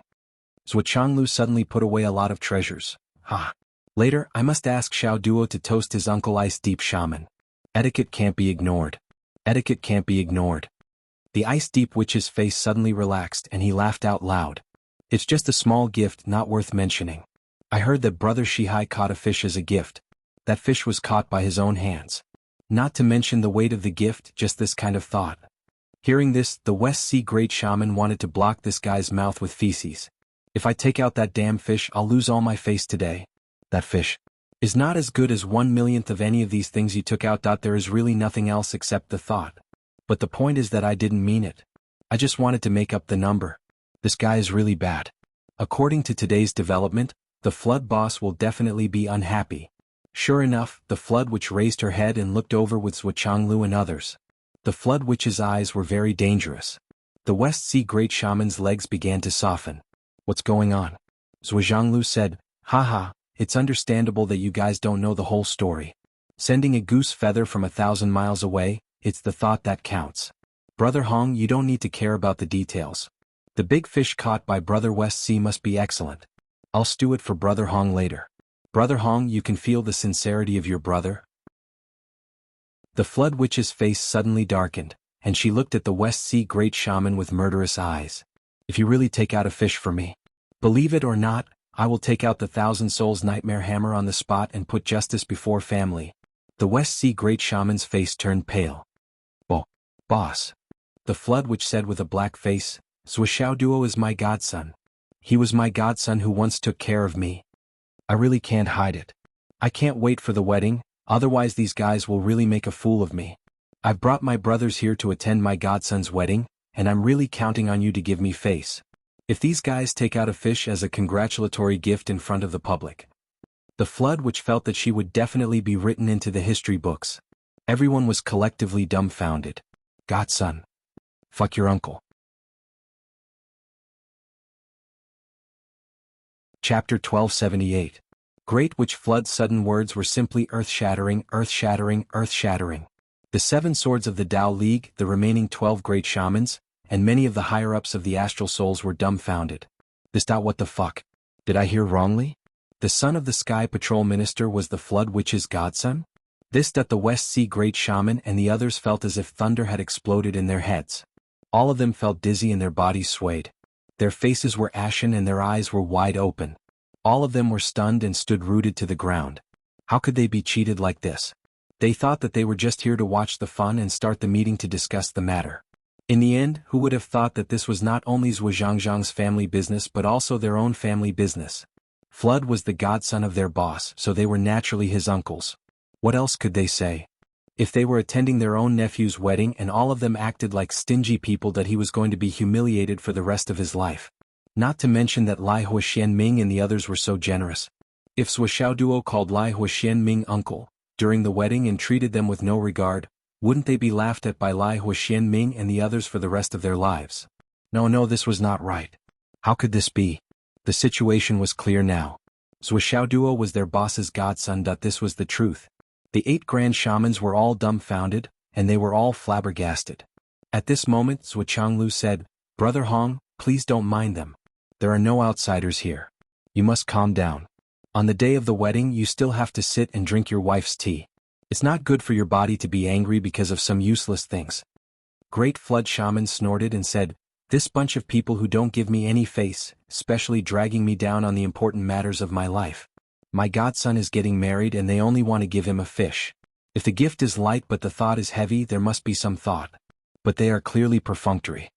Zhuo Changlu suddenly put away a lot of treasures. Later, I must ask Xiao Duo to toast his uncle ice-deep shaman. Etiquette can't be ignored. Etiquette can't be ignored. The ice-deep witch's face suddenly relaxed and he laughed out loud. It's just a small gift not worth mentioning. I heard that Brother Shihai caught a fish as a gift. That fish was caught by his own hands. Not to mention the weight of the gift, just this kind of thought. Hearing this, the West Sea Great Shaman wanted to block this guy's mouth with feces. If I take out that damn fish, I'll lose all my face today. That fish is not as good as 1/1,000,000th of any of these things you took out. There is really nothing else except the thought. But the point is that I didn't mean it. I just wanted to make up the number. This guy is really bad. According to today's development, the flood boss will definitely be unhappy. Sure enough, the flood witch raised her head and looked over with Zhuo Changlu and others. The flood witch's eyes were very dangerous. The West Sea Great Shaman's legs began to soften. What's going on? Zhuo Zhanglu said, haha, it's understandable that you guys don't know the whole story. Sending a goose feather from 1,000 miles away, it's the thought that counts. Brother Hong, you don't need to care about the details. The big fish caught by Brother West Sea must be excellent. I'll stew it for Brother Hong later. Brother Hong, you can feel the sincerity of your brother? The flood witch's face suddenly darkened, and she looked at the West Sea Great Shaman with murderous eyes. If you really take out a fish for me, believe it or not, I will take out the 1,000 Souls Nightmare Hammer on the spot and put justice before family. The West Sea Great Shaman's face turned pale. Boss. The flood witch said with a black face, Zhuo Xiaoduo is my godson. He was my godson who once took care of me. I really can't hide it. I can't wait for the wedding, otherwise these guys will really make a fool of me. I've brought my brothers here to attend my godson's wedding, and I'm really counting on you to give me face. If these guys take out a fish as a congratulatory gift in front of the public. The flood witch felt that she would definitely be written into the history books. Everyone was collectively dumbfounded. Godson. Fuck your uncle. Chapter 1278. Great Witch Flood's sudden words were simply earth-shattering, earth-shattering, earth-shattering. The 7 swords of the Tao League, the remaining 12 great shamans, and many of the higher-ups of the astral souls were dumbfounded. What the fuck? Did I hear wrongly? The son of the Sky Patrol Minister was the Flood Witch's godson? The West Sea Great Shaman and the others felt as if thunder had exploded in their heads. All of them felt dizzy and their bodies swayed. Their faces were ashen and their eyes were wide open. All of them were stunned and stood rooted to the ground. How could they be cheated like this? They thought that they were just here to watch the fun and start the meeting to discuss the matter. In the end, who would have thought that this was not only Zhuo Zhangzhang's family business but also their own family business? Flood was the godson of their boss, so they were naturally his uncles. What else could they say? If they were attending their own nephew's wedding and all of them acted like stingy people, that he was going to be humiliated for the rest of his life. Not to mention that Lai Huoxian Ming and the others were so generous. If Zhuo Xiaoduo called Lai Huoxian Ming uncle during the wedding and treated them with no regard, wouldn't they be laughed at by Lai Huoxian Ming and the others for the rest of their lives? No, this was not right. How could this be? The situation was clear now. Zhuo Xiaoduo was their boss's godson. This was the truth. The 8 grand shamans were all dumbfounded, and they were all flabbergasted. At this moment Zhuo Changlu said, Brother Hong, please don't mind them. There are no outsiders here. You must calm down. On the day of the wedding you still have to sit and drink your wife's tea. It's not good for your body to be angry because of some useless things. Great Flood Shaman snorted and said, this bunch of people who don't give me any face, especially dragging me down on the important matters of my life. My godson is getting married and they only want to give him a fish. If the gift is light but the thought is heavy, there must be some thought. But they are clearly perfunctory.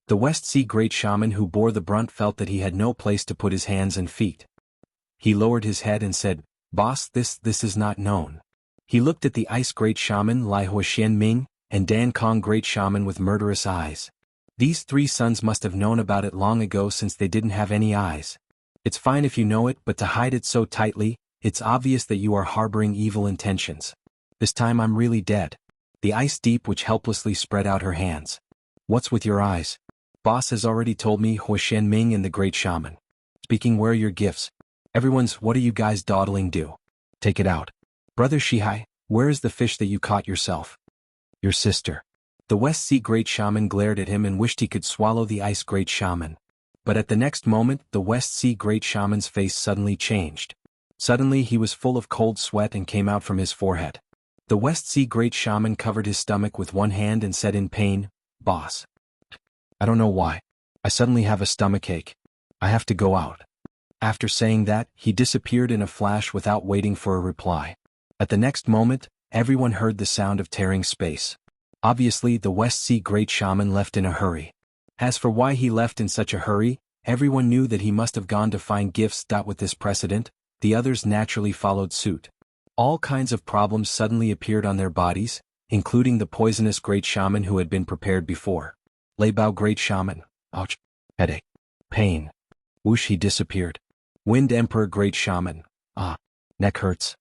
The West Sea Great Shaman who bore the brunt felt that he had no place to put his hands and feet. He lowered his head and said, Boss, this is not known. He looked at the Ice Great Shaman Lai Huoxian Ming, and Dan Kong Great Shaman with murderous eyes. These 3 sons must have known about it long ago since they didn't have any eyes. It's fine if you know it, but to hide it so tightly, it's obvious that you are harboring evil intentions. This time I'm really dead. The Ice Deep Witch helplessly spread out her hands. What's with your eyes? Boss has already told me Huoxian Ming and the Great Shaman. Speaking, where are your gifts? Everyone's, what are you guys dawdling do? Take it out. Brother Shihai, where is the fish that you caught yourself? Your sister. The West Sea Great Shaman glared at him and wished he could swallow the Ice Great Shaman. But at the next moment, the West Sea Great Shaman's face suddenly changed. Suddenly he was full of cold sweat and came out from his forehead. The West Sea Great Shaman covered his stomach with one hand and said in pain, "Boss. I don't know why. I suddenly have a stomachache. I have to go out." After saying that, he disappeared in a flash without waiting for a reply. At the next moment, everyone heard the sound of tearing space. Obviously, the West Sea Great Shaman left in a hurry. As for why he left in such a hurry, everyone knew that he must have gone to find gifts. With this precedent, the others naturally followed suit. All kinds of problems suddenly appeared on their bodies, including the poisonous Great Shaman who had been prepared before. Leibao Great Shaman. Ouch. Headache. Pain. Whoosh, he disappeared. Wind Emperor Great Shaman. Ah. Neck hurts.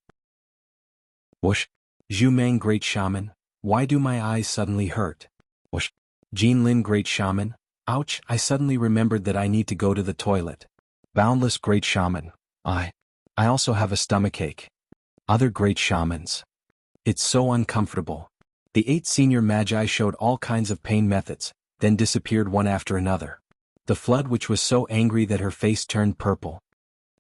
Whoosh. Zhumang Great Shaman. Why do my eyes suddenly hurt? Whoosh. Jinlin Great Shaman. Ouch, I suddenly remembered that I need to go to the toilet. Boundless Great Shaman. I also have a stomachache. Other Great Shamans. It's so uncomfortable. The 8 senior magi showed all kinds of pain methods, then disappeared one after another. The flood, which was so angry that her face turned purple.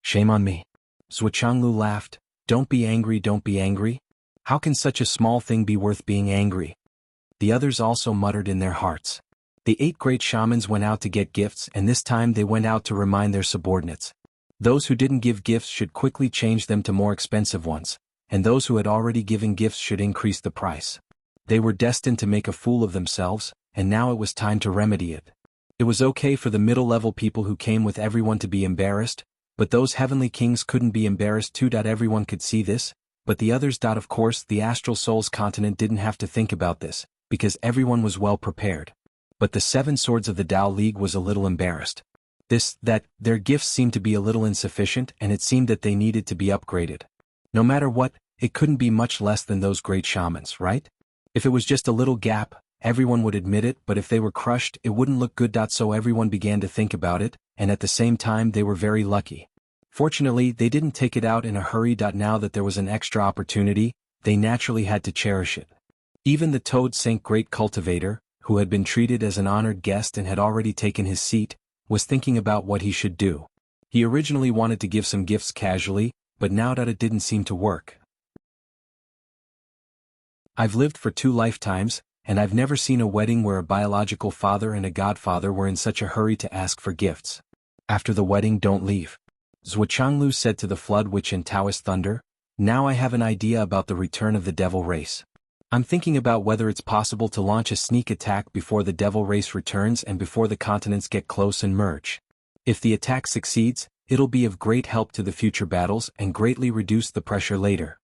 Shame on me. Zhuchanglu laughed. Don't be angry, don't be angry. How can such a small thing be worth being angry? The others also muttered in their hearts. The 8 great shamans went out to get gifts, and this time they went out to remind their subordinates. Those who didn't give gifts should quickly change them to more expensive ones, and those who had already given gifts should increase the price. They were destined to make a fool of themselves, and now it was time to remedy it. It was okay for the middle-level people who came with everyone to be embarrassed, but those heavenly kings couldn't be embarrassed too. Everyone could see this, but the others. Of course, the Astral Souls continent didn't have to think about this, because everyone was well prepared. But the 7 Swords of the Tao League was a little embarrassed. Their gifts seemed to be a little insufficient, and it seemed that they needed to be upgraded. No matter what, it couldn't be much less than those great shamans, right? If it was just a little gap, everyone would admit it, but if they were crushed, it wouldn't look good. So everyone began to think about it, and at the same time they were very lucky. Fortunately, they didn't take it out in a hurry. Now that there was an extra opportunity, they naturally had to cherish it. Even the Toad Saint Great Cultivator, who had been treated as an honored guest and had already taken his seat, was thinking about what he should do. He originally wanted to give some gifts casually, but now that it didn't seem to work. I've lived for 2 lifetimes, and I've never seen a wedding where a biological father and a godfather were in such a hurry to ask for gifts. After the wedding, don't leave. Zhuchanglu said to the Flood Witch and Taoist Thunder. Now I have an idea about the return of the Devil Race. I'm thinking about whether it's possible to launch a sneak attack before the Devil Race returns and before the continents get close and merge. If the attack succeeds, it'll be of great help to the future battles and greatly reduce the pressure later.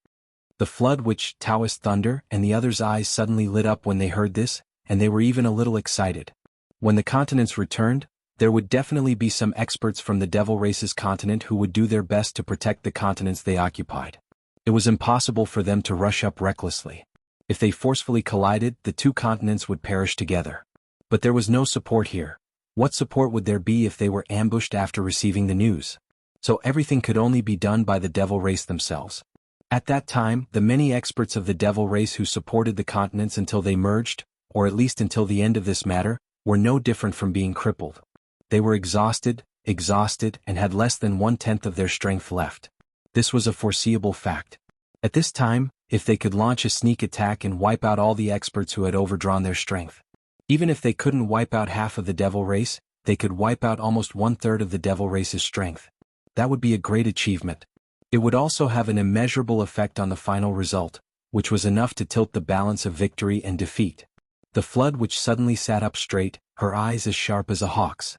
The Flood Witch, Taoist Thunder, and the others' eyes suddenly lit up when they heard this, and they were even a little excited. When the continents returned, there would definitely be some experts from the Devil Race's continent who would do their best to protect the continents they occupied. It was impossible for them to rush up recklessly. If they forcefully collided, the 2 continents would perish together. But there was no support here. What support would there be if they were ambushed after receiving the news? So everything could only be done by the Devil Race themselves. At that time, the many experts of the Devil Race who supported the continents until they merged, or at least until the end of this matter, were no different from being crippled. They were exhausted, and had less than 1/10 of their strength left. This was a foreseeable fact. At this time, if they could launch a sneak attack and wipe out all the experts who had overdrawn their strength. Even if they couldn't wipe out half of the Devil Race, they could wipe out almost 1/3 of the Devil Race's strength. That would be a great achievement. It would also have an immeasurable effect on the final result, which was enough to tilt the balance of victory and defeat. The Flood Witch suddenly sat up straight, her eyes as sharp as a hawk's.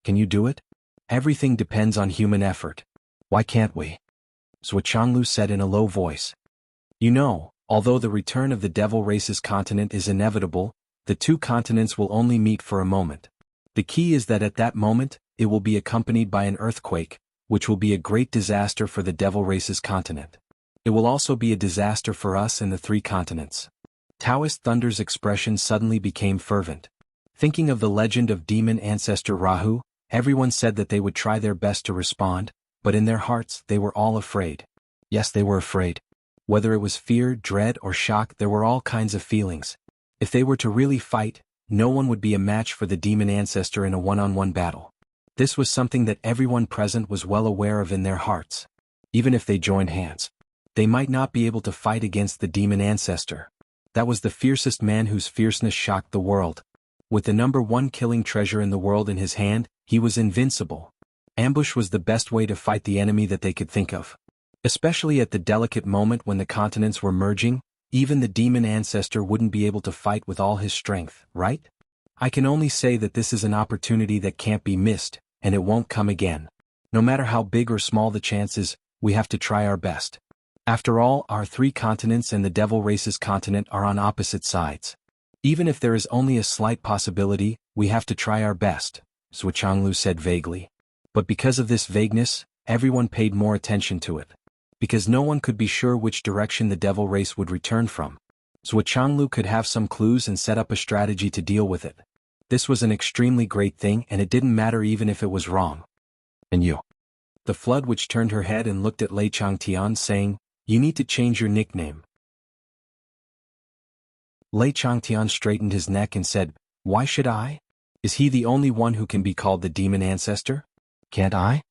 Can you do it? Everything depends on human effort. Why can't we? Zhuchanglu said in a low voice. You know, although the return of the Devil Race's continent is inevitable, the 2 continents will only meet for a moment. The key is that at that moment, it will be accompanied by an earthquake, which will be a great disaster for the Devil Race's continent. It will also be a disaster for us and the 3 continents. Taoist Thunder's expression suddenly became fervent. Thinking of the legend of demon ancestor Rahu, everyone said that they would try their best to respond, but in their hearts they were all afraid. Yes, they were afraid. Whether it was fear, dread, or shock, there were all kinds of feelings. If they were to really fight, no one would be a match for the demon ancestor in a one-on-one battle. This was something that everyone present was well aware of in their hearts. Even if they joined hands, they might not be able to fight against the demon ancestor. That was the fiercest man whose fierceness shocked the world. With the #1 killing treasure in the world in his hand, he was invincible. Ambush was the best way to fight the enemy that they could think of. Especially at the delicate moment when the continents were merging, even the demon ancestor wouldn't be able to fight with all his strength, right? I can only say that this is an opportunity that can't be missed, and it won't come again. No matter how big or small the chances, we have to try our best. After all, our 3 continents and the devil race's continent are on opposite sides. Even if there is only a slight possibility, we have to try our best, Zhuchanglu said vaguely. But because of this vagueness, everyone paid more attention to it. Because no one could be sure which direction the devil race would return from. Zhuchanglu could have some clues and set up a strategy to deal with it. This was an extremely great thing, and it didn't matter even if it was wrong. And you? The flood which turned her head and looked at Lei Changtian, saying, "You need to change your nickname." Lei Changtian straightened his neck and said, "Why should I? Is he the only one who can be called the demon ancestor? Can't I?"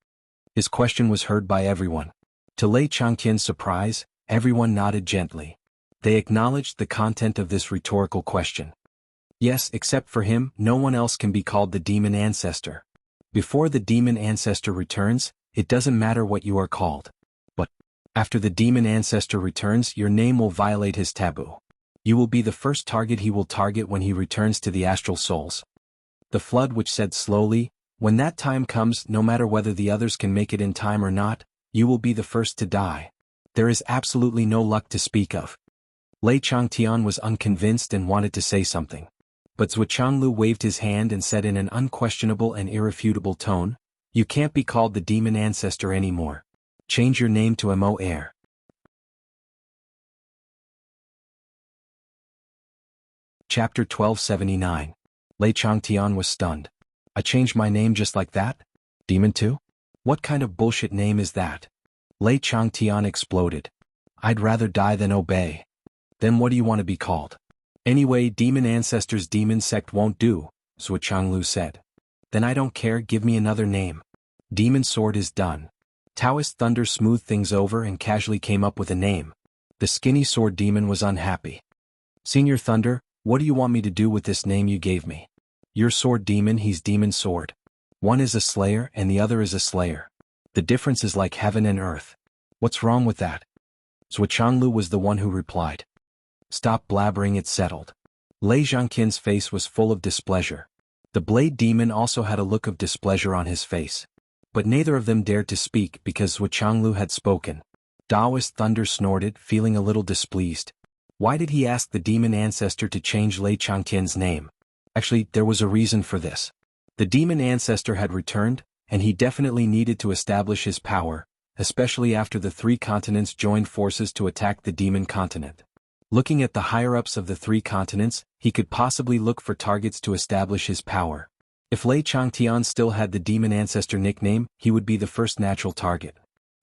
His question was heard by everyone. To Lei Changtian's surprise, everyone nodded gently. They acknowledged the content of this rhetorical question. Yes, except for him, no one else can be called the demon ancestor. Before the demon ancestor returns, it doesn't matter what you are called. But after the demon ancestor returns, your name will violate his taboo. You will be the first target he will target when he returns to the astral souls. The flood which said slowly, "When that time comes, no matter whether the others can make it in time or not, you will be the first to die. There is absolutely no luck to speak of." Lei Changtian was unconvinced and wanted to say something. But Zhuchanglu waved his hand and said in an unquestionable and irrefutable tone, "You can't be called the demon ancestor anymore. Change your name to Mo Air." Chapter 1279. Lei Changtian was stunned. "I changed my name just like that? Demon too? What kind of bullshit name is that?" Lei Changtian exploded. "I'd rather die than obey." "Then what do you want to be called?" "Anyway, demon ancestor's demon sect won't do," Zhuchanglu said. "Then I don't care, give me another name." Demon sword is done. Taoist Thunder smoothed things over and casually came up with a name. The skinny sword demon was unhappy. "Senior Thunder, what do you want me to do with this name you gave me?" "You're sword demon, he's demon sword. One is a slayer and the other is a slayer. The difference is like heaven and earth. What's wrong with that?" Zhuchanglu was the one who replied. "Stop blabbering, it's settled." Lei Zhangqian's face was full of displeasure. The blade demon also had a look of displeasure on his face. But neither of them dared to speak because Zhuchanglu had spoken. Taoist Thunder snorted, feeling a little displeased. Why did he ask the demon ancestor to change Lei Changqian's name? Actually, there was a reason for this. The demon ancestor had returned, and he definitely needed to establish his power, especially after the 3 continents joined forces to attack the demon continent. Looking at the higher-ups of the 3 continents, he could possibly look for targets to establish his power. If Lei Changtian still had the demon ancestor nickname, he would be the first natural target.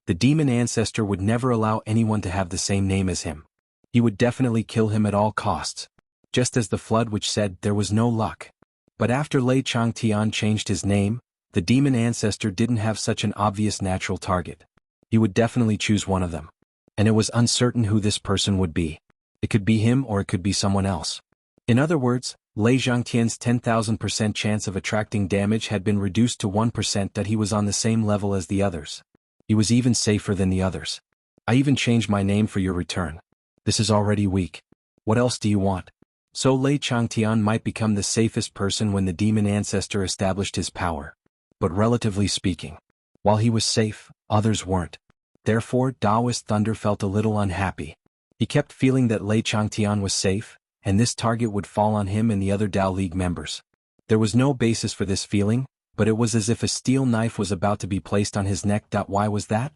The demon ancestor would never allow anyone to have the same name as him. He would definitely kill him at all costs. Just as the flood which said there was no luck. But after Lei Changtian changed his name, the demon ancestor didn't have such an obvious natural target. He would definitely choose one of them. And it was uncertain who this person would be. It could be him or it could be someone else. In other words, Lei Zhangtian's 10,000% chance of attracting damage had been reduced to 1% that he was on the same level as the others. He was even safer than the others. "I even changed my name for your return. This is already weak. What else do you want?" So Lei Changtian might become the safest person when the demon ancestor established his power. But relatively speaking, while he was safe, others weren't. Therefore, Taoist Thunder felt a little unhappy. He kept feeling that Lei Changtian was safe, and this target would fall on him and the other Tao League members. There was no basis for this feeling, but it was as if a steel knife was about to be placed on his neck. Why was that?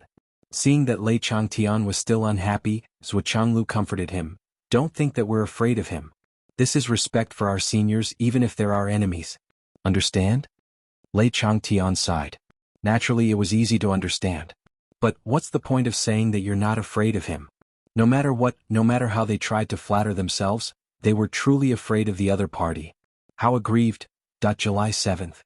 Seeing that Lei Changtian was still unhappy, Zhuchanglu comforted him. "Don't think that we're afraid of him. This is respect for our seniors even if they're our enemies. Understand?" Lei Changtian sighed. Naturally, it was easy to understand. But what's the point of saying that you're not afraid of him? No matter what, no matter how they tried to flatter themselves, they were truly afraid of the other party. How aggrieved. July 7th.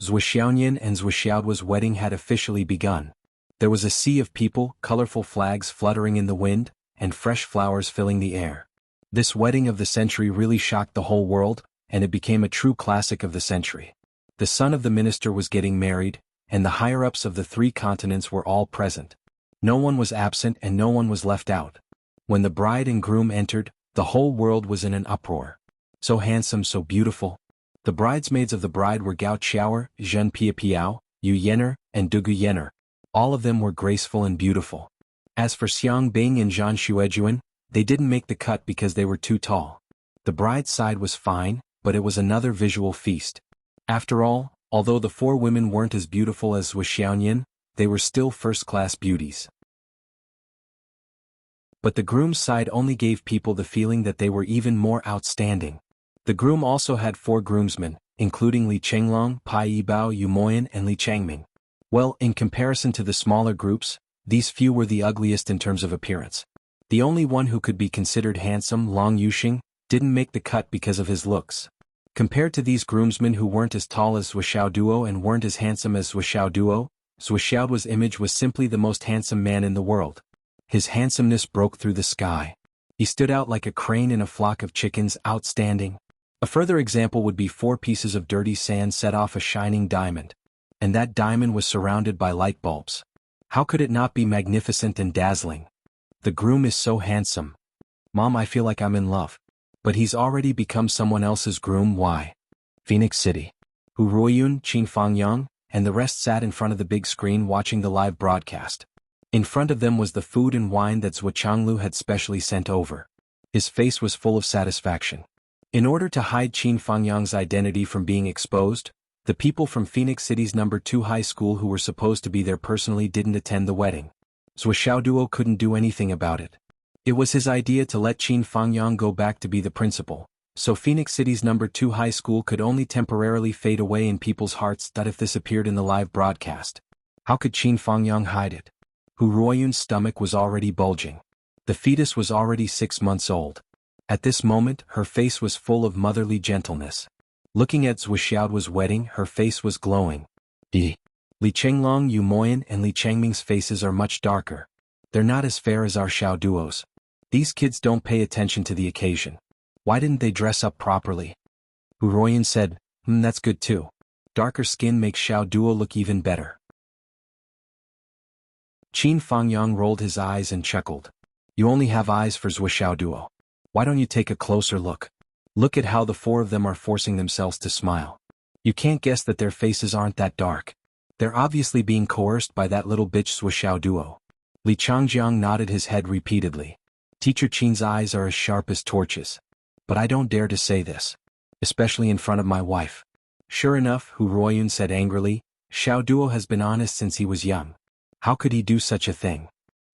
Zhuxiaoyan and Zhuxiaoduo's wedding had officially begun. There was a sea of people, colorful flags fluttering in the wind, and fresh flowers filling the air. This wedding of the century really shocked the whole world, and it became a true classic of the century. The son of the minister was getting married, and the higher-ups of the 3 continents were all present. No one was absent and no one was left out. When the bride and groom entered, the whole world was in an uproar. So handsome, so beautiful. The bridesmaids of the bride were Gao Qiaoer, Zhen Piapiao, Yu Yener, and Dugu Yener. All of them were graceful and beautiful. As for Xiang Bing and Zhan Xuejuan, they didn't make the cut because they were too tall. The bride's side was fine, but it was another visual feast. After all, although the 4 women weren't as beautiful as Zhuxiaoyan, they were still first-class beauties. But the groom's side only gave people the feeling that they were even more outstanding. The groom also had 4 groomsmen, including Li Chenglong, Pai Yibao, Yu Moyan, and Li Changming. Well, in comparison to the smaller groups, these few were the ugliest in terms of appearance. The only one who could be considered handsome, Long Yuxing, didn't make the cut because of his looks. Compared to these groomsmen who weren't as tall as Zhuxiaoduo and weren't as handsome as Zhuxiaoduo, Zhuxiaoduo's image was simply the most handsome man in the world. His handsomeness broke through the sky. He stood out like a crane in a flock of chickens, outstanding. A further example would be 4 pieces of dirty sand set off a shining diamond. And that diamond was surrounded by light bulbs. How could it not be magnificent and dazzling? The groom is so handsome. Mom, I feel like I'm in love. But he's already become someone else's groom. Why? Phoenix City. Hu Ruoyun, Qin Fangyang, and the rest sat in front of the big screen watching the live broadcast. In front of them was the food and wine that Zhuo Changlu had specially sent over. His face was full of satisfaction. In order to hide Qin Fangyang's identity from being exposed, the people from Phoenix City's No. 2 high school who were supposed to be there personally didn't attend the wedding. Zhuxiaoduo couldn't do anything about it. It was his idea to let Qin Fangyang go back to be the principal, so Phoenix City's No. 2 high school could only temporarily fade away in people's hearts. If this appeared in the live broadcast, how could Qin Fangyang hide it? Hu Ruoyun's stomach was already bulging. The fetus was already 6 months old. At this moment, her face was full of motherly gentleness. Looking at Zhuxiaoduo's wedding, her face was glowing. Li Chenglong, Yu Moyan, and Li Changming's faces are much darker. They're not as fair as our Xiaoduo's. These kids don't pay attention to the occasion. Why didn't they dress up properly? Hu Ruoyun said, that's good too. Darker skin makes Xiaoduo look even better. Qin Fangyang rolled his eyes and chuckled. You only have eyes for Zhuxiaoduo. Why don't you take a closer look? Look at how the 4 of them are forcing themselves to smile. You can't guess that their faces aren't that dark. They're obviously being coerced by that little bitch Zhuxiaoduo. Li Changjiang nodded his head repeatedly. Teacher Qin's eyes are as sharp as torches. But I don't dare to say this. Especially in front of my wife. Sure enough, Hu Ruoyun said angrily, Xiaoduo has been honest since he was young. How could he do such a thing?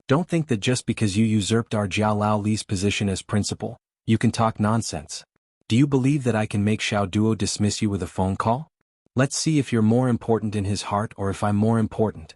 Don't think that just because you usurped our Jiao Lao Li's position as principal, you can talk nonsense. Do you believe that I can make Xiaoduo dismiss you with a phone call? Let's see if you're more important in his heart or if I'm more important.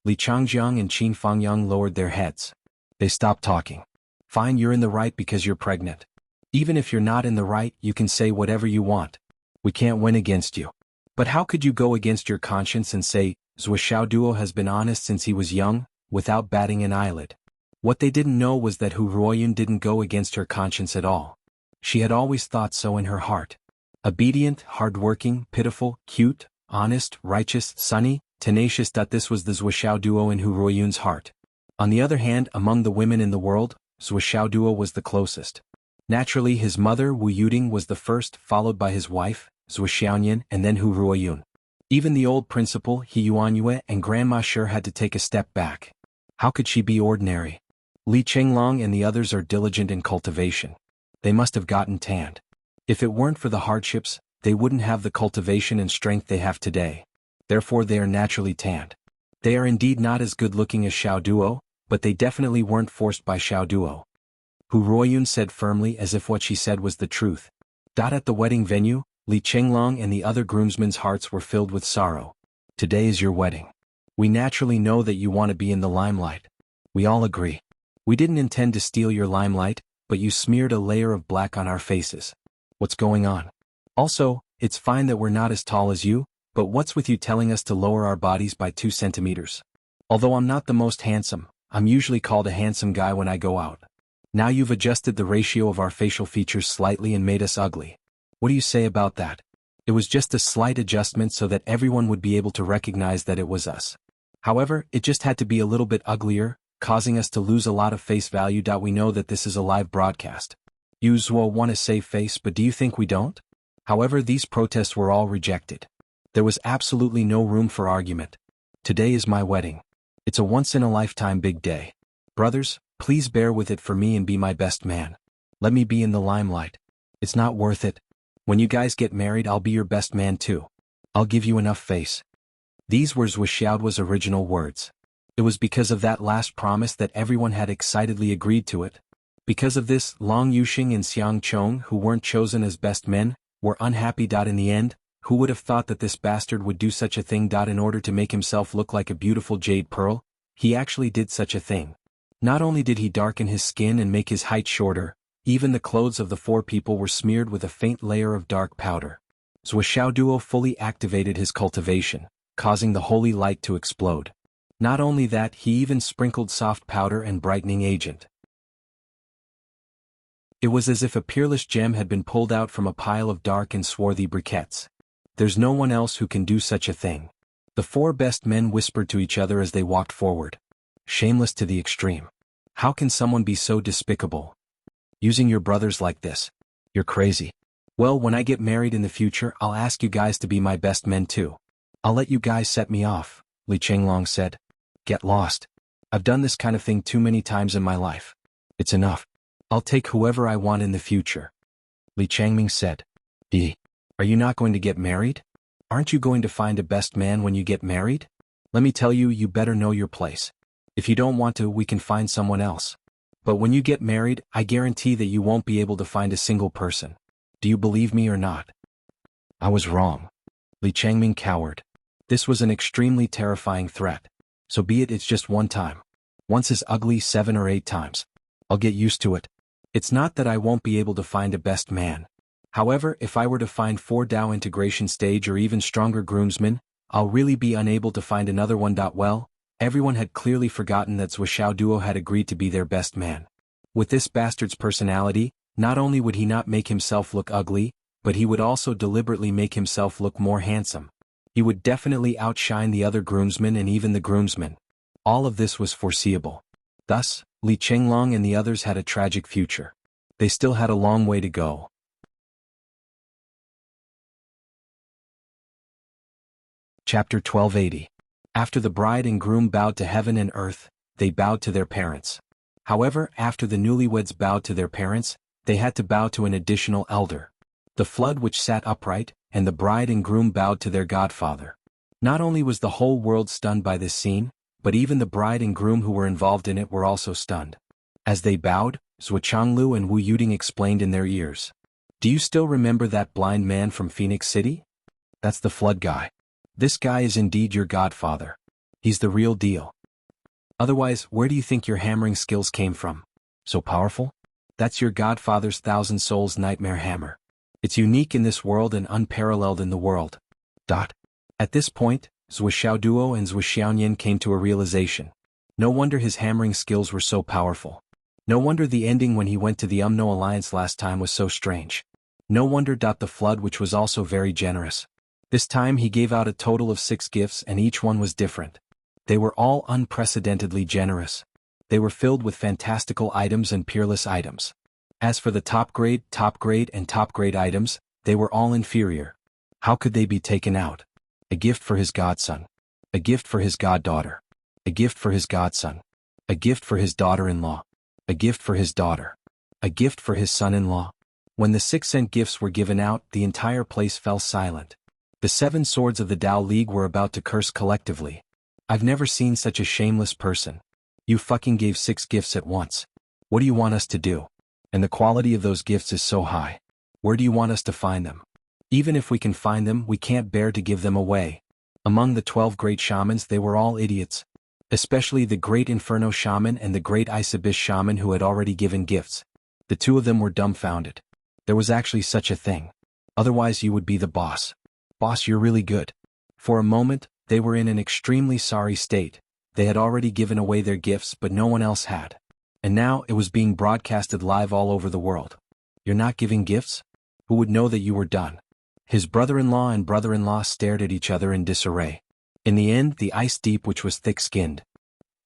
Li Changjiang and Qin Fangyang lowered their heads. They stopped talking. Fine, you're in the right because you're pregnant. Even if you're not in the right, you can say whatever you want. We can't win against you. But how could you go against your conscience and say, Zhuxiaoduo has been honest since he was young, without batting an eyelid? What they didn't know was that Hu Ruoyun didn't go against her conscience at all. She had always thought so in her heart. Obedient, hard-working, pitiful, cute, honest, righteous, sunny, tenacious. This was the Zhuxiaoduo in Hu Ruoyun's heart. On the other hand, among the women in the world, Zhuxiaoduo was the closest. Naturally, his mother Wu Yuding was the first, followed by his wife, Zhuxiaoyan, and then Hu Ruoyun. Even the old principal, He Yuanyue, and Grandma sure had to take a step back. How could she be ordinary? Li Chenglong and the others are diligent in cultivation. They must have gotten tanned. If it weren't for the hardships, they wouldn't have the cultivation and strength they have today. Therefore they are naturally tanned. They are indeed not as good-looking as Xiaoduo, but they definitely weren't forced by Xiaoduo. Hu Ruoyun said firmly as if what she said was the truth. At the wedding venue, Li Chenglong and the other groomsmen's hearts were filled with sorrow. Today is your wedding. We naturally know that you want to be in the limelight. We all agree. We didn't intend to steal your limelight, but you smeared a layer of black on our faces. What's going on? Also, it's fine that we're not as tall as you, but what's with you telling us to lower our bodies by 2 centimeters? Although I'm not the most handsome, I'm usually called a handsome guy when I go out. Now you've adjusted the ratio of our facial features slightly and made us ugly. What do you say about that? It was just a slight adjustment so that everyone would be able to recognize that it was us. However, it just had to be a little bit uglier, causing us to lose a lot of face value. We know that this is a live broadcast. You want to save face, but do you think we don't? However, these protests were all rejected. There was absolutely no room for argument. Today is my wedding. It's a once-in-a-lifetime big day. Brothers, please bear with it for me and be my best man. Let me be in the limelight. It's not worth it. When you guys get married, I'll be your best man too. I'll give you enough face. These were Zhu Xiaoduo's original words. It was because of that last promise that everyone had excitedly agreed to it. Because of this, Long Yuxing and Xiang Chong, who weren't chosen as best men, were unhappy. In the end, who would have thought that this bastard would do such a thing? In order to make himself look like a beautiful jade pearl, he actually did such a thing. Not only did he darken his skin and make his height shorter, even the clothes of the 4 people were smeared with a faint layer of dark powder. Zhu Xiaoduo fully activated his cultivation, causing the holy light to explode. Not only that, he even sprinkled soft powder and brightening agent. It was as if a peerless gem had been pulled out from a pile of dark and swarthy briquettes. There's no one else who can do such a thing. The 4 best men whispered to each other as they walked forward. Shameless to the extreme. How can someone be so despicable? Using your brothers like this. You're crazy. Well, when I get married in the future, I'll ask you guys to be my best men too. I'll let you guys set me off, Li Chenglong said. Get lost. I've done this kind of thing too many times in my life. It's enough. I'll take whoever I want in the future. Li Changming said. Are you not going to get married? Aren't you going to find a best man when you get married? Let me tell you, you better know your place. If you don't want to, we can find someone else. But when you get married, I guarantee that you won't be able to find a single person. Do you believe me or not? I was wrong. Li Changming cowered. This was an extremely terrifying threat. So be it, it's just one time. Once is ugly 7 or 8 times. I'll get used to it. It's not that I won't be able to find a best man. However, if I were to find 4 Dao integration stage or even stronger groomsmen, I'll really be unable to find another one. Well, everyone had clearly forgotten that Zhu Xiaoduo had agreed to be their best man. With this bastard's personality, not only would he not make himself look ugly, but he would also deliberately make himself look more handsome. He would definitely outshine the other groomsmen and even the groomsmen. All of this was foreseeable. Thus, Li Chenglong and the others had a tragic future. They still had a long way to go. Chapter 1280. After the bride and groom bowed to heaven and earth, they bowed to their parents. However, after the newlyweds bowed to their parents, they had to bow to an additional elder. The flood which sat upright, and the bride and groom bowed to their godfather. Not only was the whole world stunned by this scene, but even the bride and groom who were involved in it were also stunned. As they bowed, Zhu Changlu and Wu Yuding explained in their ears. Do you still remember that blind man from Phoenix City? That's the flood guy. This guy is indeed your godfather. He's the real deal. Otherwise, where do you think your hammering skills came from? So powerful? That's your godfather's 1,000 souls nightmare hammer. It's unique in this world and unparalleled in the world. At this point, Zhu Xiaoduo and Zhu Xiaoyan came to a realization. No wonder his hammering skills were so powerful. No wonder the ending when he went to the Umno Alliance last time was so strange. No wonder. The flood, which was also very generous. This time he gave out a total of 6 gifts and each one was different. They were all unprecedentedly generous. They were filled with fantastical items and peerless items. As for the top grade, and top grade items, they were all inferior. How could they be taken out? A gift for his godson. A gift for his goddaughter. A gift for his godson. A gift for his daughter-in-law. A gift for his daughter. A gift for his son-in-law. When the 6-cent gifts were given out, the entire place fell silent. The 7 swords of the Tao League were about to curse collectively. I've never seen such a shameless person. You fucking gave 6 gifts at once. What do you want us to do? And the quality of those gifts is so high. Where do you want us to find them? Even if we can find them, we can't bear to give them away. Among the 12 great shamans, they were all idiots. Especially the great Inferno shaman and the great Ice Abyss shaman who had already given gifts. The two of them were dumbfounded. There was actually such a thing. Otherwise you would be the boss. Boss, you're really good. For a moment, they were in an extremely sorry state. They had already given away their gifts, but no one else had. And now it was being broadcasted live all over the world. You're not giving gifts? Who would know that you were done? His brother-in-law and brother-in-law stared at each other in disarray. In the end, the Ice Deep Witch was thick-skinned.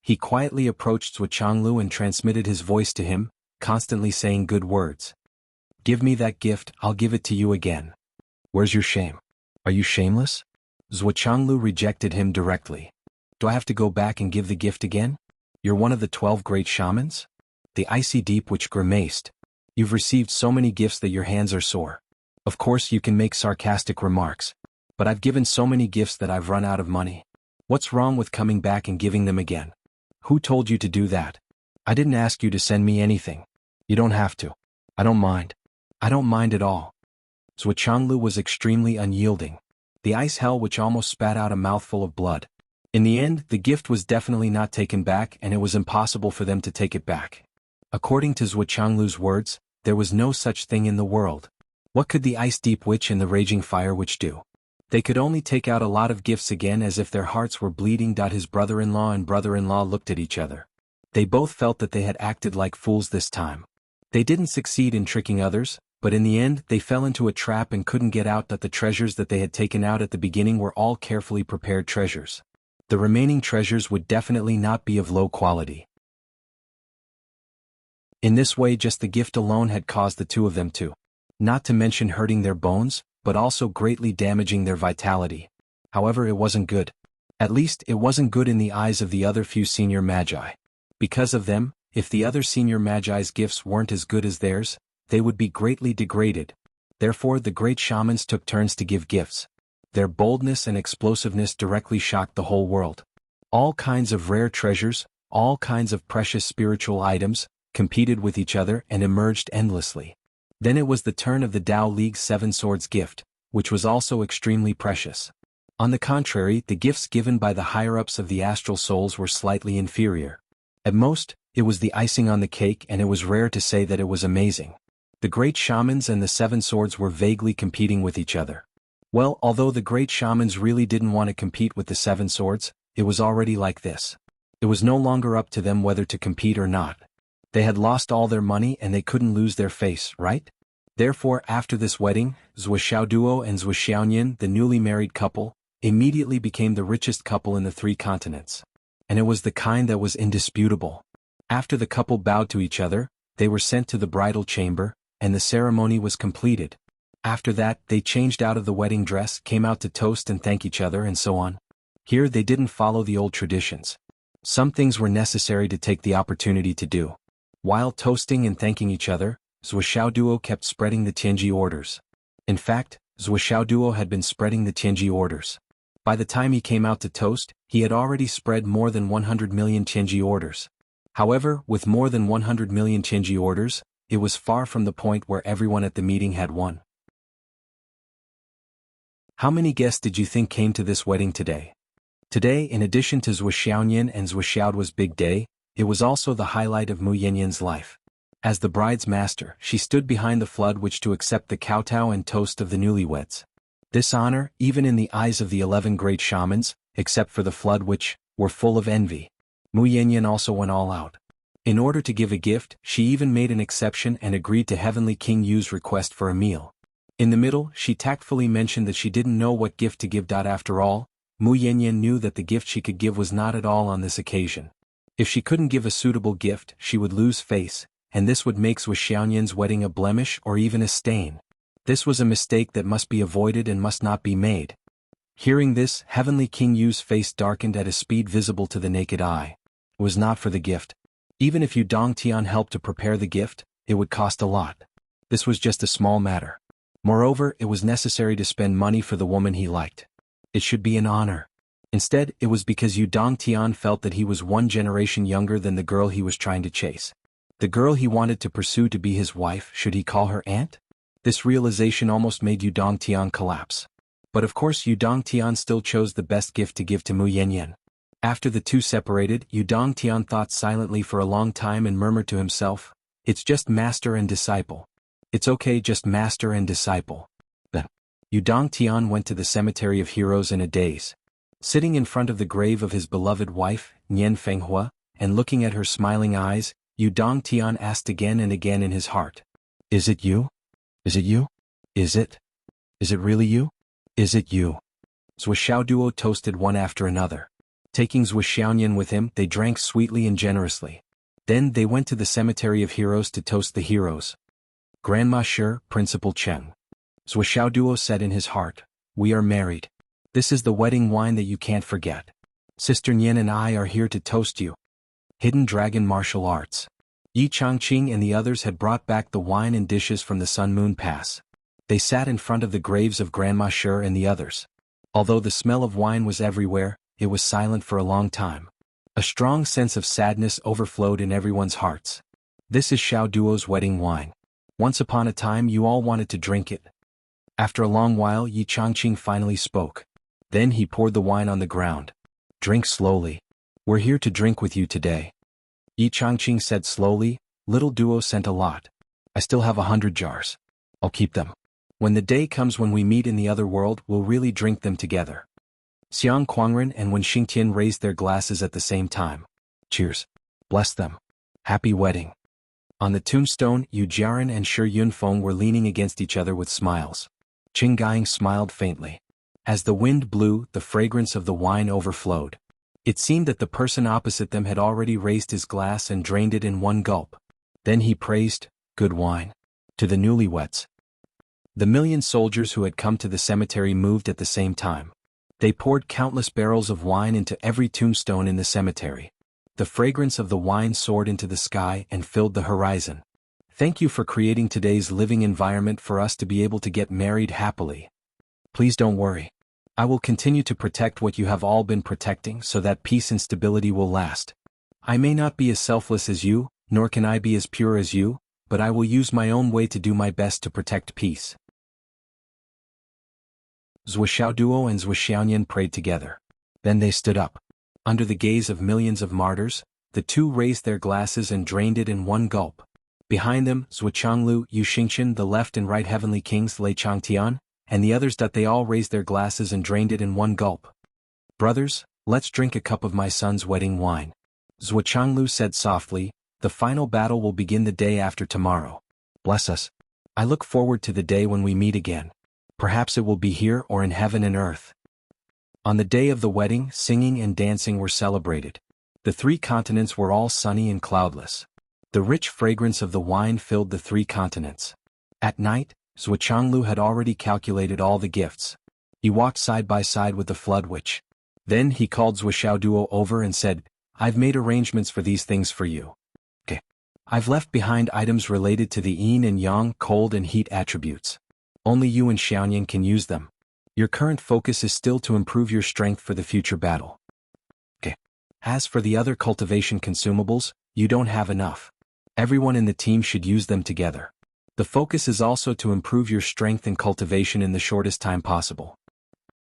He quietly approached Zhuchanglu and transmitted his voice to him, constantly saying good words. Give me that gift, I'll give it to you again. Where's your shame? Are you shameless? Zhuchanglu rejected him directly. Do I have to go back and give the gift again? You're one of the 12 great shamans? The Icy Deep Witch grimaced. You've received so many gifts that your hands are sore. Of course you can make sarcastic remarks. But I've given so many gifts that I've run out of money. What's wrong with coming back and giving them again? Who told you to do that? I didn't ask you to send me anything. You don't have to. I don't mind. I don't mind at all. Zhuchanglu was extremely unyielding. The Ice Hell Witch almost spat out a mouthful of blood. In the end, the gift was definitely not taken back and it was impossible for them to take it back. According to Zhuchanglu's words, there was no such thing in the world. What could the Ice Deep Witch and the Raging Fire Witch do? They could only take out a lot of gifts again as if their hearts were bleeding. His brother-in-law and brother-in-law looked at each other. They both felt that they had acted like fools this time. They didn't succeed in tricking others, but in the end they fell into a trap and couldn't get out. The treasures that they had taken out at the beginning were all carefully prepared treasures. The remaining treasures would definitely not be of low quality. In this way, just the gift alone had caused the two of them to, not to mention hurting their bones, but also greatly damaging their vitality. However, it wasn't good. At least, it wasn't good in the eyes of the other few senior magi. Because of them, if the other senior magi's gifts weren't as good as theirs, they would be greatly degraded. Therefore, the great shamans took turns to give gifts. Their boldness and explosiveness directly shocked the whole world. All kinds of rare treasures, all kinds of precious spiritual items, competed with each other and emerged endlessly. Then it was the turn of the Tao League's Seven Swords gift, which was also extremely precious. On the contrary, the gifts given by the higher-ups of the astral souls were slightly inferior. At most, it was the icing on the cake, and it was rare to say that it was amazing. The great shamans and the Seven Swords were vaguely competing with each other. Well, although the great shamans really didn't want to compete with the Seven Swords, it was already like this. It was no longer up to them whether to compete or not. They had lost all their money and they couldn't lose their face, right? Therefore, after this wedding, Zhuo Duo and Zhuo Xiaoyan, the newly married couple, immediately became the richest couple in the 3 continents. And it was the kind that was indisputable. After the couple bowed to each other, they were sent to the bridal chamber, and the ceremony was completed. After that, they changed out of the wedding dress, came out to toast and thank each other, and so on. Here they didn't follow the old traditions. Some things were necessary to take the opportunity to do. While toasting and thanking each other, Zhuo Duo kept spreading the Tianji orders. In fact, Zhuo Duo had been spreading the Tianji orders. By the time he came out to toast, he had already spread more than 100 million Tianji orders. However, with more than 100 million Tianji orders, it was far from the point where everyone at the meeting had won. How many guests did you think came to this wedding today? Today, in addition to Zhuo Xiaoyan and Zhuo Xiaoduo's big day, it was also the highlight of Mu Yanyan's life. As the bride's master, she stood behind the flood which to accept the kowtow and toast of the newlyweds. This honor, even in the eyes of the 11 great shamans, except for the flood which, were full of envy. Mu Yanyan also went all out. In order to give a gift, she even made an exception and agreed to Heavenly King Yu's request for a meal. In the middle, she tactfully mentioned that she didn't know what gift to give. After all, Mu Yanyan knew that the gift she could give was not at all on this occasion. If she couldn't give a suitable gift, she would lose face, and this would make Zhuo Xiaoyan's wedding a blemish or even a stain. This was a mistake that must be avoided and must not be made. Hearing this, Heavenly King Yu's face darkened at a speed visible to the naked eye. It was not for the gift. Even if Yu Dongtian helped to prepare the gift, it would cost a lot. This was just a small matter. Moreover, it was necessary to spend money for the woman he liked. It should be an honor. Instead, it was because Yu Dongtian felt that he was 1 generation younger than the girl he was trying to chase. The girl he wanted to pursue to be his wife, should he call her aunt? This realization almost made Yu Dongtian collapse. But of course Yu Dongtian still chose the best gift to give to Mu Yanyan. After the two separated, Yu Dongtian thought silently for a long time and murmured to himself, "It's just master and disciple. It's okay, just master and disciple." Then, Yu Dongtian went to the cemetery of heroes in a daze. Sitting in front of the grave of his beloved wife, Nian Fenghua, and looking at her smiling eyes, Yu Dongtian asked again and again in his heart, "Is it you? Is it you? Is it? Is it really you? Is it you?" Zuoxiao Duo toasted one after another. Taking Zuoxiaonian with him, they drank sweetly and generously. Then they went to the cemetery of heroes to toast the heroes. "Grandma Shi, Principal Cheng," Zuoxiao Duo said in his heart, "we are married. This is the wedding wine that you can't forget. Sister Nian and I are here to toast you." Hidden Dragon Martial Arts. Yi Changqing and the others had brought back the wine and dishes from the Sun Moon Pass. They sat in front of the graves of Grandma Shi and the others. Although the smell of wine was everywhere, it was silent for a long time. A strong sense of sadness overflowed in everyone's hearts. "This is Xiao Duo's wedding wine. Once upon a time you all wanted to drink it." After a long while Yi Changqing finally spoke. Then he poured the wine on the ground. "Drink slowly. We're here to drink with you today." Yi Changqing said slowly, "Little Duo sent a lot. I still have 100 jars. I'll keep them. When the day comes when we meet in the other world, we'll really drink them together." Xiang Quangren and Wen Xingtian raised their glasses at the same time. "Cheers. Bless them. Happy wedding." On the tombstone, Yu Jiaran and Shi Yunfeng were leaning against each other with smiles. Qing Gaing smiled faintly. As the wind blew, the fragrance of the wine overflowed. It seemed that the person opposite them had already raised his glass and drained it in one gulp. Then he praised, "Good wine," to the newlyweds. The million soldiers who had come to the cemetery moved at the same time. They poured countless barrels of wine into every tombstone in the cemetery. The fragrance of the wine soared into the sky and filled the horizon. "Thank you for creating today's living environment for us to be able to get married happily. Please don't worry. I will continue to protect what you have all been protecting so that peace and stability will last. I may not be as selfless as you, nor can I be as pure as you, but I will use my own way to do my best to protect peace." Zuoxiao Duo and Zuoxiaonian prayed together. Then they stood up. Under the gaze of millions of martyrs, the two raised their glasses and drained it in one gulp. Behind them, Zuochanglu, Yu Xingqian, the left and right heavenly kings Lei Changtian, and the others that they all raised their glasses and drained it in one gulp. "Brothers, let's drink a cup of my son's wedding wine." Zuochanglu said softly, "The final battle will begin the day after tomorrow. Bless us. I look forward to the day when we meet again. Perhaps it will be here or in heaven and earth." On the day of the wedding, singing and dancing were celebrated. The 3 continents were all sunny and cloudless. The rich fragrance of the wine filled the 3 continents. At night, Zuochanglu had already calculated all the gifts. He walked side by side with the flood witch. Then he called Zuoxiao Duo over and said, "I've made arrangements for these things for you. Okay. I've left behind items related to the yin and yang, cold and heat attributes. Only you and Xiaonian can use them. Your current focus is still to improve your strength for the future battle. Okay. As for the other cultivation consumables, you don't have enough. Everyone in the team should use them together. The focus is also to improve your strength and cultivation in the shortest time possible."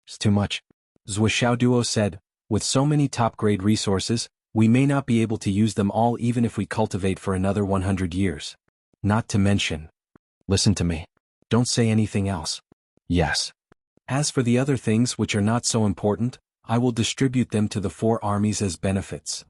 "It's too much," Zuoxiao Duo said. "With so many top-grade resources, we may not be able to use them all even if we cultivate for another 100 years. Not to mention..." "Listen to me. Don't say anything else." "Yes. As for the other things which are not so important, I will distribute them to the 4 armies as benefits."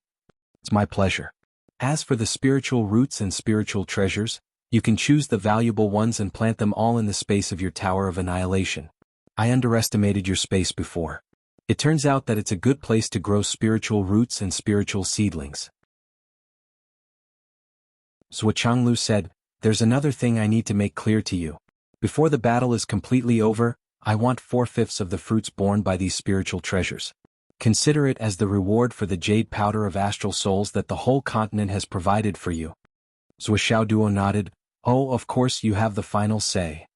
"It's my pleasure. As for the spiritual roots and spiritual treasures, you can choose the valuable ones and plant them all in the space of your Tower of Annihilation. I underestimated your space before. It turns out that it's a good place to grow spiritual roots and spiritual seedlings." Zuochanglu said, "There's another thing I need to make clear to you. Before the battle is completely over, I want 4/5 of the fruits borne by these spiritual treasures. Consider it as the reward for the jade powder of astral souls that the whole continent has provided for you." Zuoxiao Duo nodded. "Oh, of course you have the final say."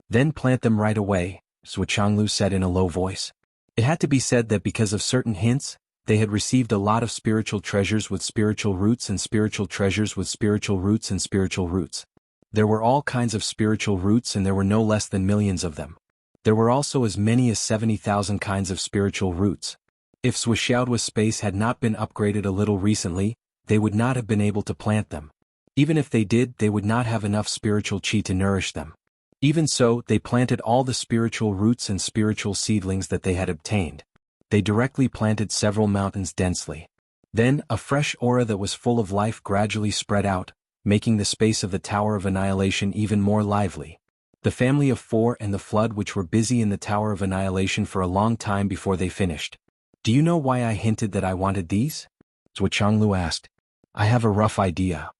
"Then plant them right away," Zuochanglu said in a low voice. It had to be said that because of certain hints, they had received a lot of spiritual treasures with spiritual roots and spiritual treasures with spiritual roots and spiritual roots. There were all kinds of spiritual roots and there were no less than millions of them. There were also as many as 70,000 kinds of spiritual roots. If Swishoudwa's space had not been upgraded a little recently, they would not have been able to plant them. Even if they did, they would not have enough spiritual chi to nourish them. Even so, they planted all the spiritual roots and spiritual seedlings that they had obtained. They directly planted several mountains densely. Then, a fresh aura that was full of life gradually spread out, making the space of the Tower of Annihilation even more lively. The family of four and the flood which were busy in the Tower of Annihilation for a long time before they finished. Do you know why I hinted that I wanted these? Zhuochanglu asked. I have a rough idea.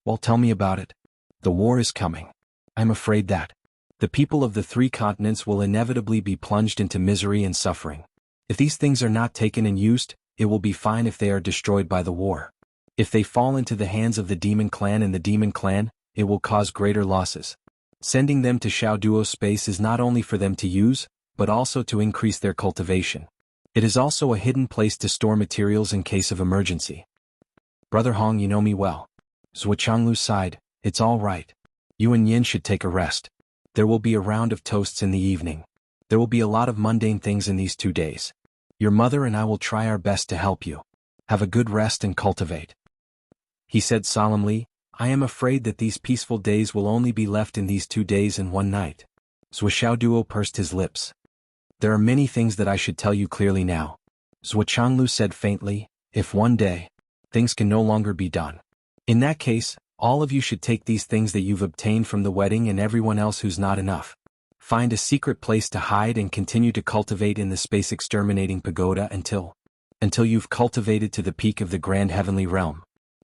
Well, tell me about it. The war is coming. I'm afraid that the people of the three continents will inevitably be plunged into misery and suffering. If these things are not taken and used, it will be fine if they are destroyed by the war. If they fall into the hands of the Demon Clan and the Demon Clan, it will cause greater losses. Sending them to Xiaoduo space is not only for them to use, but also to increase their cultivation. It is also a hidden place to store materials in case of emergency. Brother Hong, you know me well. Zhuochanglu sighed. It's all right. You and Yin should take a rest. There will be a round of toasts in the evening. There will be a lot of mundane things in these 2 days. Your mother and I will try our best to help you. Have a good rest and cultivate. He said solemnly, I am afraid that these peaceful days will only be left in these 2 days and 1 night. Zhuochanglu pursed his lips. There are many things that I should tell you clearly now. Zhuochanglu said faintly, if one day, things can no longer be done. In that case, all of you should take these things that you've obtained from the wedding and everyone else who's not enough. Find a secret place to hide and continue to cultivate in the space exterminating pagoda until you've cultivated to the peak of the grand heavenly realm.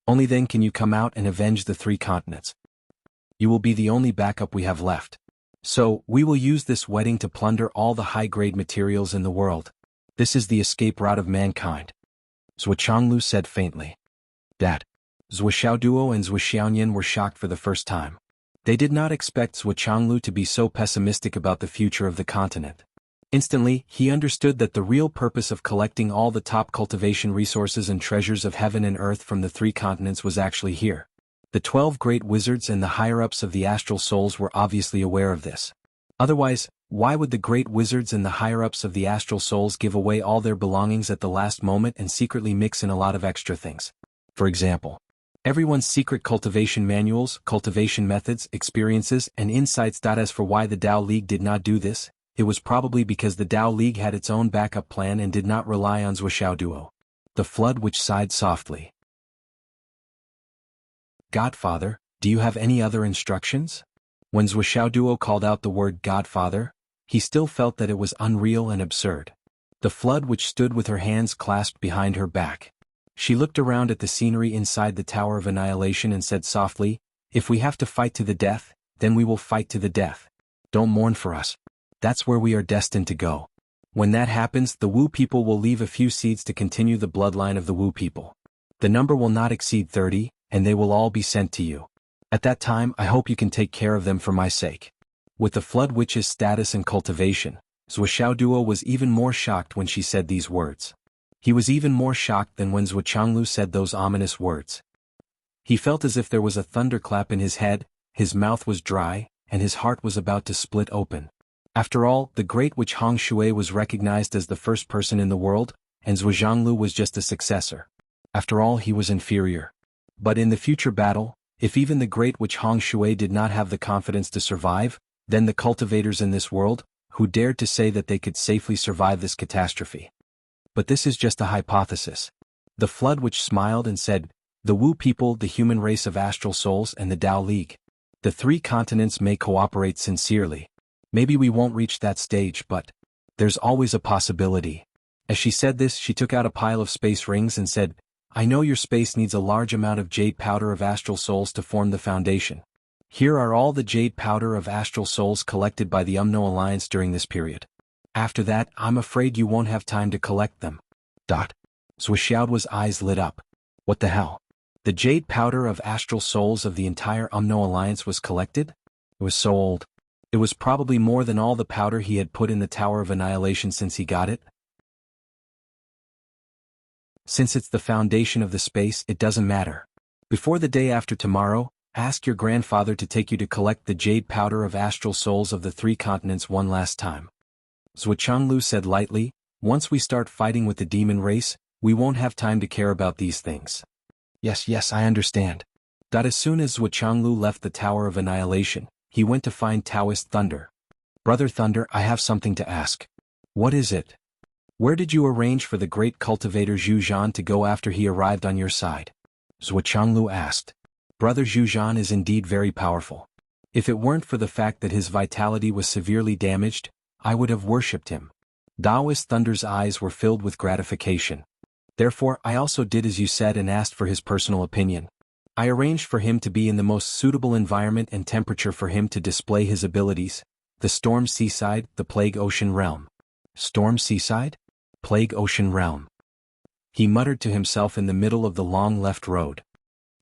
Only then can you come out and avenge the 3 continents. You will be the only backup we have left. So, we will use this wedding to plunder all the high-grade materials in the world. This is the escape route of mankind. Zhuochanglu said faintly. That. Zhuoxiaoduo and Zhuoxiaoyan were shocked for the first time. They did not expect Zhuochanglu to be so pessimistic about the future of the continent. Instantly, he understood that the real purpose of collecting all the top cultivation resources and treasures of heaven and earth from the 3 continents was actually here. The 12 great wizards and the higher-ups of the astral souls were obviously aware of this. Otherwise, why would the great wizards and the higher-ups of the astral souls give away all their belongings at the last moment and secretly mix in a lot of extra things? For example, everyone's secret cultivation manuals, cultivation methods, experiences, and insights. As for why the Tao League did not do this, it was probably because the Tao League had its own backup plan and did not rely on Zhuoxiaoduo. The flood which sighed softly. Godfather, do you have any other instructions? When Zhuoxiaoduo called out the word Godfather, he still felt that it was unreal and absurd. The flood which stood with her hands clasped behind her back. She looked around at the scenery inside the Tower of Annihilation and said softly, if we have to fight to the death, then we will fight to the death. Don't mourn for us. That's where we are destined to go. When that happens, the Wu people will leave a few seeds to continue the bloodline of the Wu people. The number will not exceed 30, and they will all be sent to you. At that time, I hope you can take care of them for my sake. With the Flood Witch's status and cultivation, Zhuoxiaoduo was even more shocked when she said these words. He was even more shocked than when Zhuochanglu said those ominous words. He felt as if there was a thunderclap in his head, his mouth was dry, and his heart was about to split open. After all, the great witch Hong Shui was recognized as the first person in the world, and Zhuochanglu was just a successor. After all, he was inferior. But in the future battle, if even the great witch Hong Shui did not have the confidence to survive, then the cultivators in this world, who dared to say that they could safely survive this catastrophe. But this is just a hypothesis. The Flood Witch smiled and said, the Wu people, the human race of astral souls, and the Tao League. The 3 continents may cooperate sincerely. Maybe we won't reach that stage, but there's always a possibility. As she said this, she took out a pile of space rings and said, I know your space needs a large amount of jade powder of astral souls to form the foundation. Here are all the jade powder of astral souls collected by the Umno Alliance during this period. After that, I'm afraid you won't have time to collect them. Zhuoxiaoduo's eyes lit up. What the hell? The jade powder of astral souls of the entire Umno Alliance was collected? It was so old. It was probably more than all the powder he had put in the Tower of Annihilation since he got it. Since it's the foundation of the space, it doesn't matter. Before the day after tomorrow, ask your grandfather to take you to collect the jade powder of astral souls of the 3 continents one last time. Zhuchanglu said lightly, once we start fighting with the demon race, we won't have time to care about these things. Yes, I understand. As soon as Zhuchanglu left the Tower of Annihilation, he went to find Taoist Thunder. Brother Thunder, I have something to ask. What is it? Where did you arrange for the great cultivator Zhu Zhan to go after he arrived on your side? Zhuchanglu asked. Brother Zhu Zhan is indeed very powerful. If it weren't for the fact that his vitality was severely damaged, I would have worshipped him. Taoist Thunder's eyes were filled with gratification. Therefore, I also did as you said and asked for his personal opinion. I arranged for him to be in the most suitable environment and temperature for him to display his abilities. The Storm Seaside, the Plague Ocean Realm. Storm Seaside? Plague Ocean Realm. He muttered to himself in the middle of the long left road.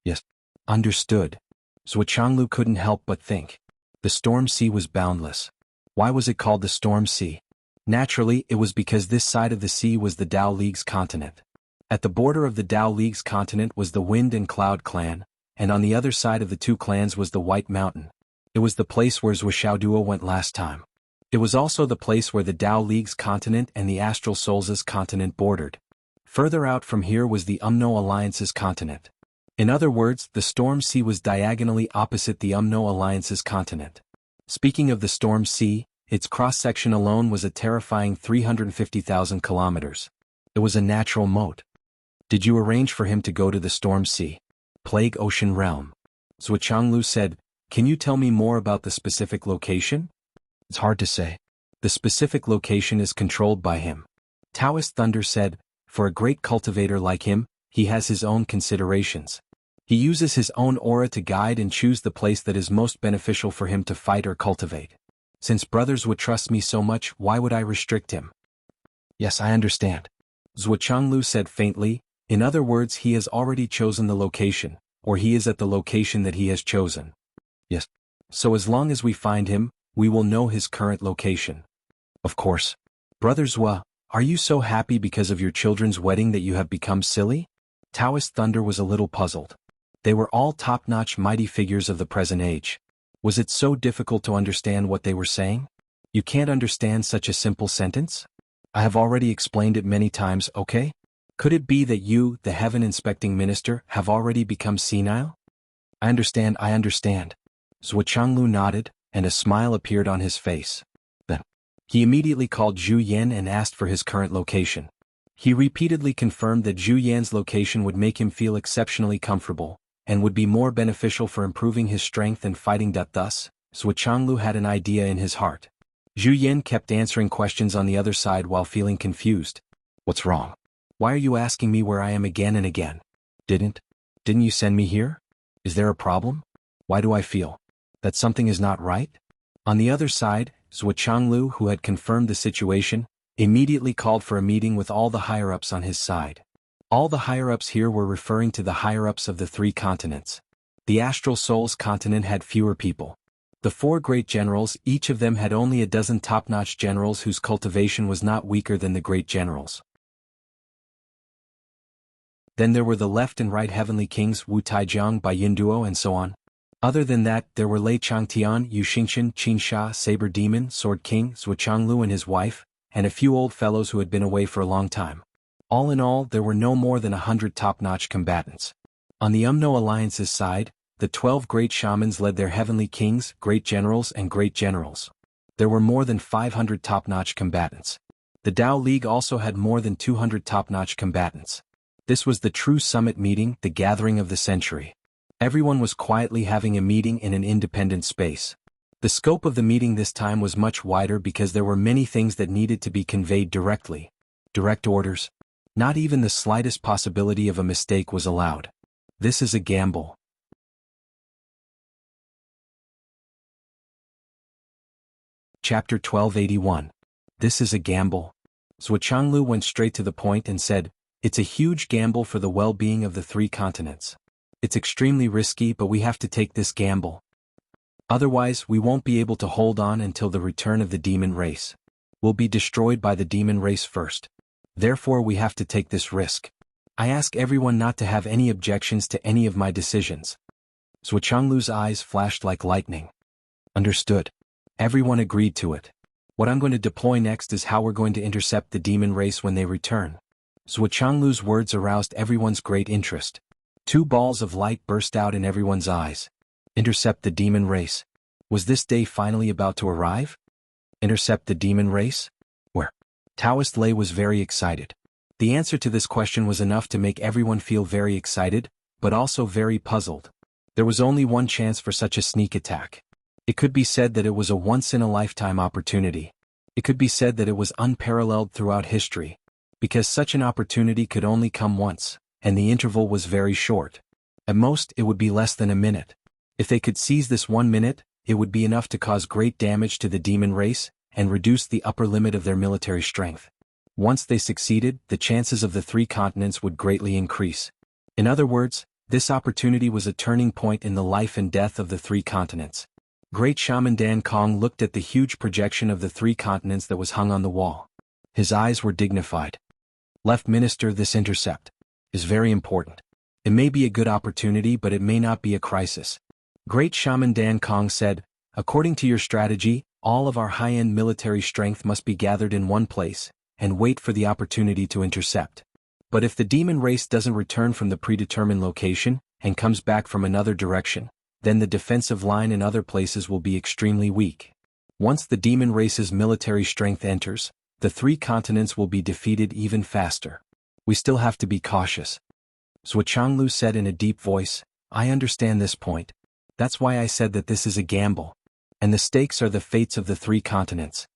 Yes. Understood. Zhuchanglu couldn't help but think. The Storm Sea was boundless. Why was it called the Storm Sea? Naturally, it was because this side of the sea was the Tao League's continent. At the border of the Tao League's continent was the Wind and Cloud clan, and on the other side of the two clans was the White Mountain. It was the place where Zhuxiaoduo went last time. It was also the place where the Tao League's continent and the Astral Souls' continent bordered. Further out from here was the Umno Alliance's continent. In other words, the Storm Sea was diagonally opposite the Umno Alliance's continent. Speaking of the Storm Sea, its cross-section alone was a terrifying 350,000 kilometers. It was a natural moat. Did you arrange for him to go to the Storm Sea? Plague Ocean Realm. Zhuchanglu said, can you tell me more about the specific location? It's hard to say. The specific location is controlled by him. Taoist Thunder said, for a great cultivator like him, he has his own considerations. He uses his own aura to guide and choose the place that is most beneficial for him to fight or cultivate. Since brothers would trust me so much, why would I restrict him? Yes, I understand. Zhuchanglu said faintly, in other words, he has already chosen the location, or he is at the location that he has chosen. Yes. So as long as we find him, we will know his current location. Of course. Brother Zhua, are you so happy because of your children's wedding that you have become silly? Taoist Thunder was a little puzzled. They were all top-notch mighty figures of the present age. Was it so difficult to understand what they were saying? You can't understand such a simple sentence? I have already explained it many times, okay? Could it be that you, the heaven-inspecting minister, have already become senile? I understand. Zhuchanglu nodded, and a smile appeared on his face. Then, he immediately called Zhu Yan and asked for his current location. He repeatedly confirmed that Zhu Yan's location would make him feel exceptionally comfortable, and would be more beneficial for improving his strength and fighting. Thus, Zhuchanglu had an idea in his heart. Zhu Yan kept answering questions on the other side while feeling confused. What's wrong? Why are you asking me where I am again and again? Didn't you send me here? Is there a problem? Why do I feel that something is not right? On the other side, Zhuchanglu, who had confirmed the situation, immediately called for a meeting with all the higher-ups on his side. All the higher-ups here were referring to the higher-ups of the three continents. The Astral Souls continent had fewer people. The four great generals, each of them had only a dozen top-notch generals whose cultivation was not weaker than the great generals. Then there were the left and right heavenly kings Wu Taijiang, Bai Yinduo and so on. Other than that, there were Lei Changtian, Yu Xingqian, Qin Sha, Saber Demon, Sword King, Zhuchanglu and his wife, and a few old fellows who had been away for a long time. All in all, there were no more than 100 top-notch combatants. On the Umno Alliance's side, the 12 great shamans led their heavenly kings, great generals and great generals. There were more than 500 top-notch combatants. The Tao League also had more than 200 top-notch combatants. This was the true summit meeting, the gathering of the century. Everyone was quietly having a meeting in an independent space. The scope of the meeting this time was much wider because there were many things that needed to be conveyed directly. Direct orders. Not even the slightest possibility of a mistake was allowed. This is a gamble. Chapter 1281. This is a gamble. Zhuchanglu went straight to the point and said, it's a huge gamble for the well-being of the three continents. It's extremely risky, but we have to take this gamble. Otherwise, we won't be able to hold on until the return of the demon race. We'll be destroyed by the demon race first. Therefore, we have to take this risk. I ask everyone not to have any objections to any of my decisions. Zhuchanglu's eyes flashed like lightning. Understood. Everyone agreed to it. What I'm going to deploy next is how we're going to intercept the demon race when they return. Zhuo Changlu's words aroused everyone's great interest. Two balls of light burst out in everyone's eyes. Intercept the demon race. Was this day finally about to arrive? Intercept the demon race? Where? Taoist Lei was very excited. The answer to this question was enough to make everyone feel very excited, but also very puzzled. There was only one chance for such a sneak attack. It could be said that it was a once-in-a-lifetime opportunity. It could be said that it was unparalleled throughout history, because such an opportunity could only come once, and the interval was very short. At most, it would be less than a minute. If they could seize this 1 minute, it would be enough to cause great damage to the demon race, and reduce the upper limit of their military strength. Once they succeeded, the chances of the 3 continents would greatly increase. In other words, this opportunity was a turning point in the life and death of the 3 continents. Great Shaman Dan Kong looked at the huge projection of the 3 continents that was hung on the wall. His eyes were dignified. Left Minister, this intercept is very important. It may be a good opportunity, but it may not be a crisis. Great Shaman Dan Kong said, according to your strategy, all of our high-end military strength must be gathered in one place, and wait for the opportunity to intercept. But if the demon race doesn't return from the predetermined location, and comes back from another direction, then the defensive line in other places will be extremely weak. Once the demon race's military strength enters, the 3 continents will be defeated even faster. We still have to be cautious. Zhuo Changlu said in a deep voice, I understand this point. That's why I said that this is a gamble. And the stakes are the fates of the 3 continents.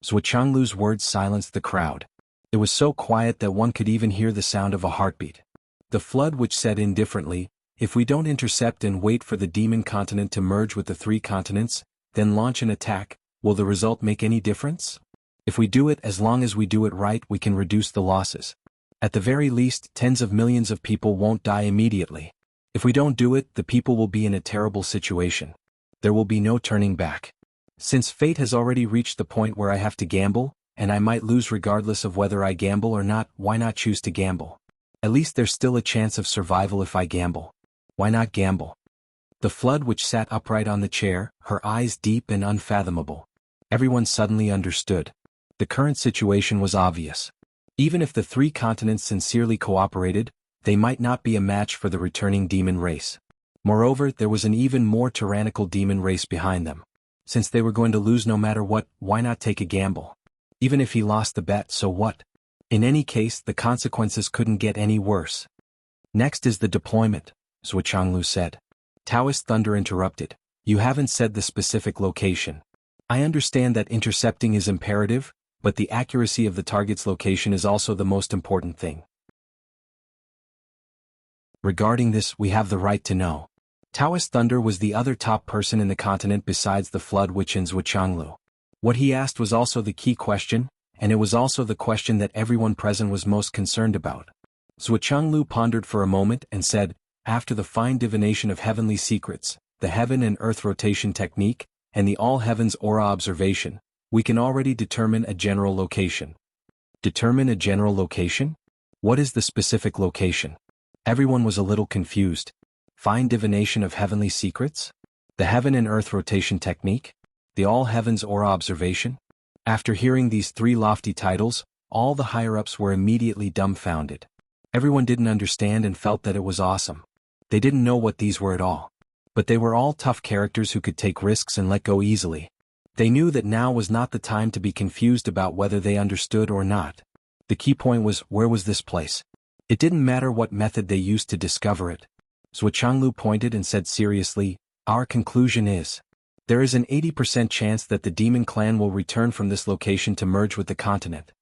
Zhuo Changlu's words silenced the crowd. It was so quiet that one could even hear the sound of a heartbeat. The flood which said indifferently, if we don't intercept and wait for the demon continent to merge with the 3 continents, then launch an attack, will the result make any difference? If we do it, as long as we do it right, we can reduce the losses. At the very least, tens of millions of people won't die immediately. If we don't do it, the people will be in a terrible situation. There will be no turning back. Since fate has already reached the point where I have to gamble, and I might lose regardless of whether I gamble or not, why not choose to gamble? At least there's still a chance of survival if I gamble. Why not gamble? The flood which sat upright on the chair, her eyes deep and unfathomable. Everyone suddenly understood. The current situation was obvious. Even if the 3 continents sincerely cooperated, they might not be a match for the returning demon race. Moreover, there was an even more tyrannical demon race behind them. Since they were going to lose no matter what, why not take a gamble? Even if he lost the bet, so what? In any case, the consequences couldn't get any worse. Next is the deployment, Zhuo Changlu said. Taoist Thunder interrupted. You haven't said the specific location. I understand that intercepting is imperative, but the accuracy of the target's location is also the most important thing. Regarding this, we have the right to know. Taoist Thunder was the other top person in the continent besides the Flood Witch and Zhuo Changlu. What he asked was also the key question, and it was also the question that everyone present was most concerned about. Zhuo Changlu pondered for a moment and said, after the fine divination of heavenly secrets, the heaven and earth rotation technique, and the all heavens aura observation, we can already determine a general location. Determine a general location? What is the specific location? Everyone was a little confused. Fine divination of heavenly secrets? The heaven and earth rotation technique? The all heavens aura observation? After hearing these 3 lofty titles, all the higher-ups were immediately dumbfounded. Everyone didn't understand and felt that it was awesome. They didn't know what these were at all. But they were all tough characters who could take risks and let go easily. They knew that now was not the time to be confused about whether they understood or not. The key point was, where was this place? It didn't matter what method they used to discover it. Zhuo Changlu pointed and said seriously, our conclusion is, there is an 80% chance that the demon clan will return from this location to merge with the continent.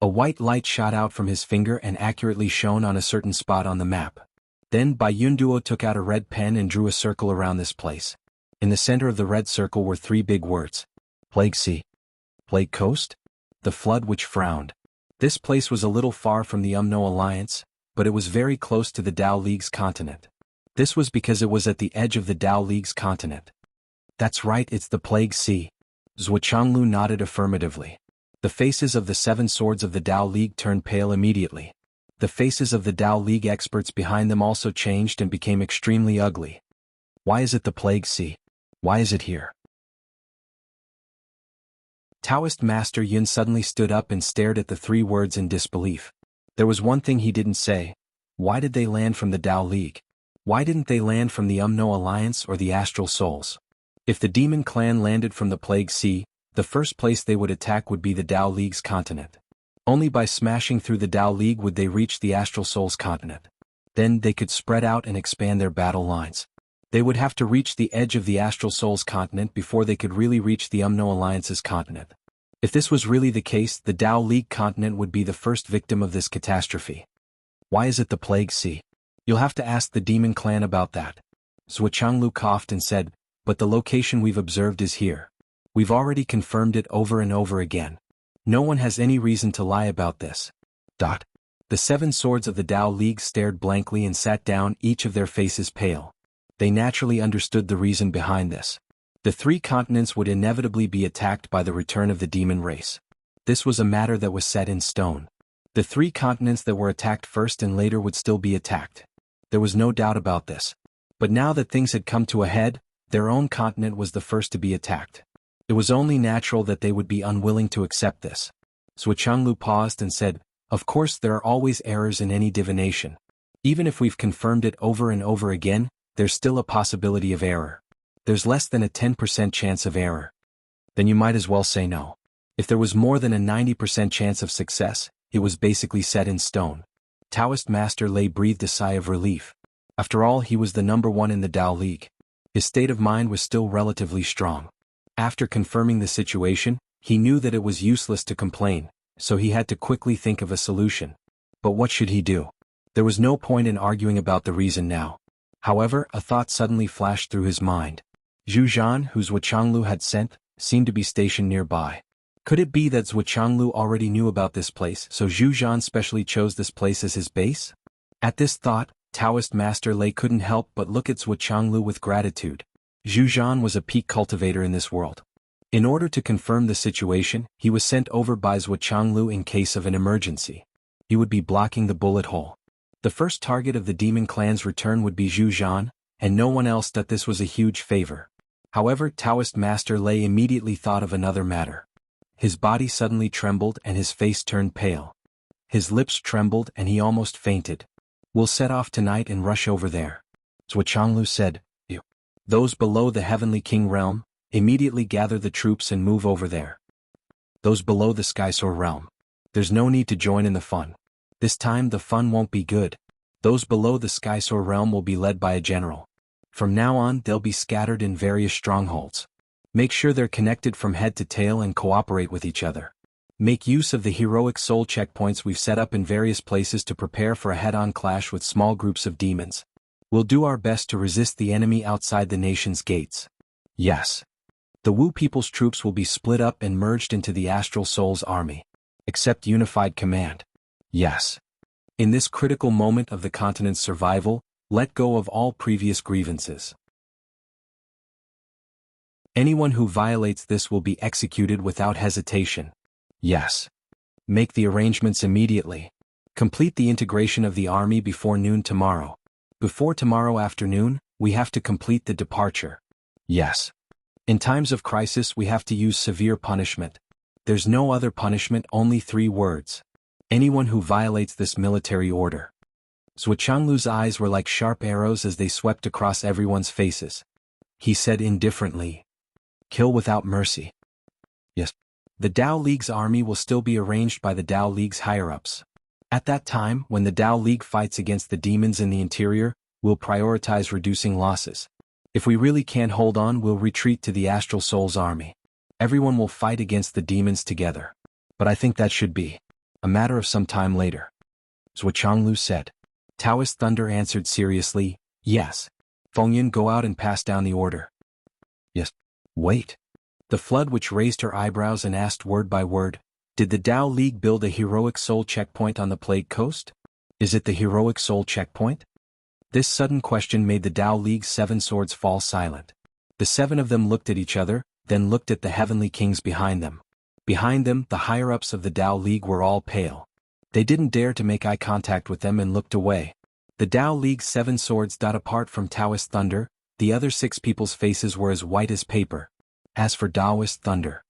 A white light shot out from his finger and accurately shone on a certain spot on the map. Then Bai Yunduo took out a red pen and drew a circle around this place. In the center of the red circle were 3 big words. Plague Sea. Plague Coast? The Flood Witch frowned. This place was a little far from the Umno Alliance, but it was very close to the Dao League's continent. This was because it was at the edge of the Dao League's continent. That's right, it's the Plague Sea. Zhuo Changlu nodded affirmatively. The faces of the 7 swords of the Dao League turned pale immediately. The faces of the Dao League experts behind them also changed and became extremely ugly. Why is it the Plague Sea? Why is it here? Taoist Master Yun suddenly stood up and stared at the three words in disbelief. There was one thing he didn't say. Why did they land from the Tao League? Why didn't they land from the Umno Alliance or the Astral Souls? If the Demon Clan landed from the Plague Sea, the first place they would attack would be the Tao League's continent. Only by smashing through the Tao League would they reach the Astral Souls continent. Then they could spread out and expand their battle lines. They would have to reach the edge of the Astral Souls continent before they could really reach the Umno Alliance's continent. If this was really the case, the Tao League continent would be the first victim of this catastrophe. Why is it the Plague Sea? You'll have to ask the Demon Clan about that. Zhuo Changlu coughed and said, but the location we've observed is here. We've already confirmed it over and over again. No one has any reason to lie about this. The 7 swords of the Tao League stared blankly and sat down, each of their faces pale. They naturally understood the reason behind this. The 3 continents would inevitably be attacked by the return of the demon race. This was a matter that was set in stone. The 3 continents that were attacked first and later would still be attacked. There was no doubt about this. But now that things had come to a head, their own continent was the first to be attacked. It was only natural that they would be unwilling to accept this. Zhuo Changlu paused and said, of course there are always errors in any divination. Even if we've confirmed it over and over again, there's still a possibility of error. There's less than a 10% chance of error. Then you might as well say no. If there was more than a 90% chance of success, it was basically set in stone. Taoist Master Lei breathed a sigh of relief. After all, he was the number 1 in the Tao League. His state of mind was still relatively strong. After confirming the situation, he knew that it was useless to complain, so he had to quickly think of a solution. But what should he do? There was no point in arguing about the reason now. However, a thought suddenly flashed through his mind. Zhu Zhan, who Zhuo Changlu had sent, seemed to be stationed nearby. Could it be that Zhuo Changlu already knew about this place, so Zhu Zhan specially chose this place as his base? At this thought, Taoist Master Lei couldn't help but look at Zhuo Changlu with gratitude. Zhu Zhan was a peak cultivator in this world. In order to confirm the situation, he was sent over by Zhuo Changlu in case of an emergency. He would be blocking the bullet hole. The first target of the Demon Clan's return would be Zhu Zhan, and no one else thought this was a huge favor. However, Taoist Master Lei immediately thought of another matter. His body suddenly trembled and his face turned pale. His lips trembled and he almost fainted. We'll set off tonight and rush over there. Zhuo Changlu said, those below the Heavenly King realm, immediately gather the troops and move over there. Those below the Skysore realm. There's no need to join in the fun. This time the fun won't be good. Those below the Skysore realm will be led by a general. From now on they'll be scattered in various strongholds. Make sure they're connected from head to tail and cooperate with each other. Make use of the heroic soul checkpoints we've set up in various places to prepare for a head-on clash with small groups of demons. We'll do our best to resist the enemy outside the nation's gates. Yes. The Wu people's troops will be split up and merged into the Astral Souls army. Accept unified command. Yes. In this critical moment of the continent's survival, let go of all previous grievances. Anyone who violates this will be executed without hesitation. Yes. Make the arrangements immediately. Complete the integration of the army before noon tomorrow. Before tomorrow afternoon, we have to complete the departure. Yes. In times of crisis we have to use severe punishment. There's no other punishment, only 3 words. Anyone who violates this military order. Zhuo Changlu's eyes were like sharp arrows as they swept across everyone's faces. He said indifferently, kill without mercy. Yes. The Tao League's army will still be arranged by the Tao League's higher-ups. At that time, when the Tao League fights against the demons in the interior, we'll prioritize reducing losses. If we really can't hold on, we'll retreat to the Astral Souls army. Everyone will fight against the demons together. But I think that should be a matter of some time later. Zhuo Changlu said. Taoist Thunder answered seriously, yes. Fengyan, go out and pass down the order. Yes. Wait. The Flood which raised her eyebrows and asked word by word, did the Tao League build a heroic soul checkpoint on the Plague Coast? Is it the heroic soul checkpoint? This sudden question made the Tao League's 7 swords fall silent. The 7 of them looked at each other, then looked at the Heavenly Kings behind them. Behind them, the higher-ups of the Tao League were all pale. They didn't dare to make eye contact with them and looked away. The Tao League's 7 swords. Apart from Taoist Thunder, the other 6 people's faces were as white as paper. As for Taoist Thunder,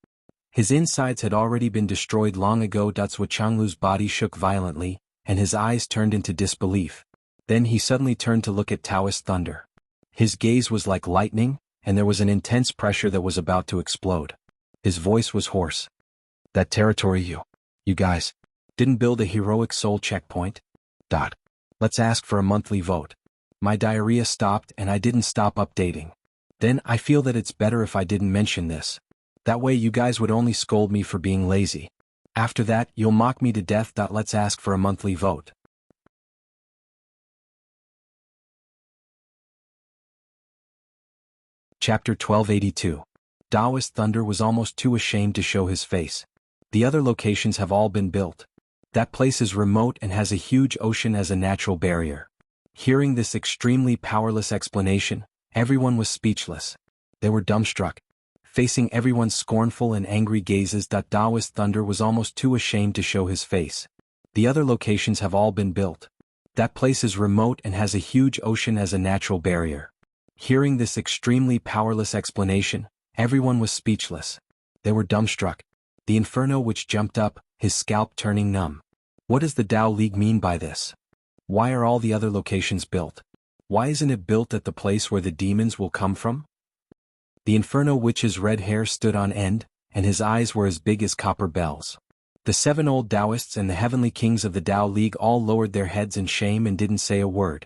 His insides had already been destroyed long ago. Zhuo Changlu's body shook violently, and his eyes turned into disbelief. Then he suddenly turned to look at Taoist thunder. His gaze was like lightning, and there was an intense pressure that was about to explode. His voice was hoarse. That territory you guys, didn't build a heroic soul checkpoint? Let's ask for a monthly vote. My diarrhea stopped and I didn't stop updating. Then I feel that it's better if I didn't mention this. That way you guys would only scold me for being lazy. After that, you'll mock me to death. Let's ask for a monthly vote. Chapter 1282. Taoist thunder was almost too ashamed to show his face. The other locations have all been built. That place is remote and has a huge ocean as a natural barrier. Hearing this extremely powerless explanation, everyone was speechless. They were dumbstruck. Facing everyone's scornful and angry gazes, Taoist thunder was almost too ashamed to show his face. The other locations have all been built. That place is remote and has a huge ocean as a natural barrier. Hearing this extremely powerless explanation, everyone was speechless. They were dumbstruck. The inferno which jumped up, his scalp turning numb. What does the Tao League mean by this? Why are all the other locations built? Why isn't it built at the place where the demons will come from? The Inferno Witch's red hair stood on end, and his eyes were as big as copper bells. The 7 old Taoists and the heavenly kings of the Tao League all lowered their heads in shame and didn't say a word.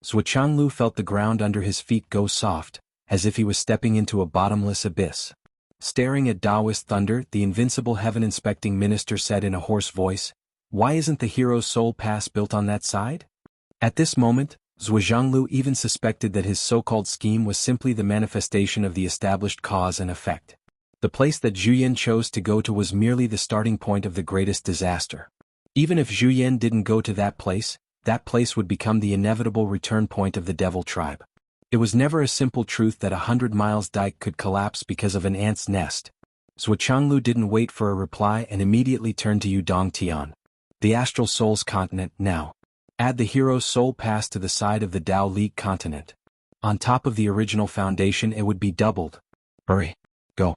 Zhuo Changlu felt the ground under his feet go soft, as if he was stepping into a bottomless abyss. Staring at Taoist thunder, the invincible heaven-inspecting minister said in a hoarse voice, "Why isn't the hero's soul pass built on that side?" At this moment, Zhuo Zhanglu even suspected that his so-called scheme was simply the manifestation of the established cause and effect. The place that Zhu Yan chose to go to was merely the starting point of the greatest disaster. Even if Zhu Yan didn't go to that place would become the inevitable return point of the devil tribe. It was never a simple truth that 100 miles dike could collapse because of an ant's nest. Zhuo Changlu didn't wait for a reply and immediately turned to Yudong Tian. The Astral Souls continent now. Add the hero's soul pass to the side of the Tao League continent. On top of the original foundation it would be doubled. Hurry. Go.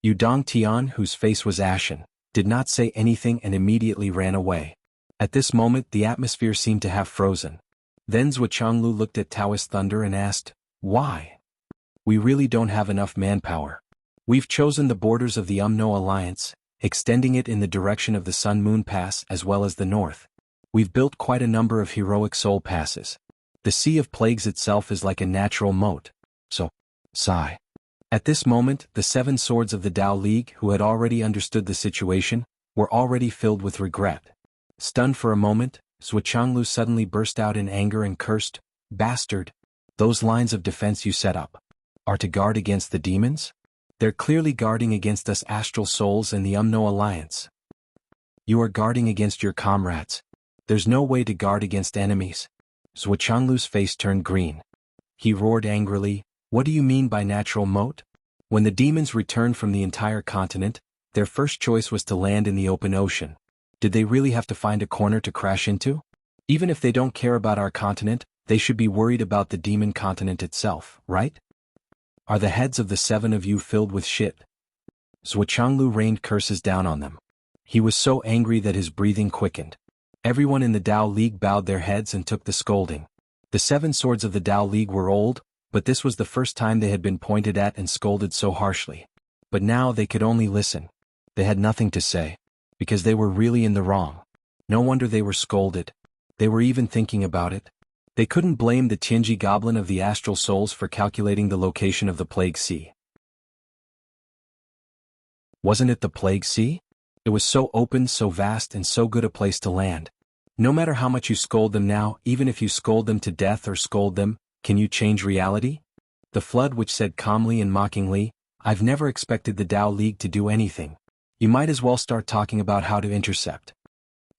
Yudong Tian, whose face was ashen, did not say anything and immediately ran away. At this moment the atmosphere seemed to have frozen. Then Zhuo Changlu looked at Taoist thunder and asked, "Why? We really don't have enough manpower. We've chosen the borders of the Umno Alliance, extending it in the direction of the Sun-Moon Pass as well as the north. We've built quite a number of heroic soul passes. The Sea of Plagues itself is like a natural moat. So, sigh." At this moment, the 7 swords of the Tao League, who had already understood the situation, were already filled with regret. Stunned for a moment, Zhuo Changlu suddenly burst out in anger and cursed, "Bastard! Those lines of defense you set up are to guard against the demons? They're clearly guarding against us astral souls and the Umno Alliance. You are guarding against your comrades. There's no way to guard against enemies." Zhuo Changlu's face turned green. He roared angrily, "What do you mean by natural moat? When the demons returned from the entire continent, their first choice was to land in the open ocean. Did they really have to find a corner to crash into? Even if they don't care about our continent, they should be worried about the demon continent itself, right? Are the heads of the 7 of you filled with shit?" Zhuo Changlu rained curses down on them. He was so angry that his breathing quickened. Everyone in the Tao League bowed their heads and took the scolding. The 7 swords of the Tao League were old, but this was the first time they had been pointed at and scolded so harshly. But now they could only listen. They had nothing to say, because they were really in the wrong. No wonder they were scolded. They were even thinking about it. They couldn't blame the Tianji goblin of the astral souls for calculating the location of the Plague Sea. Wasn't it the Plague Sea? It was so open, so vast, and so good a place to land. No matter how much you scold them now, even if you scold them to death or scold them, can you change reality? The flood which said calmly and mockingly, "I've never expected the Tao League to do anything. You might as well start talking about how to intercept."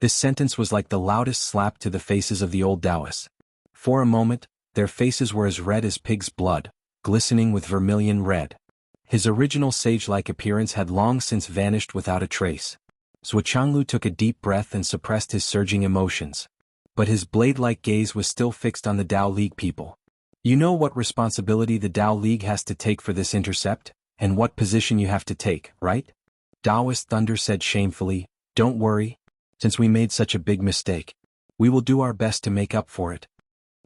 This sentence was like the loudest slap to the faces of the old Taoists. For a moment, their faces were as red as pig's blood, glistening with vermilion red. His original sage-like appearance had long since vanished without a trace. Zhuo Changlu took a deep breath and suppressed his surging emotions. But his blade-like gaze was still fixed on the Tao League people. "You know what responsibility the Tao League has to take for this intercept, and what position you have to take, right?" Taoist Thunder said shamefully, "Don't worry. Since we made such a big mistake, we will do our best to make up for it."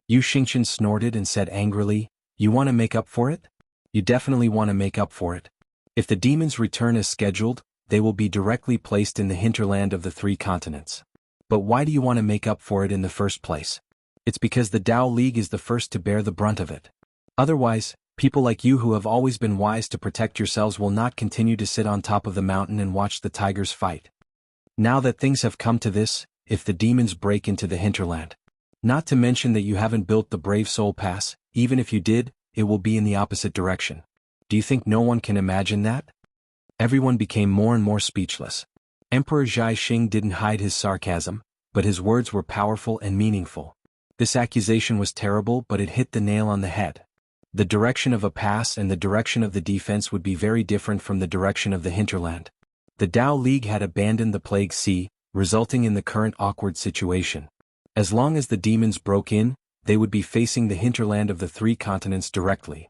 Yu Xingchen snorted and said angrily, "You want to make up for it? You definitely want to make up for it. If the demons return as scheduled, they will be directly placed in the hinterland of the three continents. But why do you want to make up for it in the first place? It's because the Tao League is the first to bear the brunt of it. Otherwise, people like you who have always been wise to protect yourselves will not continue to sit on top of the mountain and watch the tigers fight. Now that things have come to this, if the demons break into the hinterland, not to mention that you haven't built the Brave Soul Pass, even if you did, it will be in the opposite direction. Do you think no one can imagine that?" Everyone became more and more speechless. Emperor Zhai Xing didn't hide his sarcasm, but his words were powerful and meaningful. This accusation was terrible, but it hit the nail on the head. The direction of a pass and the direction of the defense would be very different from the direction of the hinterland. The Tao League had abandoned the Plague Sea, resulting in the current awkward situation. As long as the demons broke in, they would be facing the hinterland of the three continents directly.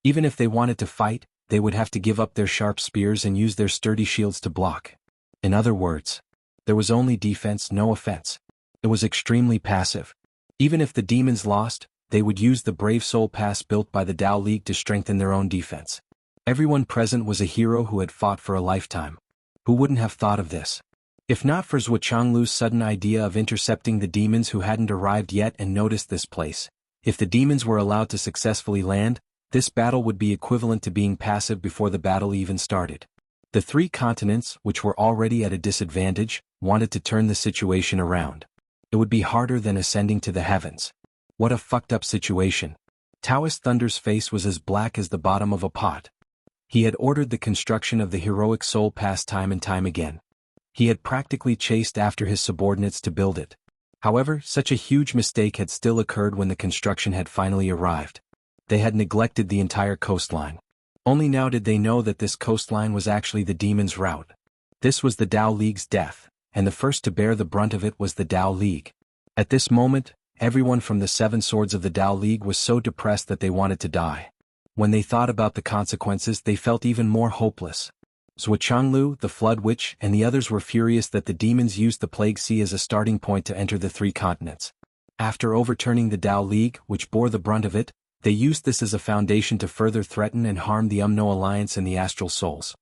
Even if they wanted to fight, they would have to give up their sharp spears and use their sturdy shields to block. In other words, there was only defense, no offense. It was extremely passive. Even if the demons lost, they would use the Brave Soul Pass built by the Tao League to strengthen their own defense. Everyone present was a hero who had fought for a lifetime. Who wouldn't have thought of this? If not for Zhuo Changlu's sudden idea of intercepting the demons who hadn't arrived yet and noticed this place, if the demons were allowed to successfully land, this battle would be equivalent to being passive before the battle even started. The three continents, which were already at a disadvantage, wanted to turn the situation around. It would be harder than ascending to the heavens. What a fucked up situation. Taoist Thunder's face was as black as the bottom of a pot. He had ordered the construction of the heroic soul pass time and time again. He had practically chased after his subordinates to build it. However, such a huge mistake had still occurred when the construction had finally arrived. They had neglected the entire coastline. Only now did they know that this coastline was actually the demons' route. This was the Tao League's death, and the first to bear the brunt of it was the Tao League. At this moment, everyone from the seven swords of the Tao League was so depressed that they wanted to die. When they thought about the consequences, they felt even more hopeless. Zhuo Changlu, the Flood Witch, and the others were furious that the demons used the Plague Sea as a starting point to enter the three continents. After overturning the Tao League, which bore the brunt of it, they used this as a foundation to further threaten and harm the Umno Alliance and the Astral Souls.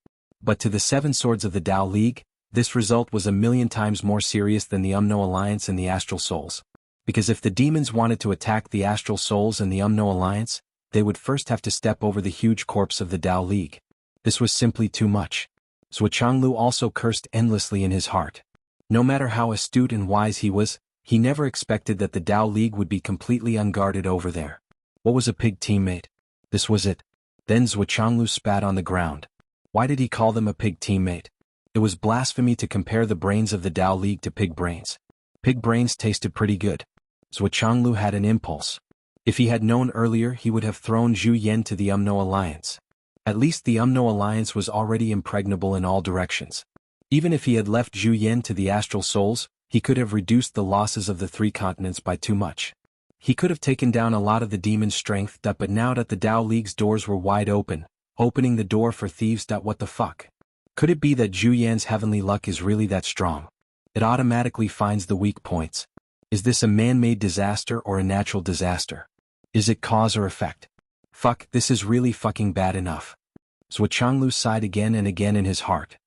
But to the seven swords of the Tao League, this result was 1,000,000 times more serious than the Umno Alliance and the Astral Souls. Because if the demons wanted to attack the Astral Souls and the Umno Alliance, they would first have to step over the huge corpse of the Tao League. This was simply too much. Zhuo Changlu also cursed endlessly in his heart. No matter how astute and wise he was, he never expected that the Tao League would be completely unguarded over there. What was a pig teammate? This was it. Then Zhuo Changlu spat on the ground. Why did he call them a pig teammate? It was blasphemy to compare the brains of the Tao League to pig brains. Pig brains tasted pretty good. Zhuo Changlu had an impulse. If he had known earlier, he would have thrown Zhu Yan to the Umno Alliance. At least the Umno Alliance was already impregnable in all directions. Even if he had left Zhu Yan to the Astral Souls, he could have reduced the losses of the three continents by too much. He could have taken down a lot of the demons' strength, but now that the Tao League's doors were wide open, opening the door for thieves. What the fuck? Could it be that Zhu Yan's heavenly luck is really that strong? It automatically finds the weak points. Is this a man-made disaster or a natural disaster? Is it cause or effect? Fuck, this is really fucking bad enough. Zhuo Changlu sighed again and again in his heart.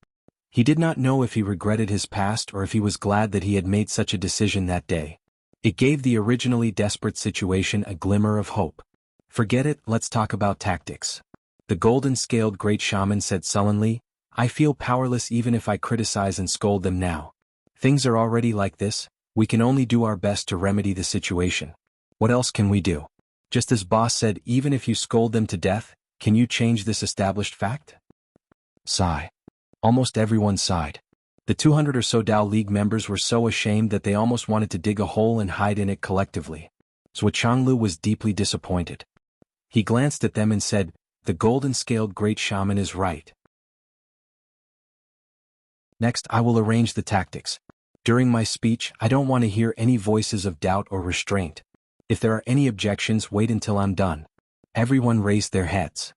He did not know if he regretted his past or if he was glad that he had made such a decision that day. It gave the originally desperate situation a glimmer of hope. Forget it, let's talk about tactics. The golden-scaled great shaman said sullenly, I feel powerless even if I criticize and scold them now. Things are already like this, we can only do our best to remedy the situation. What else can we do? Just as Boss said, even if you scold them to death, can you change this established fact? Sigh. Almost everyone sighed. The 200 or so Tao League members were so ashamed that they almost wanted to dig a hole and hide in it collectively. Zhuo Changlu was deeply disappointed. He glanced at them and said, the golden-scaled great shaman is right. Next, I will arrange the tactics. During my speech, I don't want to hear any voices of doubt or restraint. If there are any objections, wait until I'm done. Everyone raised their heads.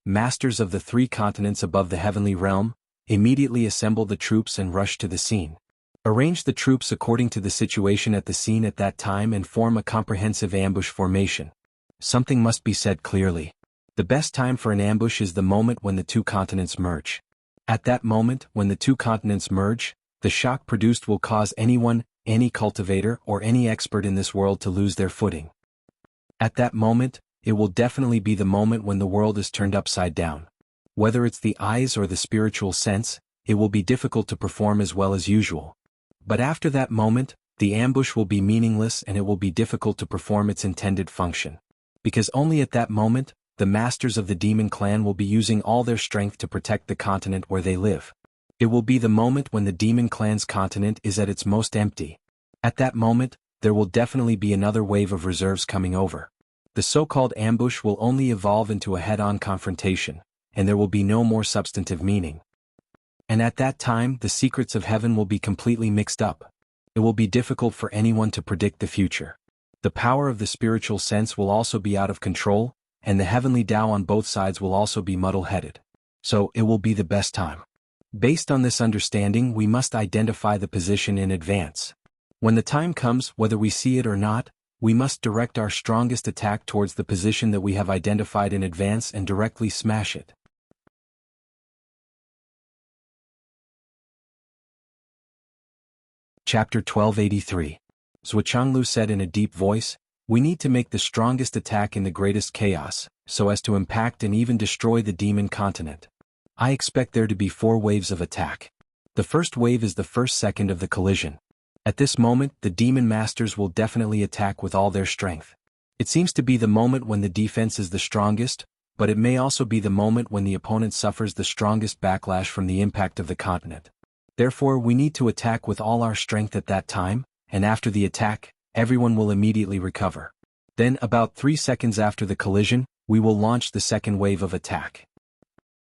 masters of the 3 continents above the heavenly realm, immediately assemble the troops and rush to the scene. Arrange the troops according to the situation at the scene at that time and form a comprehensive ambush formation. Something must be said clearly. The best time for an ambush is the moment when the 2 continents merge. At that moment, when the 2 continents merge, the shock produced will cause anyone, any cultivator or any expert in this world to lose their footing. At that moment, it will definitely be the moment when the world is turned upside down. Whether it's the eyes or the spiritual sense, it will be difficult to perform as well as usual. But after that moment, the ambush will be meaningless and it will be difficult to perform its intended function. Because only at that moment, the masters of the demon clan will be using all their strength to protect the continent where they live. It will be the moment when the demon clan's continent is at its most empty. At that moment, there will definitely be another wave of reserves coming over. The so-called ambush will only evolve into a head-on confrontation, and there will be no more substantive meaning. And at that time, the secrets of heaven will be completely mixed up. It will be difficult for anyone to predict the future. The power of the spiritual sense will also be out of control, and the heavenly Tao on both sides will also be muddle-headed. So it will be the best time. Based on this understanding, we must identify the position in advance. When the time comes, whether we see it or not, we must direct our strongest attack towards the position that we have identified in advance and directly smash it. Chapter 1283. Zhuchanglu said in a deep voice, "We need to make the strongest attack in the greatest chaos, so as to impact and even destroy the demon continent. I expect there to be 4 waves of attack. The first wave is the first second of the collision. At this moment, the demon masters will definitely attack with all their strength. It seems to be the moment when the defense is the strongest, but it may also be the moment when the opponent suffers the strongest backlash from the impact of the continent. Therefore, we need to attack with all our strength at that time, and after the attack, everyone will immediately recover. Then, about 3 seconds after the collision, we will launch the second wave of attack.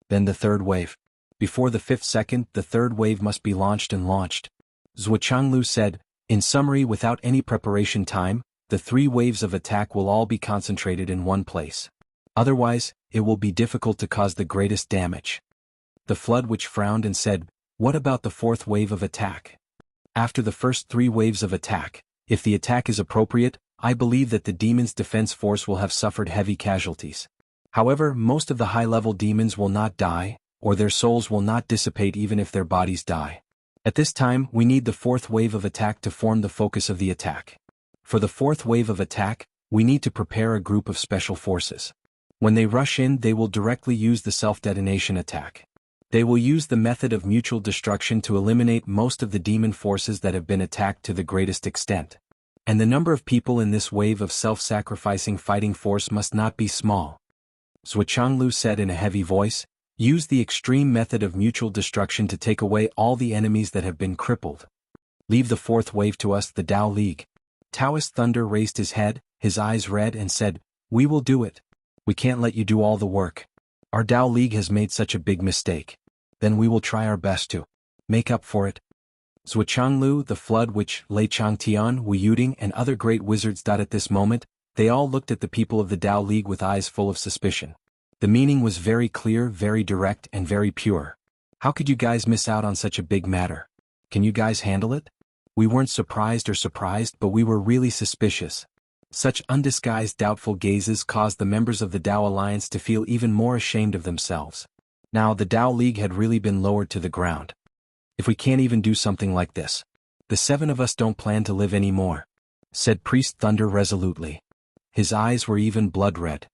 Then the third wave. Before the 5th second, the third wave must be launched and launched." Zhuchanglu said, "In summary, without any preparation time, the 3 waves of attack will all be concentrated in one place. Otherwise, it will be difficult to cause the greatest damage." The flood witch frowned and said, "What about the 4th wave of attack? After the first 3 waves of attack, if the attack is appropriate, I believe that the demon's defense force will have suffered heavy casualties. However, most of the high-level demons will not die, or their souls will not dissipate even if their bodies die. At this time, we need the 4th wave of attack to form the focus of the attack. For the 4th wave of attack, we need to prepare a group of special forces. When they rush in, they will directly use the self-detonation attack. They will use the method of mutual destruction to eliminate most of the demon forces that have been attacked to the greatest extent. And the number of people in this wave of self-sacrificing fighting force must not be small." Zhuchanglu said in a heavy voice, "Use the extreme method of mutual destruction to take away all the enemies that have been crippled. Leave the 4th wave to us, the Tao League." Taoist Thunder raised his head, his eyes red, and said, "We will do it. We can't let you do all the work. Our Tao League has made such a big mistake. Then we will try our best to make up for it." Zhuchanglu, the Flood Witch, Lei Changtian, Wu Yuding, and other great wizards. At this moment, they all looked at the people of the Tao League with eyes full of suspicion. The meaning was very clear, very direct, and very pure. "How could you guys miss out on such a big matter? Can you guys handle it?" We weren't surprised, but we were really suspicious. Such undisguised doubtful gazes caused the members of the Tao Alliance to feel even more ashamed of themselves. Now the Tao League had really been lowered to the ground. "If we can't even do something like this, the 7 of us don't plan to live anymore," said Priest Thunder resolutely. His eyes were even blood-red.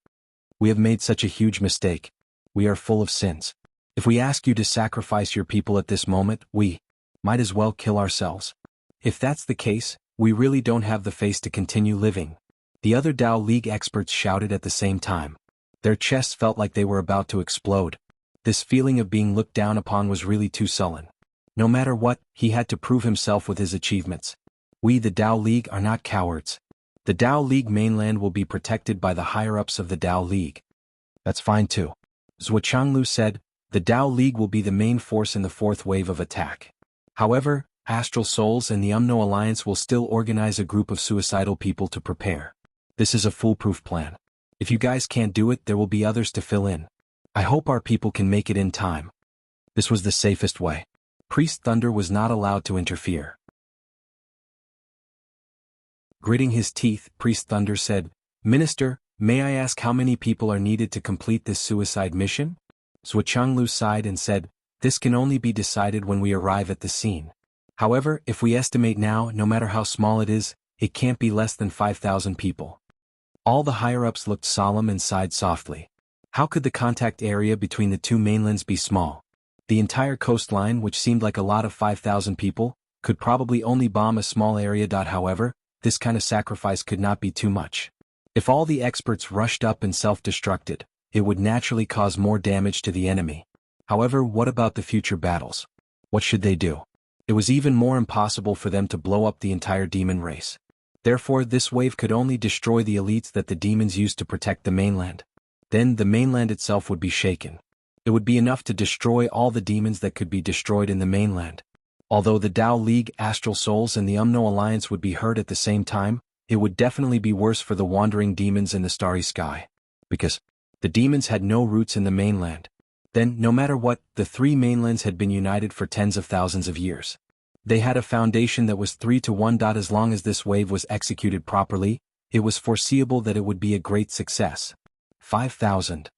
"We have made such a huge mistake. We are full of sins. If we ask you to sacrifice your people at this moment, we might as well kill ourselves. If that's the case, we really don't have the face to continue living." The other Tao League experts shouted at the same time. Their chests felt like they were about to explode. This feeling of being looked down upon was really too sullen. No matter what, he had to prove himself with his achievements. "We, the Tao League, are not cowards. The Tao League mainland will be protected by the higher-ups of the Tao League." "That's fine too," Zhuchanglu said. "The Tao League will be the main force in the 4th wave of attack. However, Astral Souls and the Umno Alliance will still organize a group of suicidal people to prepare. This is a foolproof plan. If you guys can't do it, there will be others to fill in. I hope our people can make it in time. This was the safest way. Priest Thunder was not allowed to interfere. Gritting his teeth, Priest Thunder said, Minister, may I ask how many people are needed to complete this suicide mission? Suochanglu sighed and said, this can only be decided when we arrive at the scene. However, if we estimate now, no matter how small it is, it can't be less than 5,000 people. All the higher-ups looked solemn and sighed softly. How could the contact area between the two mainlands be small? The entire coastline, which seemed like a lot of 5,000 people, could probably only bomb a small area. However, this kind of sacrifice could not be too much. If all the experts rushed up and self-destructed, it would naturally cause more damage to the enemy. However, what about the future battles? What should they do? It was even more impossible for them to blow up the entire demon race. Therefore, this wave could only destroy the elites that the demons used to protect the mainland. Then the mainland itself would be shaken. It would be enough to destroy all the demons that could be destroyed in the mainland. Although the Tao League, Astral Souls and the Umno Alliance would be hurt at the same time, it would definitely be worse for the wandering demons in the starry sky. Because the demons had no roots in the mainland. Then, no matter what, the three mainlands had been united for tens of thousands of years. They had a foundation that was 3-to-1. As long as this wave was executed properly, it was foreseeable that it would be a great success. 5,000.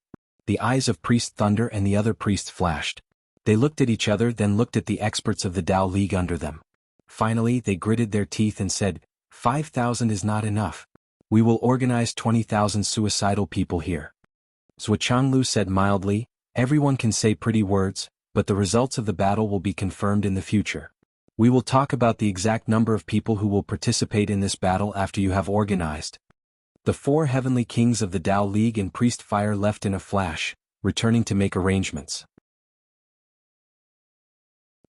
The eyes of Priest Thunder and the other priests flashed. They looked at each other, then looked at the experts of the Tao League under them. Finally, they gritted their teeth and said, 5,000 is not enough. We will organize 20,000 suicidal people here. Suochanglu said mildly, everyone can say pretty words, but the results of the battle will be confirmed in the future. We will talk about the exact number of people who will participate in this battle after you have organized. The four heavenly kings of the Tao League and Priest Fire left in a flash, returning to make arrangements.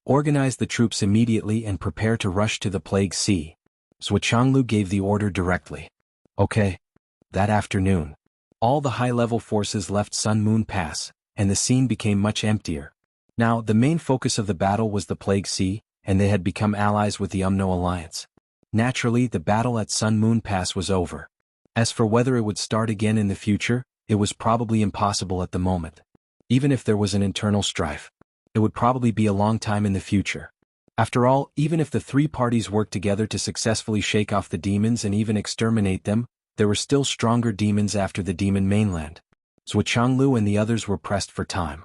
Organize the troops immediately and prepare to rush to the Plague Sea. Suochanglu gave the order directly. Okay. That afternoon, all the high-level forces left Sun Moon Pass, and the scene became much emptier. Now, the main focus of the battle was the Plague Sea, and they had become allies with the Umno Alliance. Naturally, the battle at Sun Moon Pass was over. As for whether it would start again in the future, it was probably impossible at the moment. Even if there was an internal strife, it would probably be a long time in the future. After all, even if the three parties worked together to successfully shake off the demons and even exterminate them, there were still stronger demons after the demon mainland. Suochanglu and the others were pressed for time.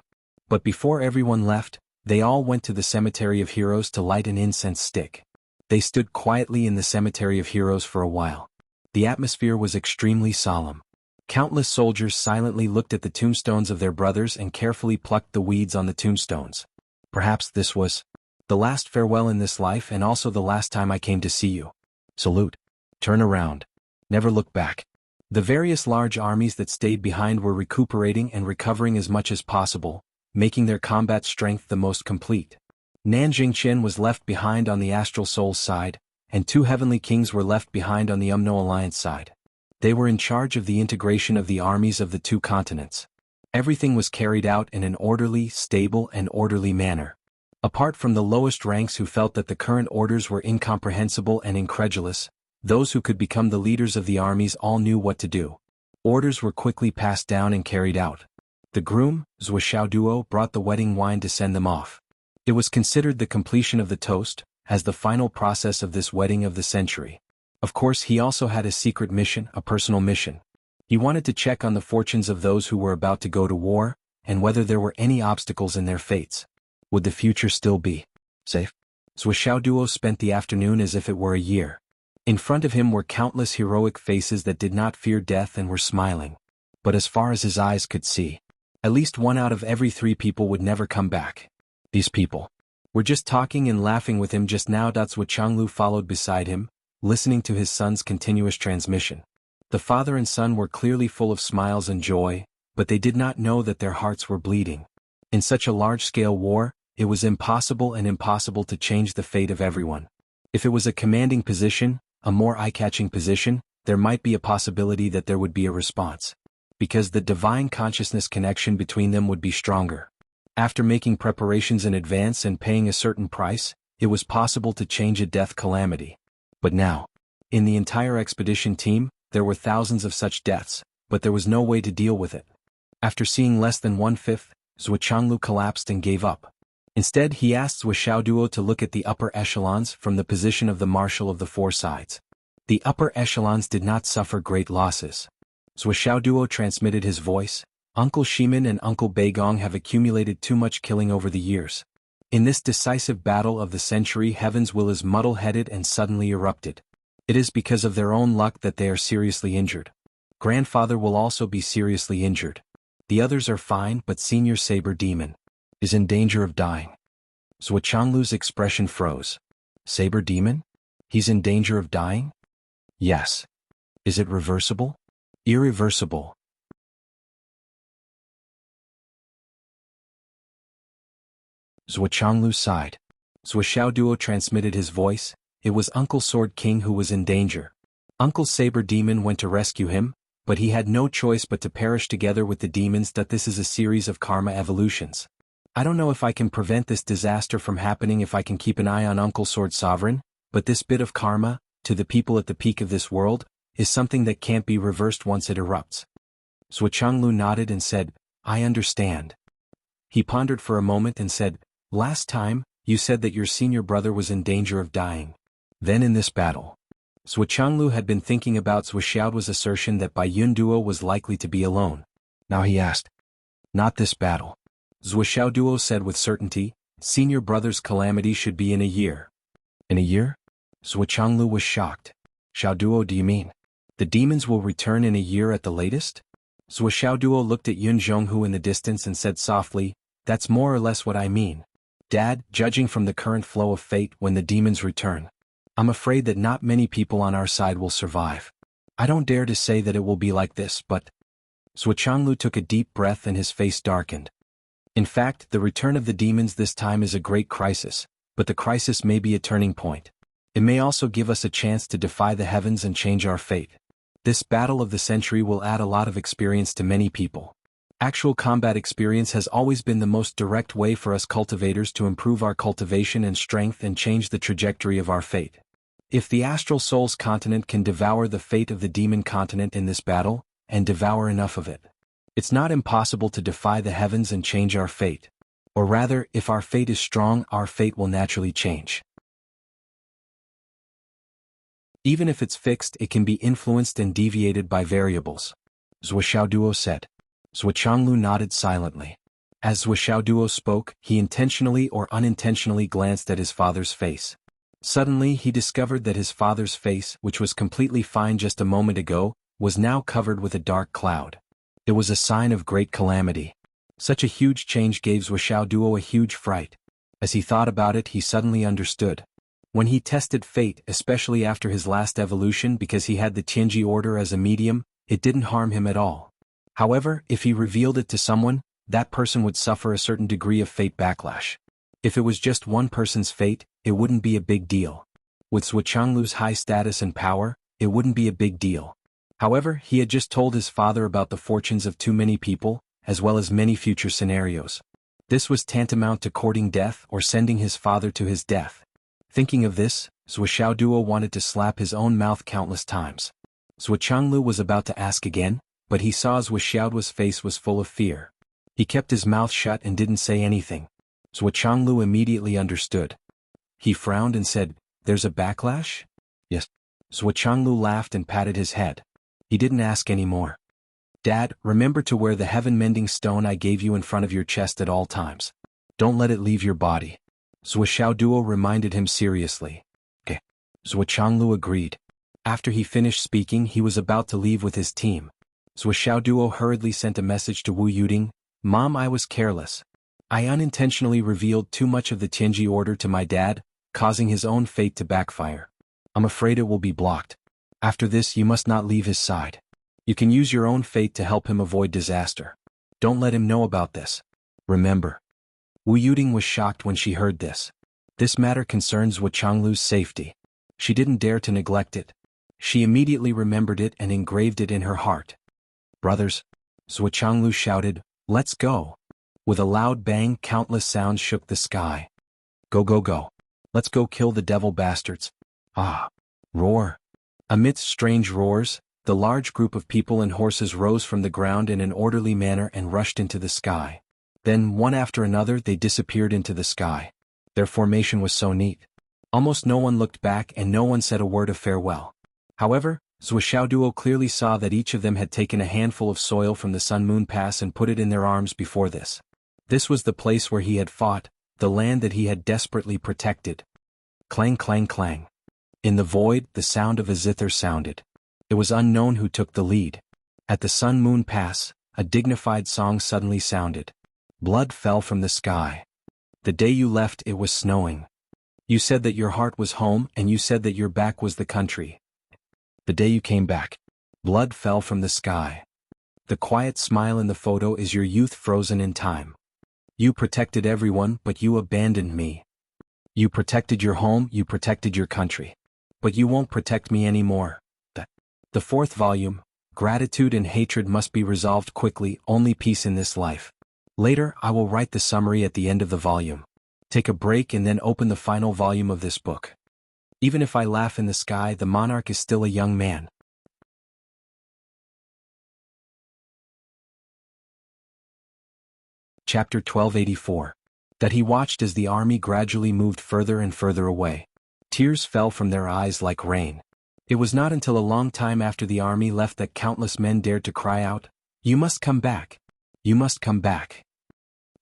But before everyone left, they all went to the Cemetery of Heroes to light an incense stick. They stood quietly in the Cemetery of Heroes for a while. The atmosphere was extremely solemn. Countless soldiers silently looked at the tombstones of their brothers and carefully plucked the weeds on the tombstones. Perhaps this was the last farewell in this life and also the last time I came to see you. Salute. Turn around. Never look back. The various large armies that stayed behind were recuperating and recovering as much as possible, making their combat strength the most complete. Nanjingchen was left behind on the Astral Souls side, and two heavenly kings were left behind on the Umno Alliance side. They were in charge of the integration of the armies of the two continents. Everything was carried out in an orderly, stable and orderly manner. Apart from the lowest ranks who felt that the current orders were incomprehensible and incredulous, those who could become the leaders of the armies all knew what to do. Orders were quickly passed down and carried out. The groom, Zuoxiao Duo, brought the wedding wine to send them off. It was considered the completion of the toast, as the final process of this wedding of the century. Of course, he also had a secret mission, a personal mission. He wanted to check on the fortunes of those who were about to go to war, and whether there were any obstacles in their fates. Would the future still be safe? Zuoxiao Duo spent the afternoon as if it were a year. In front of him were countless heroic faces that did not fear death and were smiling. But as far as his eyes could see, at least 1 out of every 3 people would never come back. These people were just talking and laughing with him just now. Zuochanglu followed beside him, listening to his son's continuous transmission. The father and son were clearly full of smiles and joy, but they did not know that their hearts were bleeding. In such a large-scale war, it was impossible to change the fate of everyone. If it was a commanding position, a more eye-catching position, there might be a possibility that there would be a response. Because the divine consciousness connection between them would be stronger. After making preparations in advance and paying a certain price, it was possible to change a death calamity. But now, in the entire expedition team, there were thousands of such deaths, but there was no way to deal with it. After seeing less than 1/5, Zhuochanglu collapsed and gave up. Instead, he asked Zhou Xiaoduo to look at the upper echelons from the position of the marshal of the four sides. The upper echelons did not suffer great losses. Zhou Xiaoduo transmitted his voice. Uncle Shimin and Uncle Beigong have accumulated too much killing over the years. In this decisive battle of the century, Heaven's will is muddle-headed and suddenly erupted. It is because of their own luck that they are seriously injured. Grandfather will also be seriously injured. The others are fine, but Senior Saber Demon is in danger of dying. Zhuochanglu's expression froze. Saber Demon? He's in danger of dying? Yes. Is it reversible? Irreversible. Zhuochanglu sighed. Zhou Xiaoduo transmitted his voice. It was Uncle Sword King who was in danger. Uncle Saber Demon went to rescue him, but he had no choice but to perish together with the demons. That this is a series of karma evolutions. I don't know if I can prevent this disaster from happening if I can keep an eye on Uncle Sword Sovereign, but this bit of karma, to the people at the peak of this world, is something that can't be reversed once it erupts. Zhuochanglu nodded and said, I understand. He pondered for a moment and said, last time, you said that your senior brother was in danger of dying. Then in this battle. Zhuochanglu had been thinking about Zhou Xiaoduo's assertion that Bai Yun Duo was likely to be alone. Now he asked, not this battle. Zhou Xiaoduo said with certainty, senior brother's calamity should be in a year. In a year? Zhuochanglu was shocked. Xiaoduo, do you mean? The demons will return in a year at the latest? Zhou Xiaoduo looked at Yun Zhonghu in the distance and said softly, that's more or less what I mean. Dad, judging from the current flow of fate when the demons return, I'm afraid that not many people on our side will survive. I don't dare to say that it will be like this, but... Zhuochanglu took a deep breath and his face darkened. In fact, the return of the demons this time is a great crisis, but the crisis may be a turning point. It may also give us a chance to defy the heavens and change our fate. This battle of the century will add a lot of experience to many people. Actual combat experience has always been the most direct way for us cultivators to improve our cultivation and strength and change the trajectory of our fate. If the Astral Souls continent can devour the fate of the demon continent in this battle, and devour enough of it, it's not impossible to defy the heavens and change our fate. Or rather, if our fate is strong, our fate will naturally change. Even if it's fixed, it can be influenced and deviated by variables. Zhou Xiaoduo said. Zhuochanglu nodded silently. As Zhou Xiaoduo spoke, he intentionally or unintentionally glanced at his father's face. Suddenly he discovered that his father's face, which was completely fine just a moment ago, was now covered with a dark cloud. It was a sign of great calamity. Such a huge change gave Zhou Xiaoduo a huge fright. As he thought about it, he suddenly understood. When he tested fate, especially after his last evolution because he had the Tianji order as a medium, it didn't harm him at all. However, if he revealed it to someone, that person would suffer a certain degree of fate backlash. If it was just one person's fate, it wouldn't be a big deal. With Zhuochanglu's high status and power, it wouldn't be a big deal. However, he had just told his father about the fortunes of too many people, as well as many future scenarios. This was tantamount to courting death or sending his father to his death. Thinking of this, Zhou Xiaoduo wanted to slap his own mouth countless times. Zhuochanglu was about to ask again, but he saw Zhou Xiaoduo's face was full of fear. He kept his mouth shut and didn't say anything. Zhuochanglu immediately understood. He frowned and said, "There's a backlash?" "Yes." Zhuochanglu laughed and patted his head. He didn't ask any more. "Dad, remember to wear the heaven-mending stone I gave you in front of your chest at all times. Don't let it leave your body." Zhou Xiaoduo reminded him seriously. "Okay." Zhuochanglu agreed. After he finished speaking, he was about to leave with his team. Zhou Xiaoduo hurriedly sent a message to Wu Yuding. "Mom, I was careless. I unintentionally revealed too much of the Tianji order to my dad, causing his own fate to backfire. I'm afraid it will be blocked. After this, you must not leave his side. You can use your own fate to help him avoid disaster. Don't let him know about this. Remember." Wu Yuding was shocked when she heard this. This matter concerns Zhuochanglu's safety. She didn't dare to neglect it. She immediately remembered it and engraved it in her heart. "Brothers," Zhuochanglu shouted, "let's go." With a loud bang, countless sounds shook the sky. "Go, go, go. Let's go kill the devil bastards." Ah! Roar. Amidst strange roars, the large group of people and horses rose from the ground in an orderly manner and rushed into the sky. Then, one after another, they disappeared into the sky. Their formation was so neat. Almost no one looked back and no one said a word of farewell. However, Zhuoxiaoduo clearly saw that each of them had taken a handful of soil from the Sun Moon Pass and put it in their arms before this. This was the place where he had fought, the land that he had desperately protected. Clang clang clang. In the void, the sound of a zither sounded. It was unknown who took the lead. At the Sun Moon Pass, a dignified song suddenly sounded. Blood fell from the sky. The day you left, it was snowing. You said that your heart was home and you said that your back was the country. The day you came back, blood fell from the sky. The quiet smile in the photo is your youth frozen in time. You protected everyone, but you abandoned me. You protected your home, you protected your country. But you won't protect me anymore. The fourth volume, Gratitude and Hatred Must Be Resolved Quickly, Only Peace in This Life. Later, I will write the summary at the end of the volume. Take a break and then open the final volume of this book. Even if I laugh in the sky, the monarch is still a young man. Chapter 1284. That he watched as the army gradually moved further and further away. Tears fell from their eyes like rain. It was not until a long time after the army left that countless men dared to cry out, "You must come back! You must come back!"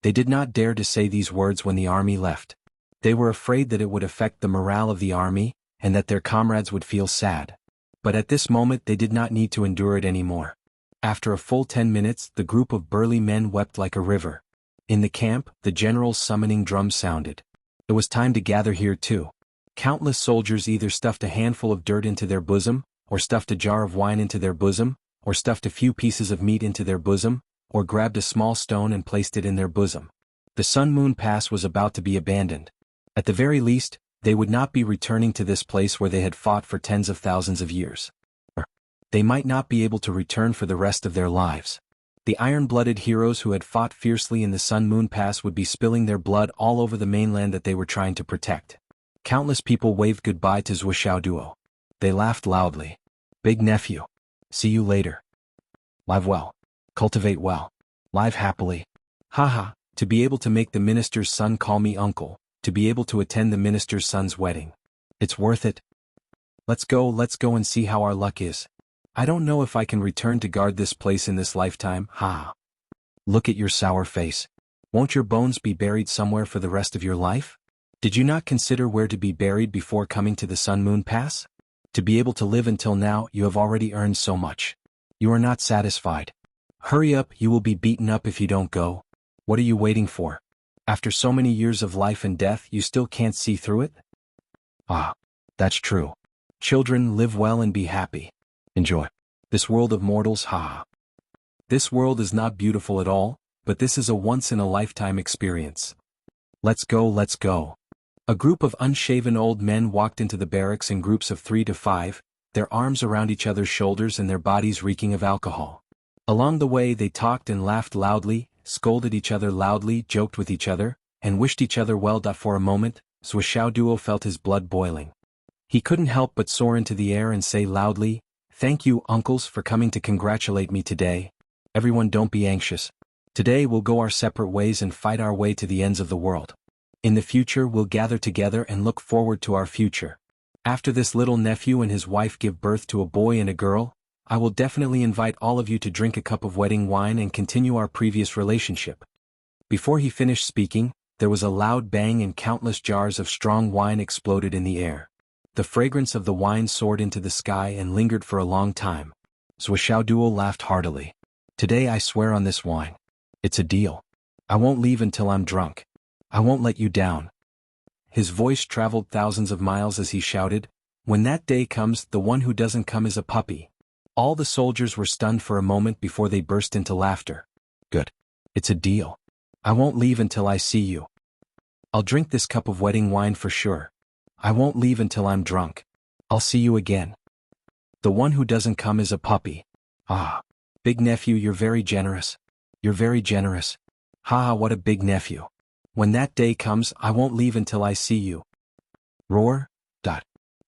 They did not dare to say these words when the army left. They were afraid that it would affect the morale of the army, and that their comrades would feel sad. But at this moment they did not need to endure it anymore. After a full 10 minutes, the group of burly men wept like a river. In the camp, the general's summoning drum sounded. It was time to gather here too. Countless soldiers either stuffed a handful of dirt into their bosom, or stuffed a jar of wine into their bosom, or stuffed a few pieces of meat into their bosom, or grabbed a small stone and placed it in their bosom. The Sun Moon Pass was about to be abandoned. At the very least, they would not be returning to this place where they had fought for tens of thousands of years. They might not be able to return for the rest of their lives. The iron-blooded heroes who had fought fiercely in the Sun Moon Pass would be spilling their blood all over the mainland that they were trying to protect. Countless people waved goodbye to Zhuoxiaoduo. They laughed loudly. "Big nephew. See you later. Live well. Cultivate well. Live happily. Haha, to be able to make the minister's son call me uncle, to be able to attend the minister's son's wedding. It's worth it. Let's go and see how our luck is. I don't know if I can return to guard this place in this lifetime, haha. Look at your sour face. Won't your bones be buried somewhere for the rest of your life? Did you not consider where to be buried before coming to the Sun Moon Pass? To be able to live until now, you have already earned so much. You are not satisfied. Hurry up, you will be beaten up if you don't go. What are you waiting for? After so many years of life and death, you still can't see through it? Ah, that's true. Children, live well and be happy. Enjoy this world of mortals, ha. This world is not beautiful at all, but this is a once-in-a-lifetime experience. Let's go, let's go. A group of unshaven old men walked into the barracks in groups of 3 to 5, their arms around each other's shoulders and their bodies reeking of alcohol. Along the way they talked and laughed loudly, scolded each other loudly, joked with each other, and wished each other well. For a moment, Zhuoxiaoduo felt his blood boiling. He couldn't help but soar into the air and say loudly, "Thank you, uncles, for coming to congratulate me today. Everyone, don't be anxious. Today we'll go our separate ways and fight our way to the ends of the world. In the future we'll gather together and look forward to our future. After this little nephew and his wife give birth to a boy and a girl, I will definitely invite all of you to drink a cup of wedding wine and continue our previous relationship." Before he finished speaking, there was a loud bang and countless jars of strong wine exploded in the air. The fragrance of the wine soared into the sky and lingered for a long time. Zhuoxiaoduo laughed heartily. "Today I swear on this wine. It's a deal. I won't leave until I'm drunk. I won't let you down." His voice traveled thousands of miles as he shouted, "When that day comes, the one who doesn't come is a puppy." All the soldiers were stunned for a moment before they burst into laughter. "Good. It's a deal. I won't leave until I see you. I'll drink this cup of wedding wine for sure. I won't leave until I'm drunk. I'll see you again. The one who doesn't come is a puppy. Ah. Big nephew, you're very generous. You're very generous. Ha, what a big nephew. When that day comes, I won't leave until I see you." Roar.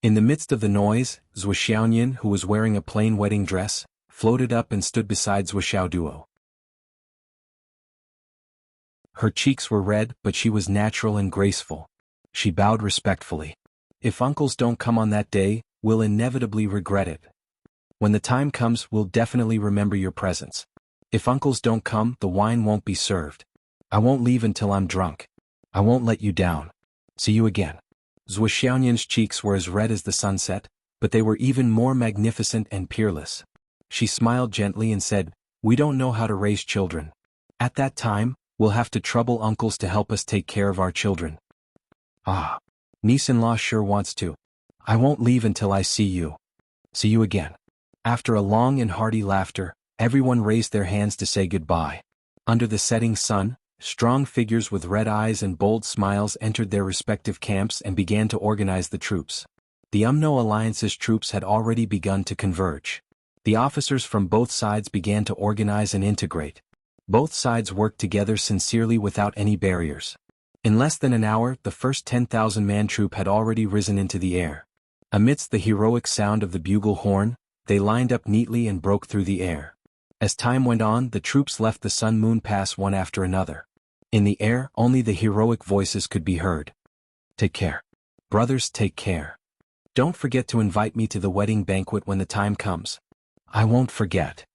In the midst of the noise, Zhuxiaoyan, who was wearing a plain wedding dress, floated up and stood beside Zhuxiao Duo. Her cheeks were red, but she was natural and graceful. She bowed respectfully. If uncles don't come on that day, we'll inevitably regret it. When the time comes, we'll definitely remember your presence. If uncles don't come, the wine won't be served. I won't leave until I'm drunk. I won't let you down. See you again. Zhuxiaoyan's cheeks were as red as the sunset, but they were even more magnificent and peerless. She smiled gently and said, "We don't know how to raise children. At that time, we'll have to trouble uncles to help us take care of our children." "Ah, niece-in-law sure wants to. I won't leave until I see you. See you again." After a long and hearty laughter, everyone raised their hands to say goodbye. Under the setting sun, strong figures with red eyes and bold smiles entered their respective camps and began to organize the troops. The UMNO Alliance's troops had already begun to converge. The officers from both sides began to organize and integrate. Both sides worked together sincerely without any barriers. In less than an hour, the first 10,000-man troop had already risen into the air. Amidst the heroic sound of the bugle horn, they lined up neatly and broke through the air. As time went on, the troops left the Sun-Moon Pass one after another. In the air, only the heroic voices could be heard. "Take care. Brothers, take care. Don't forget to invite me to the wedding banquet when the time comes." "I won't forget.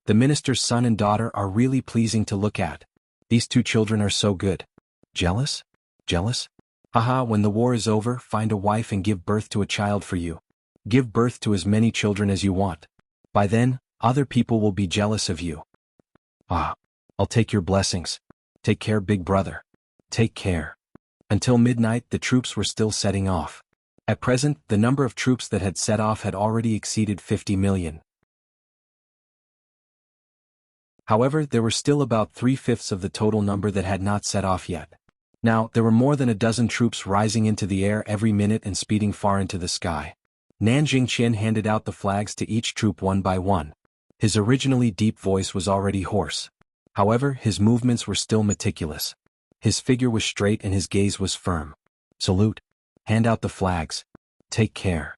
The minister's son and daughter are really pleasing to look at. These two children are so good." "Jealous? Jealous? Haha, when the war is over, find a wife and give birth to a child for you. Give birth to as many children as you want. By then, other people will be jealous of you." "Ah, I'll take your blessings. Take care, big brother. Take care." Until midnight, the troops were still setting off. At present, the number of troops that had set off had already exceeded 50 million. However, there were still about 3/5 of the total number that had not set off yet. Now, there were more than a dozen troops rising into the air every minute and speeding far into the sky. Nanjingqian handed out the flags to each troop one by one. His originally deep voice was already hoarse. However, his movements were still meticulous. His figure was straight and his gaze was firm. "Salute. Hand out the flags. Take care.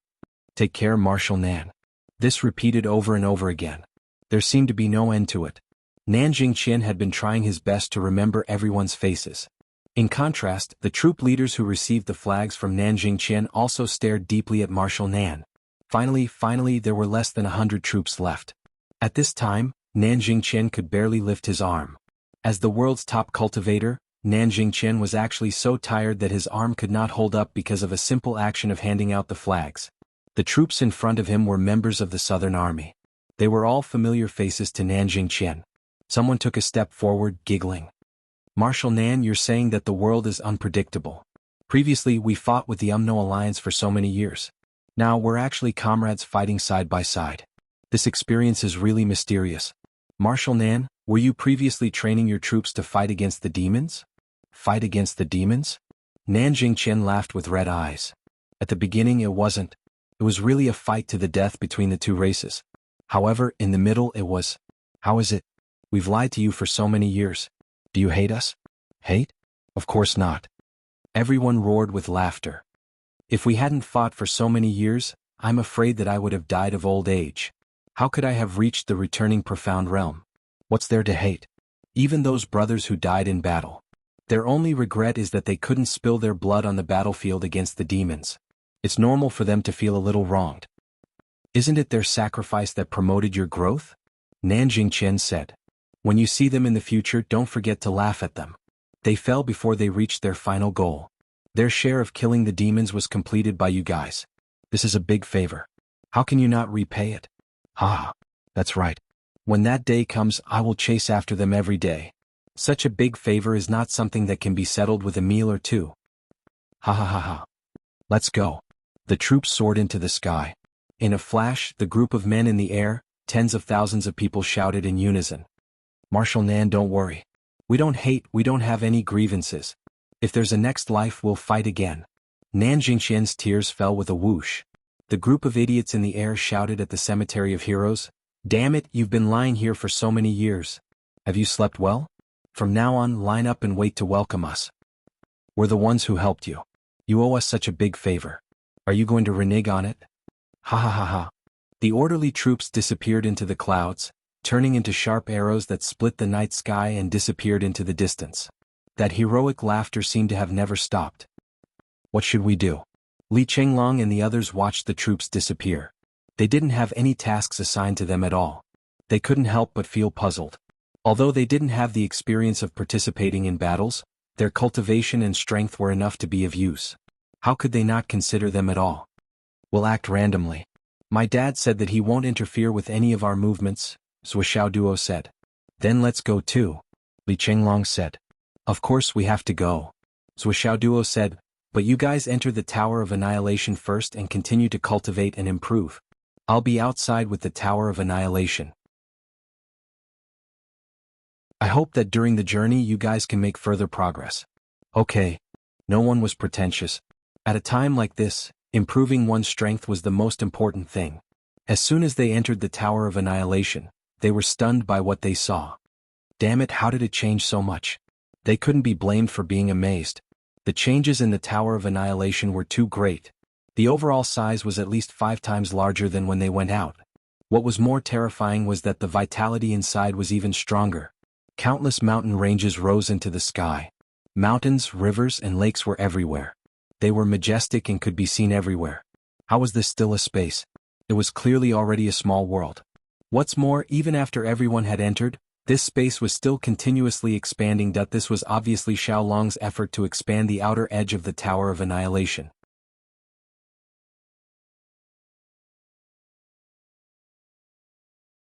Take care, Marshal Nan." This repeated over and over again. There seemed to be no end to it. Nanjingqian had been trying his best to remember everyone's faces. In contrast, the troop leaders who received the flags from Nanjingqian also stared deeply at Marshal Nan. Finally, there were less than 100 troops left. At this time, Nanjingqian could barely lift his arm. As the world's top cultivator, Nanjingqian was actually so tired that his arm could not hold up because of a simple action of handing out the flags. The troops in front of him were members of the Southern Army. They were all familiar faces to Nanjingqian. Someone took a step forward, giggling. "Marshal Nan, you're saying that the world is unpredictable. Previously, we fought with the UMNO Alliance for so many years. Now we're actually comrades fighting side by side. This experience is really mysterious. Marshal Nan, were you previously training your troops to fight against the demons?" "Fight against the demons?" Nanjingqian laughed with red eyes. "At the beginning it wasn't. It was really a fight to the death between the two races. However, in the middle it was. How is it? We've lied to you for so many years. Do you hate us?" "Hate? Of course not." Everyone roared with laughter. "If we hadn't fought for so many years, I'm afraid that I would have died of old age. How could I have reached the returning profound realm? What's there to hate? Even those brothers who died in battle. Their only regret is that they couldn't spill their blood on the battlefield against the demons. It's normal for them to feel a little wronged. Isn't it their sacrifice that promoted your growth?" Nanjingqian said. "When you see them in the future, don't forget to laugh at them. They fell before they reached their final goal. Their share of killing the demons was completed by you guys. This is a big favor. How can you not repay it?" "Ah, that's right. When that day comes, I will chase after them every day. Such a big favor is not something that can be settled with a meal or two. Ha ha ha ha. Let's go." The troops soared into the sky. In a flash, the group of men in the air, tens of thousands of people shouted in unison. "Marshal Nan, don't worry. We don't hate, we don't have any grievances. If there's a next life, we'll fight again." Nanjingqian's tears fell with a whoosh. The group of idiots in the air shouted at the cemetery of heroes. "Damn it, you've been lying here for so many years. Have you slept well? From now on, line up and wait to welcome us. We're the ones who helped you. You owe us such a big favor. Are you going to renege on it? Ha ha ha ha. The orderly troops disappeared into the clouds, turning into sharp arrows that split the night sky and disappeared into the distance. That heroic laughter seemed to have never stopped. What should we do? Li Chenglong and the others watched the troops disappear. They didn't have any tasks assigned to them at all. They couldn't help but feel puzzled. Although they didn't have the experience of participating in battles, their cultivation and strength were enough to be of use. How could they not consider them at all? We'll act randomly. My dad said that he won't interfere with any of our movements, Zhuo Duo said. Then let's go too, Li Chenglong said. Of course we have to go, Zhuo Duo said, but you guys enter the Tower of Annihilation first and continue to cultivate and improve. I'll be outside with the Tower of Annihilation. I hope that during the journey you guys can make further progress. Okay. No one was pretentious. At a time like this, improving one's strength was the most important thing. As soon as they entered the Tower of Annihilation, they were stunned by what they saw. Damn it, how did it change so much? They couldn't be blamed for being amazed. The changes in the Tower of Annihilation were too great. The overall size was at least 5 times larger than when they went out. What was more terrifying was that the vitality inside was even stronger. Countless mountain ranges rose into the sky. Mountains, rivers, and lakes were everywhere. They were majestic and could be seen everywhere. How was this still a space? It was clearly already a small world. What's more, even after everyone had entered, this space was still continuously expanding. This was obviously Xiaolong's effort to expand the outer edge of the Tower of Annihilation.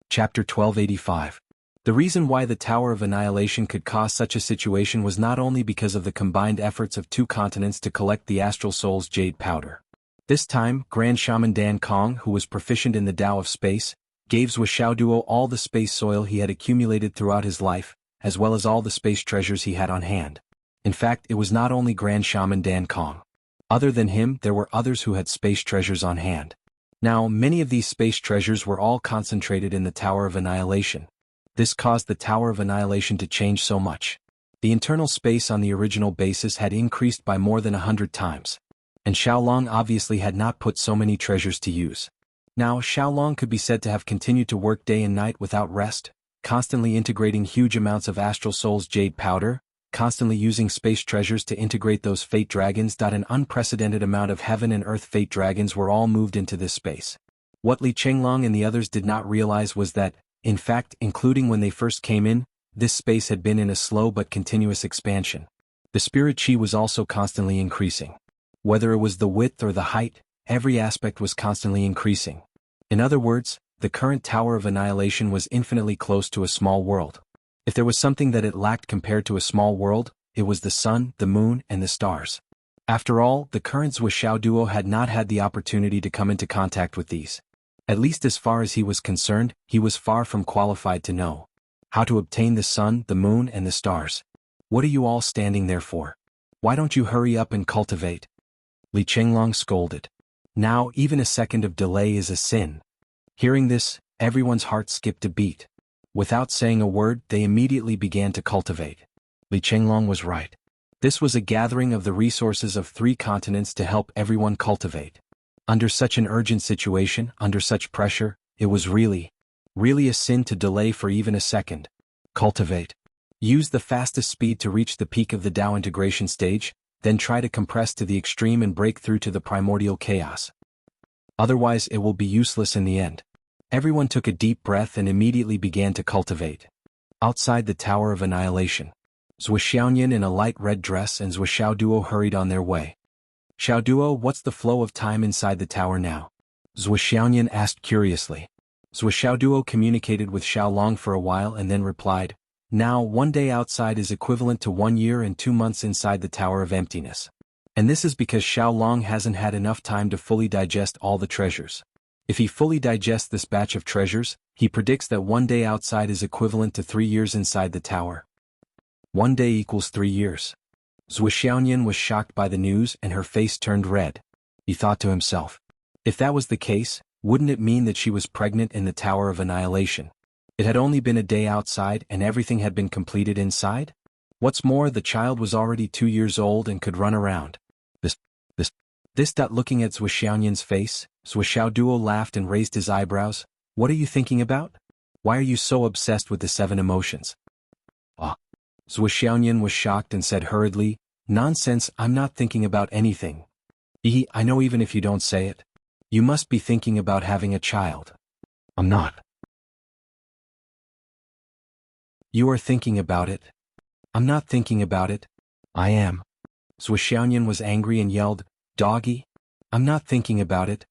Chapter 1285. The reason why the Tower of Annihilation could cause such a situation was not only because of the combined efforts of 2 continents to collect the Astral Soul's jade powder. This time, Grand Shaman Dan Kong, who was proficient in the Tao of Space, gave Zhuo Duo all the space soil he had accumulated throughout his life, as well as all the space treasures he had on hand. In fact, it was not only Grand Shaman Dan Kong. Other than him, there were others who had space treasures on hand. Now, many of these space treasures were all concentrated in the Tower of Annihilation. This caused the Tower of Annihilation to change so much. The internal space on the original basis had increased by more than 100 times. And Xiaolong obviously had not put so many treasures to use. Now, Xiaolong could be said to have continued to work day and night without rest, constantly integrating huge amounts of Astral Soul's jade powder, constantly using space treasures to integrate those fate dragons. An unprecedented amount of heaven and earth fate dragons were all moved into this space. What Li Chenglong and the others did not realize was that, in fact, including when they first came in, this space had been in a slow but continuous expansion. The spirit chi was also constantly increasing. Whether it was the width or the height, every aspect was constantly increasing. In other words, the current Tower of Annihilation was infinitely close to a small world. If there was something that it lacked compared to a small world, it was the sun, the moon, and the stars. After all, the current Zhuo Duo had not had the opportunity to come into contact with these. At least as far as he was concerned, he was far from qualified to know how to obtain the sun, the moon, and the stars. What are you all standing there for? Why don't you hurry up and cultivate? Li Chenglong scolded. Now, even a second of delay is a sin. Hearing this, everyone's heart skipped a beat. Without saying a word, they immediately began to cultivate. Li Chenglong was right. This was a gathering of the resources of 3 continents to help everyone cultivate. Under such an urgent situation, under such pressure, it was really a sin to delay for even a second. Cultivate. Use the fastest speed to reach the peak of the Tao integration stage, then try to compress to the extreme and break through to the primordial chaos. Otherwise, it will be useless in the end. Everyone took a deep breath and immediately began to cultivate. Outside the Tower of Annihilation, Zhuo in a light red dress and Zhuo Duo hurried on their way. Xiaoduo, what's the flow of time inside the tower now? Zhuo asked curiously. Zhuo Duo communicated with Xiaolong for a while and then replied, now 1 day outside is equivalent to 1 year and 2 months inside the Tower of Emptiness. And this is because Xiaolong hasn't had enough time to fully digest all the treasures. If he fully digests this batch of treasures, he predicts that 1 day outside is equivalent to 3 years inside the tower. 1 day equals 3 years. Zhuo was shocked by the news and her face turned red. He thought to himself, if that was the case, wouldn't it mean that she was pregnant in the Tower of Annihilation? It had only been a day outside and everything had been completed inside? What's more, the child was already 2 years old and could run around. Looking at Zhou Xiaoyan's face, Zhou Xiaoduo laughed and raised his eyebrows. What are you thinking about? Why are you so obsessed with the 7 emotions? Ah. Zhou Xiaoyan was shocked and said hurriedly, Nonsense, I'm not thinking about anything. I know even if you don't say it. You must be thinking about having a child. I'm not. You are thinking about it. I'm not thinking about it. I am. Zhou Xiaoyan was angry and yelled, Doggy? I'm not thinking about it.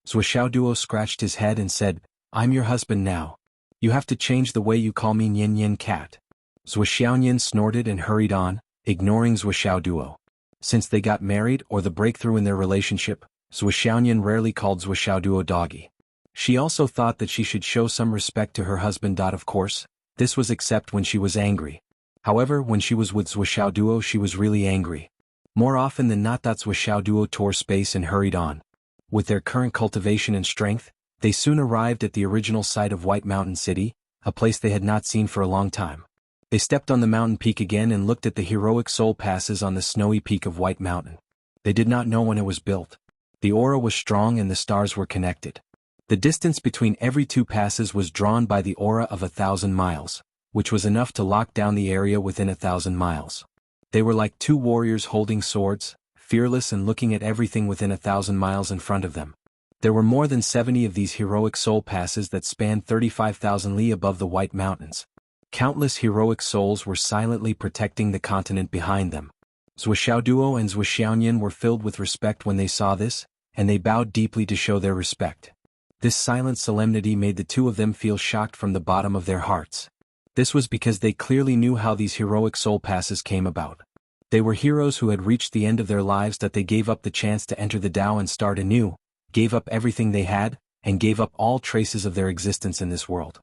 Zhou Xiaoduo scratched his head and said, I'm your husband now. You have to change the way you call me Nian Nian cat. Zhou Xiaoyan snorted and hurried on, ignoring Zhou Xiaoduo. Since they got married or the breakthrough in their relationship, Zhou Xiaoyan rarely called Zhou Xiaoduo doggy. She also thought that she should show some respect to her husband. Of course, this was except when she was angry. However, when she was with Zhou Xiaoduo she was really angry. More often than not Zhou Xiaoduo tore space and hurried on. With their current cultivation and strength, they soon arrived at the original site of White Mountain City, a place they had not seen for a long time. They stepped on the mountain peak again and looked at the heroic soul passes on the snowy peak of White Mountain. They did not know when it was built. The aura was strong and the stars were connected. The distance between every 2 passes was drawn by the aura of 1,000 miles, which was enough to lock down the area within 1,000 miles. They were like 2 warriors holding swords, fearless and looking at everything within 1,000 miles in front of them. There were more than 70 of these heroic soul passes that spanned 35,000 li above the White Mountains. Countless heroic souls were silently protecting the continent behind them. Zhou Xiaoduo and Zhou Xiaoyan were filled with respect when they saw this, and they bowed deeply to show their respect. This silent solemnity made the 2 of them feel shocked from the bottom of their hearts. This was because they clearly knew how these heroic soul passes came about. They were heroes who had reached the end of their lives, that they gave up the chance to enter the Tao and start anew, gave up everything they had, and gave up all traces of their existence in this world.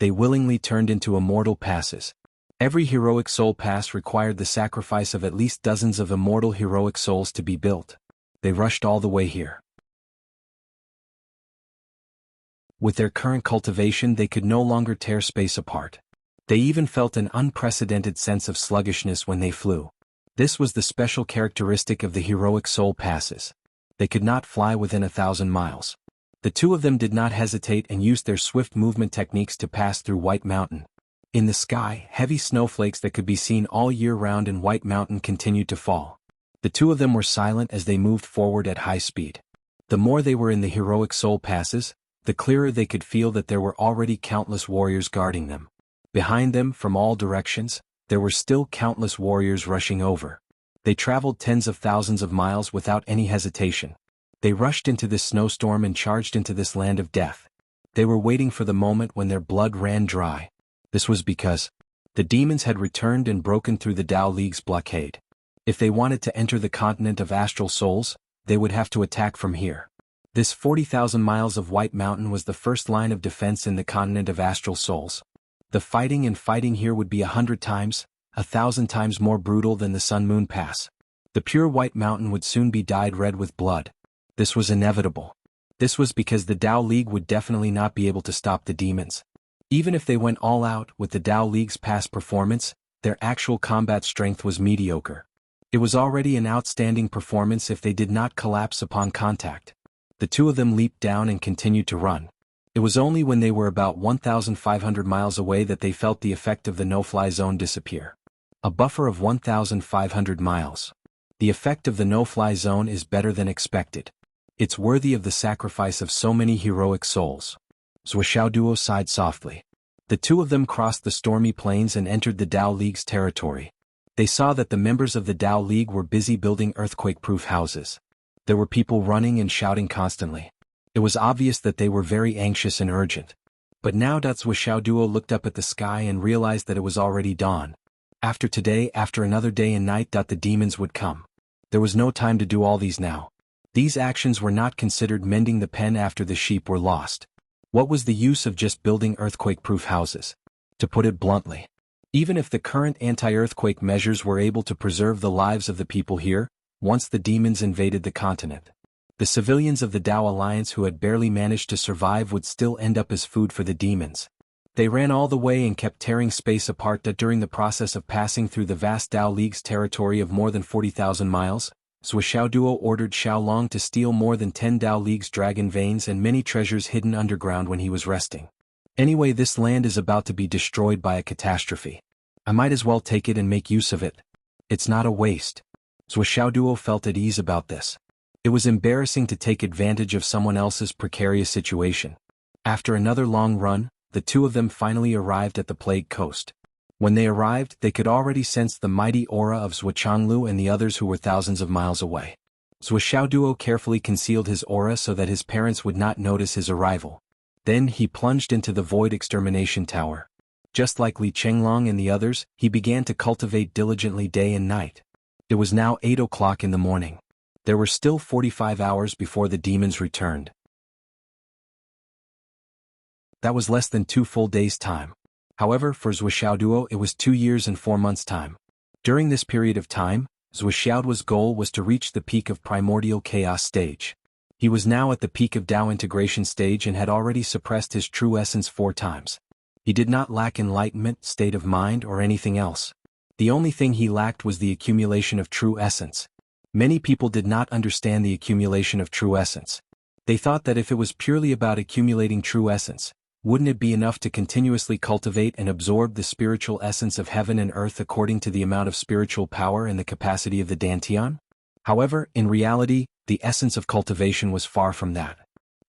They willingly turned into immortal passes. Every heroic soul pass required the sacrifice of at least dozens of immortal heroic souls to be built. They rushed all the way here. With their current cultivation they could no longer tear space apart. They even felt an unprecedented sense of sluggishness when they flew. This was the special characteristic of the heroic soul passes. They could not fly within 1,000 miles. The 2 of them did not hesitate and used their swift movement techniques to pass through White Mountain. In the sky, heavy snowflakes that could be seen all year round in White Mountain continued to fall. The 2 of them were silent as they moved forward at high speed. The more they were in the heroic soul passes, the clearer they could feel that there were already countless warriors guarding them. Behind them, from all directions, there were still countless warriors rushing over. They traveled tens of thousands of miles without any hesitation. They rushed into this snowstorm and charged into this land of death. They were waiting for the moment when their blood ran dry. This was because the demons had returned and broken through the Tao League's blockade. If they wanted to enter the continent of astral souls, they would have to attack from here. This 40,000 miles of White Mountain was the first line of defense in the continent of astral souls. The fighting here would be 100 times, 1,000 times more brutal than the Sun Moon Pass. The pure White Mountain would soon be dyed red with blood. This was inevitable. This was because the Tao League would definitely not be able to stop the demons. Even if they went all out with the Tao League's past performance, their actual combat strength was mediocre. It was already an outstanding performance if they did not collapse upon contact. The 2 of them leaped down and continued to run. It was only when they were about 1,500 miles away that they felt the effect of the no-fly zone disappear. A buffer of 1,500 miles. The effect of the no-fly zone is better than expected. It's worthy of the sacrifice of so many heroic souls. Zhou Xiaoduo sighed softly. The 2 of them crossed the stormy plains and entered the Tao League's territory. They saw that the members of the Tao League were busy building earthquake-proof houses. There were people running and shouting constantly. It was obvious that they were very anxious and urgent. But now Zhou Xiaoduo looked up at the sky and realized that it was already dawn. After today, after another day and night, the demons would come. There was no time to do all these now. These actions were not considered mending the pen after the sheep were lost. What was the use of just building earthquake-proof houses? To put it bluntly, even if the current anti-earthquake measures were able to preserve the lives of the people here, once the demons invaded the continent, the civilians of the Tao Alliance who had barely managed to survive would still end up as food for the demons. They ran all the way and kept tearing space apart. During the process of passing through the vast Tao League's territory of more than 40,000 miles, Zuo Duo ordered Xiaolong to steal more than 10 Dao League's dragon veins and many treasures hidden underground when he was resting. Anyway, this land is about to be destroyed by a catastrophe. I might as well take it and make use of it. It's not a waste. Zuo Duo felt at ease about this. It was embarrassing to take advantage of someone else's precarious situation. After another long run, the two of them finally arrived at the Plague Coast. When they arrived, they could already sense the mighty aura of Zhuo Changlu and the others who were thousands of miles away. Zuo Duo carefully concealed his aura so that his parents would not notice his arrival. Then he plunged into the Void Extermination Tower. Just like Li Chenglong and the others, he began to cultivate diligently day and night. It was now 8 o'clock in the morning. There were still 45 hours before the demons returned. That was less than 2 full days' time. However, for Zuo Duo it was 2 years and 4 months' time. During this period of time, Zuo Duo's goal was to reach the peak of primordial chaos stage. He was now at the peak of Dao integration stage and had already suppressed his true essence 4 times. He did not lack enlightenment, state of mind, or anything else. The only thing he lacked was the accumulation of true essence. Many people did not understand the accumulation of true essence. They thought that if it was purely about accumulating true essence, wouldn't it be enough to continuously cultivate and absorb the spiritual essence of heaven and earth according to the amount of spiritual power and the capacity of the Dantian? However, in reality, the essence of cultivation was far from that.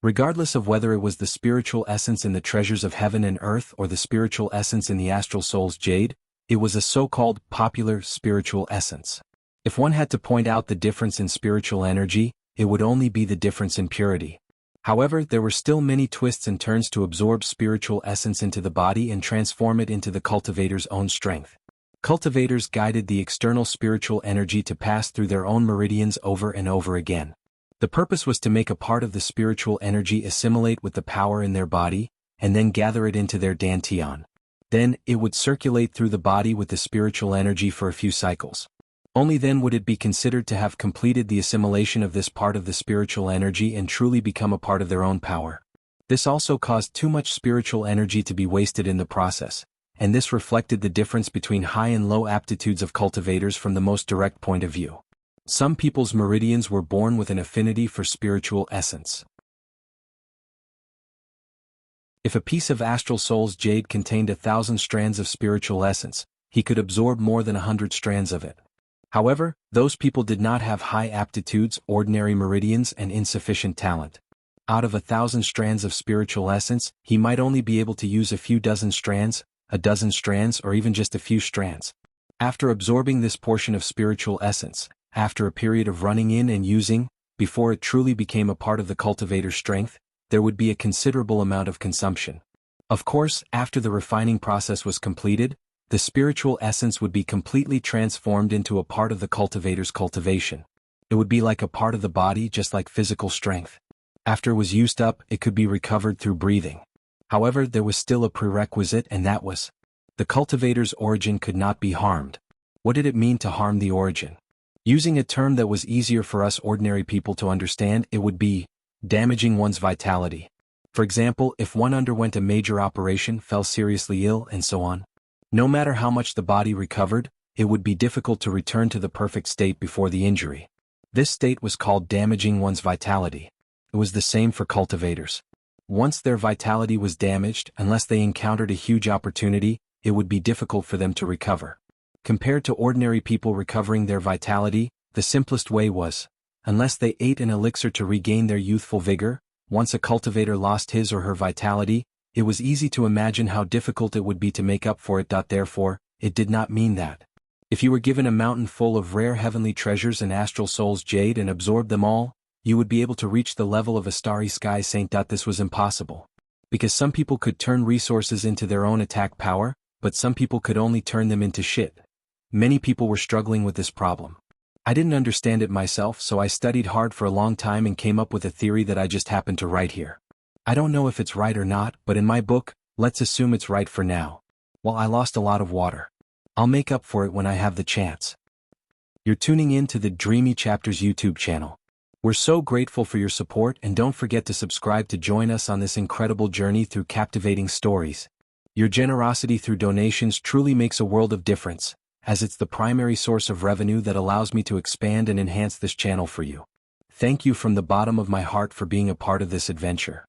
Regardless of whether it was the spiritual essence in the treasures of heaven and earth or the spiritual essence in the astral soul's jade, it was a so-called popular spiritual essence. If one had to point out the difference in spiritual energy, it would only be the difference in purity. However, there were still many twists and turns to absorb spiritual essence into the body and transform it into the cultivator's own strength. Cultivators guided the external spiritual energy to pass through their own meridians over and over again. The purpose was to make a part of the spiritual energy assimilate with the power in their body, and then gather it into their dantian. Then, it would circulate through the body with the spiritual energy for a few cycles. Only then would it be considered to have completed the assimilation of this part of the spiritual energy and truly become a part of their own power. This also caused too much spiritual energy to be wasted in the process, and this reflected the difference between high and low aptitudes of cultivators from the most direct point of view. Some people's meridians were born with an affinity for spiritual essence. If a piece of astral soul's jade contained 1,000 strands of spiritual essence, he could absorb more than 100 strands of it. However, those people did not have high aptitudes, ordinary meridians, and insufficient talent. Out of 1,000 strands of spiritual essence, he might only be able to use a few dozen strands, a dozen strands, or even just a few strands. After absorbing this portion of spiritual essence, after a period of running in and using, before it truly became a part of the cultivator's strength, there would be a considerable amount of consumption. Of course, after the refining process was completed, the spiritual essence would be completely transformed into a part of the cultivator's cultivation. It would be like a part of the body, just like physical strength. After it was used up, it could be recovered through breathing. However, there was still a prerequisite, and that was, the cultivator's origin could not be harmed. What did it mean to harm the origin? Using a term that was easier for us ordinary people to understand, it would be damaging one's vitality. For example, if one underwent a major operation, fell seriously ill, and so on. No matter how much the body recovered, it would be difficult to return to the perfect state before the injury. This state was called damaging one's vitality. It was the same for cultivators. Once their vitality was damaged, unless they encountered a huge opportunity, it would be difficult for them to recover. Compared to ordinary people recovering their vitality, the simplest way was, unless they ate an elixir to regain their youthful vigor, once a cultivator lost his or her vitality, it was easy to imagine how difficult it would be to make up for it. Therefore, it did not mean that. If you were given a mountain full of rare heavenly treasures and astral soul's jade and absorbed them all, you would be able to reach the level of a starry sky saint. This was impossible. Because some people could turn resources into their own attack power, but some people could only turn them into shit. Many people were struggling with this problem. I didn't understand it myself, so I studied hard for a long time and came up with a theory that I just happened to write here. I don't know if it's right or not, but in my book, let's assume it's right for now. Well, I lost a lot of water. I'll make up for it when I have the chance. You're tuning in to the Dreamy Chapters YouTube channel. We're so grateful for your support, and don't forget to subscribe to join us on this incredible journey through captivating stories. Your generosity through donations truly makes a world of difference, as it's the primary source of revenue that allows me to expand and enhance this channel for you. Thank you from the bottom of my heart for being a part of this adventure.